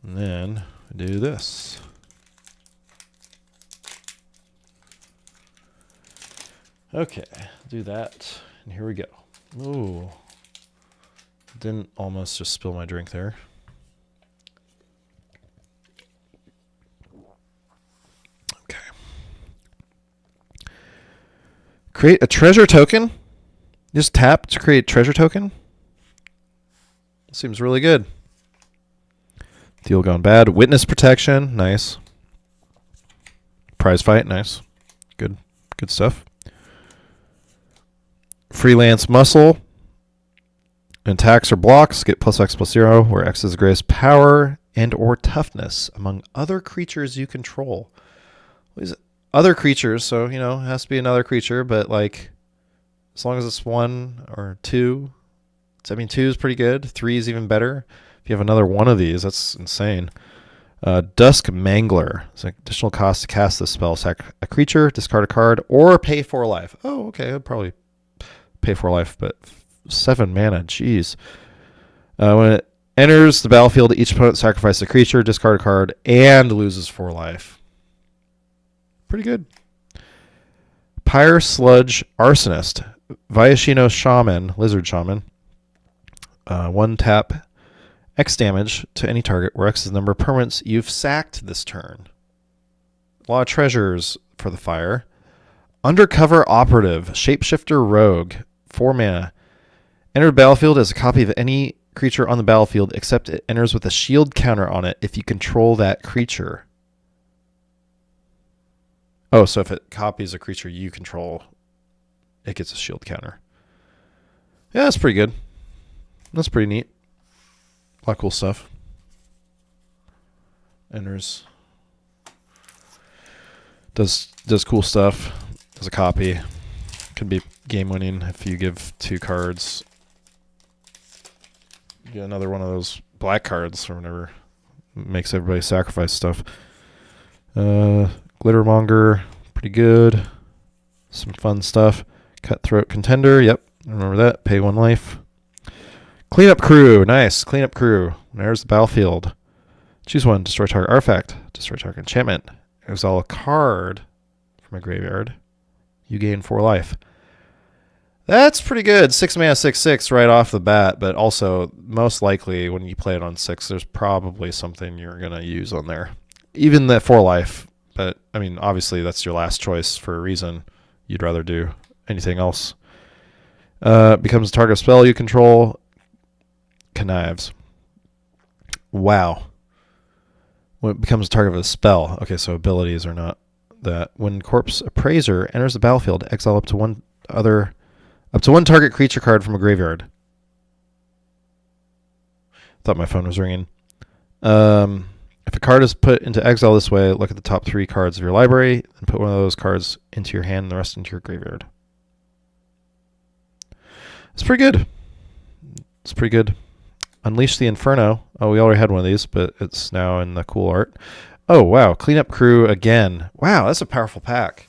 And then do this. Okay, do that. And here we go. Ooh. Didn't almost just spill my drink there. Okay. Create a treasure token. Just tap to create treasure token. Seems really good. Deal gone bad. Witness protection. Nice. Prize fight. Nice. Good stuff. Freelance muscle. Attacks or blocks get +X/+0, where X is the greatest power and or toughness among other creatures you control. What is it? Other creatures, so it has to be another creature, but like as long as it's 1 or 2. 2 is pretty good. 3 is even better. If you have another one of these, that's insane. Dusk Mangler. It's an additional cost to cast this spell. Sack a creature, discard a card, or pay 4 life. Oh, okay. I'd probably pay 4 life, but 7 mana. Jeez. When it enters the battlefield, each opponent sacrifices a creature, discard a card, and loses 4 life. Pretty good. Pyre Sludge Arsonist. Viashino Shaman, Lizard Shaman. 1 tap, X damage to any target where X is the number of permanents you've sacked this turn. A lot of treasures for the fire. Undercover Operative, Shapeshifter Rogue, 4 mana. Enter the battlefield as a copy of any creature on the battlefield, except it enters with a shield counter on it if you control that creature. Oh, so if it copies a creature you control, it gets a shield counter. Yeah, that's pretty good. That's pretty neat. A lot of cool stuff. Enters Does cool stuff. Does a copy. Could be game winning if you give 2 cards. You get another one of those black cards or whatever. Makes everybody sacrifice stuff. Glittermonger, pretty good. Some fun stuff. Cutthroat Contender, yep. Remember that. Pay 1 life. Cleanup Crew, nice. Cleanup Crew. There's the battlefield. Choose one. Destroy target artifact. Destroy target enchantment. Exile a card from a graveyard. You gain 4 life. That's pretty good. 6 mana, 6/6 right off the bat, but also most likely when you play it on 6, there's probably something you're going to use on there. Even that 4 life, but I mean, obviously that's your last choice for a reason. You'd rather do anything else. Becomes a target spell you control. Connives. Wow. When it becomes a target of a spell. Okay, so abilities are not that. When Corpse Appraiser enters the battlefield, exile up to one target creature card from a graveyard. Thought my phone was ringing. If a card is put into exile this way, look at the top 3 cards of your library and put one of those cards into your hand and the rest into your graveyard. It's pretty good. It's pretty good. Unleash the Inferno. Oh, we already had one of these, but it's now in the cool art. Oh, wow. Cleanup Crew again. Wow, that's a powerful pack.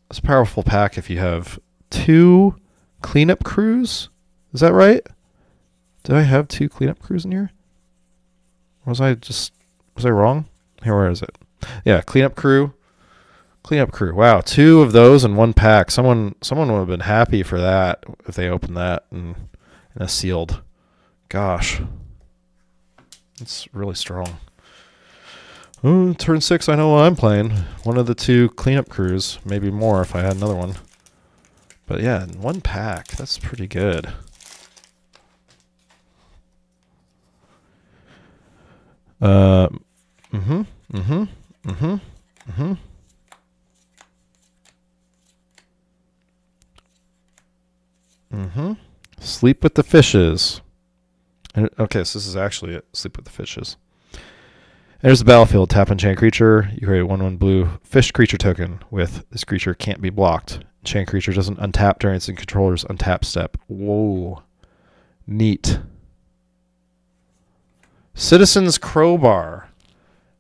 It's a powerful pack if you have 2 cleanup crews. Is that right? Did I have 2 cleanup crews in here? Was I wrong? Here, where is it? Yeah, cleanup crew. Cleanup crew. Wow, 2 of those in 1 pack. Someone would have been happy for that if they opened that in a sealed. Gosh. It's really strong. Oh, turn 6, I know what I'm playing. One of the 2 cleanup crews. Maybe more if I had another one. But yeah, in 1 pack. That's pretty good. Sleep with the Fishes. Okay, so this is actually it. Sleep with the Fishes. There's the battlefield. Tap enchant creature. You create a 1/1 blue fish creature token with this creature can't be blocked. Enchant creature doesn't untap during its controller's untap step. Whoa. Neat. Citizen's Crowbar.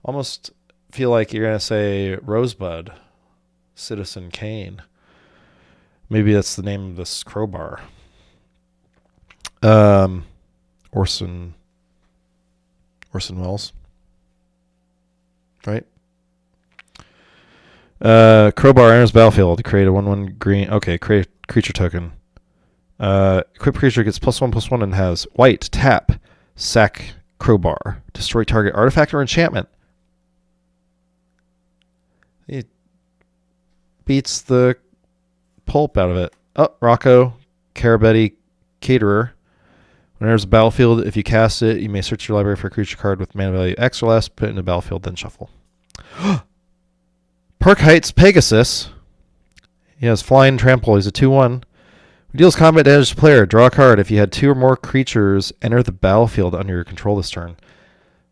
Almost feel like you're going to say Rosebud. Citizen Kane. Maybe that's the name of this crowbar. Orson Welles. Right? Crowbar enters battlefield. Create a 1/1 green. Okay, create a creature token. Equip creature gets +1/+1 and has white, tap, sack crowbar. Destroy target artifact or enchantment. It beats the pulp out of it. Oh, Rocco, Carabetti, Caterer. When there's a battlefield, if you cast it, you may search your library for a creature card with mana value X or less, put it in the battlefield, then shuffle. Park Heights Pegasus. He has Flying Trample. He's a 2/1. He deals combat damage to player. Draw a card. If you had 2 or more creatures enter the battlefield under your control this turn.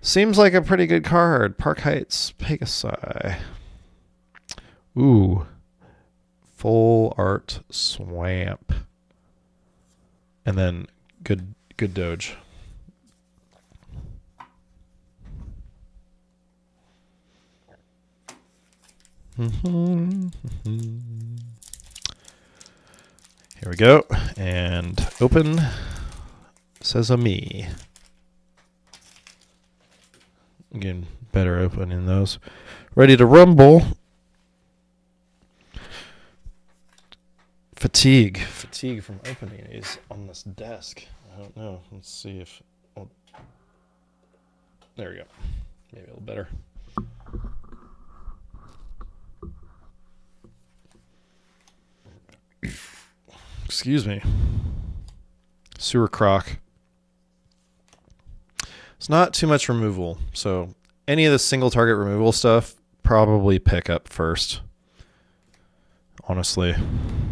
Seems like a pretty good card. Park Heights Pegasi. Ooh. Full art swamp. And then good doge. Here we go. And open Sesame. Again, better opening those. Ready to rumble. Fatigue from opening is on this desk. I don't know. Let's see if... Oh, there we go. Maybe a little better. Excuse me. Sewer Croc. It's not too much removal, so any of the single target removal stuff, probably pick up first. Honestly,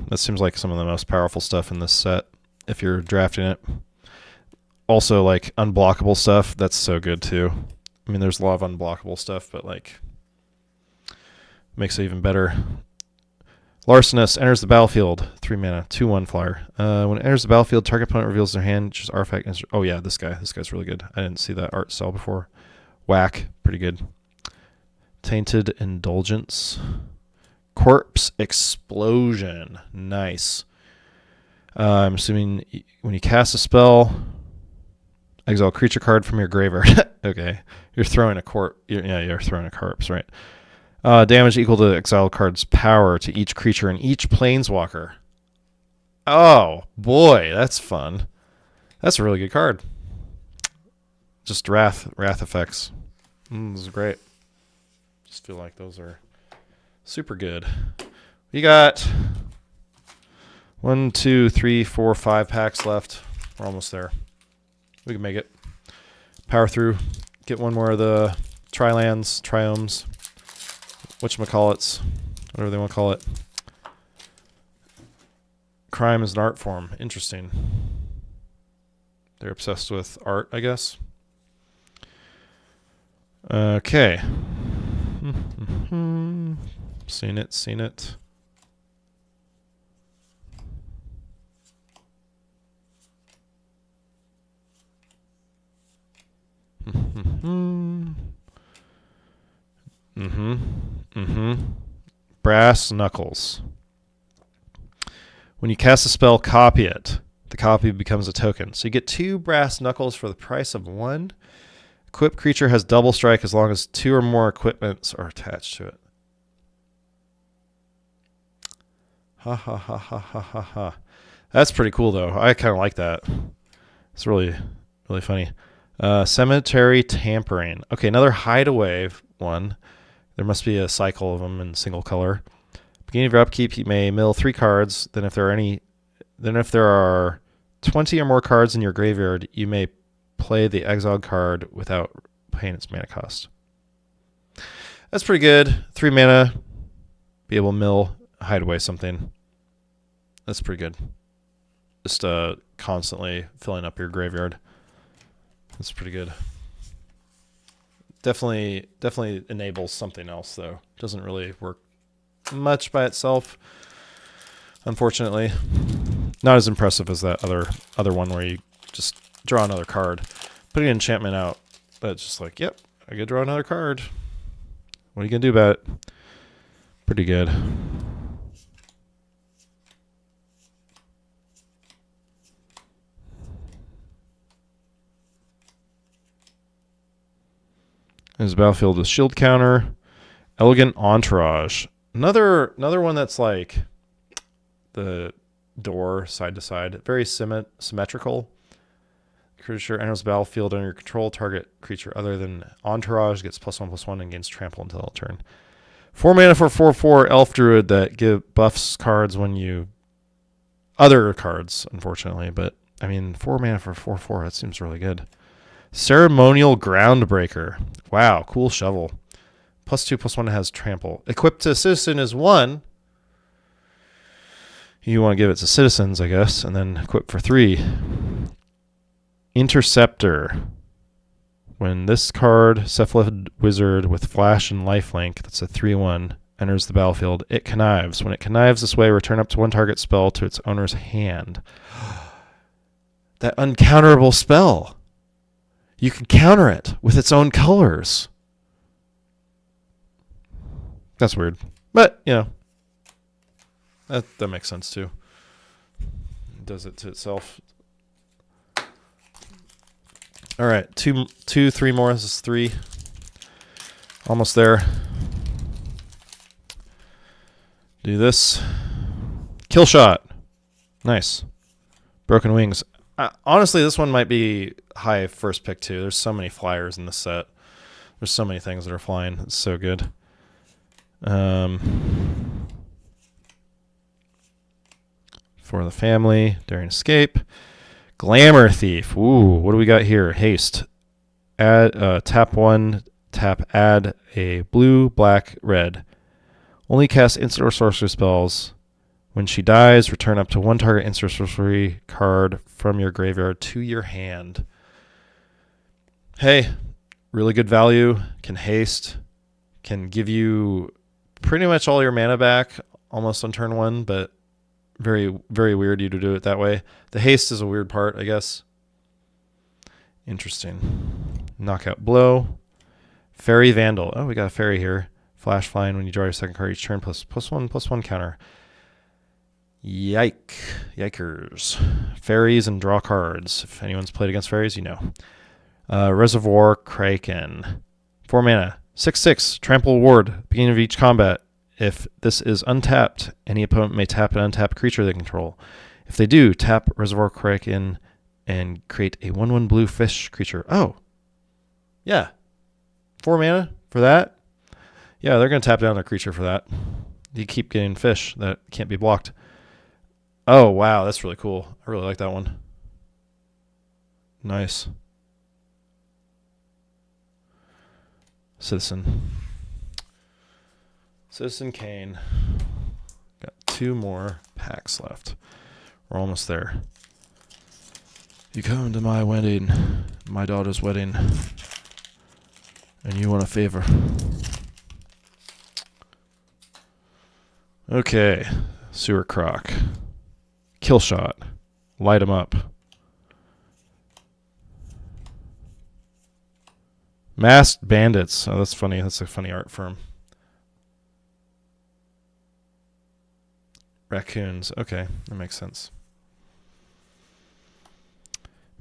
that seems like some of the most powerful stuff in this set if you're drafting it. Also, like unblockable stuff, that's so good too. I mean, there's a lot of unblockable stuff, but like Makes it even better. Larcenous enters the battlefield. 3 mana, 2/1 flyer. When it enters the battlefield, target opponent reveals their hand. Choose artifact. Oh yeah, this guy. This guy's really good. I didn't see that art cell before. Whack, pretty good. Tainted Indulgence. Corpse Explosion. Nice. I'm assuming when you cast a spell, exile a creature card from your graveyard. Okay, you're throwing a corpse. You're throwing a corpse, right? Damage equal to the exile card's power to each creature and each planeswalker. Oh boy, that's fun. That's a really good card. Just wrath effects. This is great. Just feel like those are super good. We got 1, 2, 3, 4, 5 packs left. We're almost there. We can make it. Power through. Get one more of the Trilands, Triomes, whatchamacallits, whatever they want to call it. Crime is an art form. Interesting. They're obsessed with art, I guess. Okay. Seen it. Brass Knuckles. When you cast a spell, copy it. The copy becomes a token. So you get 2 Brass Knuckles for the price of 1. Equipped creature has double strike as long as 2 or more equipments are attached to it. Ha ha ha ha ha ha ha. That's pretty cool though. I kind of like that. It's really funny. Cemetery Tampering. Okay, another hideaway one. There must be a cycle of them in single color. Beginning of your upkeep, you may mill 3 cards. Then if there are 20 or more cards in your graveyard, you may play the exiled card without paying its mana cost. That's pretty good. 3 mana. Be able to mill, hide away something. That's pretty good. Just constantly filling up your graveyard. That's pretty good. Definitely enables something else though. Doesn't really work much by itself, unfortunately. Not as impressive as that other one where you just draw another card. Putting an enchantment out, that's just like, yep, I could draw another card. What are you gonna do about it? Pretty good. There's a battlefield with shield counter. Elegant Entourage. Another one that's like the door side to side. Very symmetrical. Creature enters the battlefield under your control. Target creature other than Entourage gets +1/+1 and gains trample until turn. 4 mana for 4/4 Elf Druid that give buffs cards when you... Other cards, unfortunately. But, I mean, 4 mana for 4/4, that seems really good. Ceremonial Groundbreaker. Wow, cool shovel. +2/+1 has trample. Equipped to citizen is 1. You want to give it to citizens, I guess, and then equip for 3. Interceptor. When this card, Cephalid Wizard with Flash and Lifelink, that's a 3/1, enters the battlefield, it connives. When it connives this way, return up to 1 target spell to its owner's hand. That uncounterable spell. You can counter it with its own colors. That's weird. But, you know, that makes sense too. It does it to itself. All right, 3 more. This is 3. Almost there. Do this. Kill shot. Nice. Broken Wings. Honestly, this one might be high first pick too. There's so many flyers in this set. There's so many things that are flying. It's so good. For the family during escape. Glamour Thief. Ooh, what do we got here? Haste. Add tap 1, add a blue, black, red. Only cast instant or sorcery spells. When she dies, return up to 1 target instant or sorcery card from your graveyard to your hand. Hey, really good value. Can haste. Can give you pretty much all your mana back almost on turn 1, but very, very weird you to do it that way. The haste is a weird part, I guess. Interesting. Knockout Blow. Fairy Vandal. Oh, we got a fairy here. Flash flying when you draw your second card each turn, +1/+1 counter. Yikers. Fairies and draw cards. If anyone's played against fairies, you know. Reservoir Kraken. 4 mana. 6/6. Trample Ward. Beginning of each combat. If this is untapped, any opponent may tap an untapped creature they control. If they do, tap Reservoir Kraken and create a 1/1 blue fish creature. Oh. Yeah. 4 mana for that? Yeah, they're going to tap down their creature for that. You keep getting fish that can't be blocked. Oh, wow, that's really cool. I really like that one. Nice. Citizen Kane. Got 2 more packs left. We're almost there. You come to my wedding, my daughter's wedding, and you want a favor. Okay, Sewer Croc. Kill Shot. Light him up. Masked Bandits. Oh, that's funny. That's a funny art for him. Raccoons. Okay, that makes sense.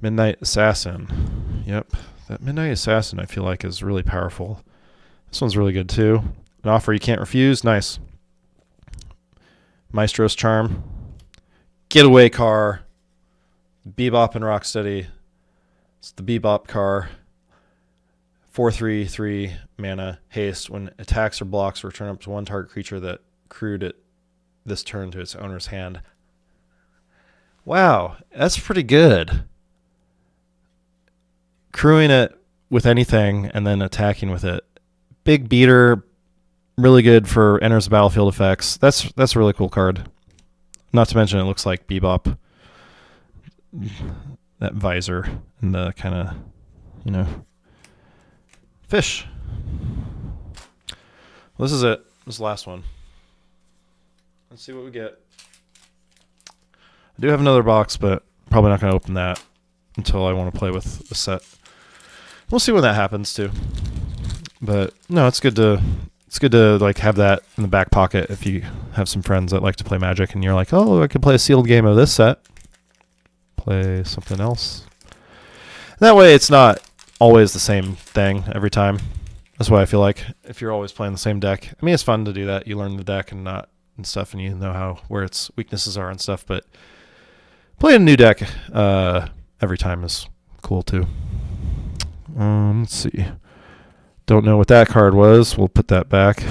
Midnight Assassin. Yep. That Midnight Assassin, I feel like, is really powerful. This one's really good, too. An offer you can't refuse. Nice. Maestro's Charm. Getaway car. Bebop and Rocksteady. It's the Bebop car. 4/3/3 mana. Haste. When attacks or blocks, return up to 1 target creature that crewed it this turn to its owner's hand. Wow, that's pretty good. Crewing it with anything and then attacking with it. Big beater, really good for enters the battlefield effects. That's a really cool card. Not to mention it looks like Bebop. That visor and the kind of, fish. Well, this is it. This is the last one. Let's see what we get. I do have another box, but probably not going to open that until I want to play with the set. We'll see when that happens too. But no, it's good to like have that in the back pocket if you have some friends that like to play Magic and you're like, oh, I could play a sealed game of this set. Play something else. That way it's not always the same thing every time. That's why I feel like if you're always playing the same deck. I mean, it's fun to do that. You learn the deck and stuff, and you know where its weaknesses are and stuff, but playing a new deck every time is cool too. Let's see. Don't know what that card was. We'll put that back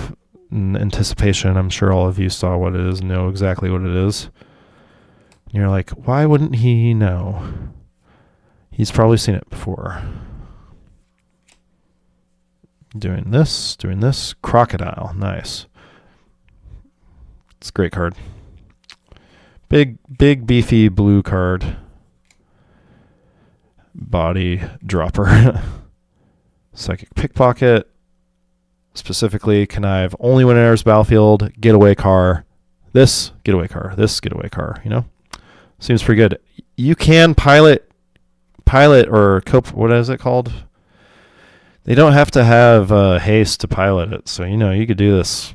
in anticipation. I'm sure all of you saw what it is and know exactly what it is. And you're like, why wouldn't he know? He's probably seen it before. Doing this. Crocodile. Nice. It's a great card. Big, beefy blue card. Body dropper. Psychic Pickpocket. Specifically, connive only when it enters battlefield. Getaway car. This getaway car. Seems pretty good. You can pilot or cope. What is it called? They don't have to have haste to pilot it. So, you could do this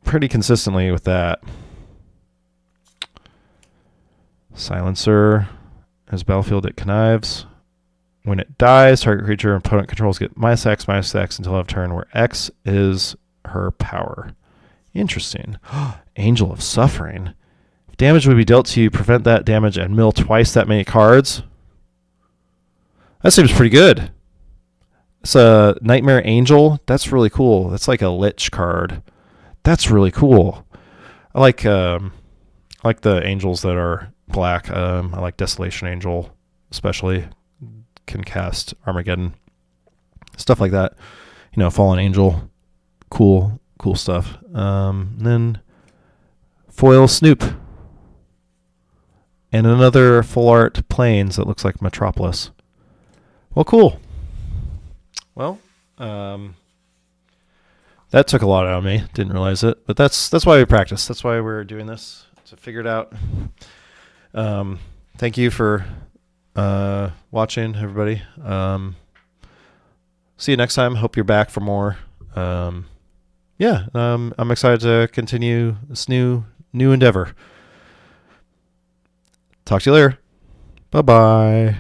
pretty consistently with that. Silencer. As battlefield, it connives. When it dies, target creature and opponent controls get -X until end of turn, where X is her power. Interesting. Angel of Suffering. If damage would be dealt to you, prevent that damage and mill twice that many cards. That seems pretty good. It's a Nightmare Angel. That's really cool. That's like a Lich card. That's really cool. I like the angels that are black. I like Desolation Angel, especially. Can cast Armageddon. Stuff like that. Fallen Angel. Cool stuff. Then Foil Snoop. And another full art Plains that looks like Metropolis. Well, cool. Well, That took a lot out of me. Didn't realize it, but that's why we practice. That's why we're doing this to figure it out. Thank you for watching, everybody. See you next time. Hope you're back for more. I'm excited to continue this new endeavor. Talk to you later. Bye bye.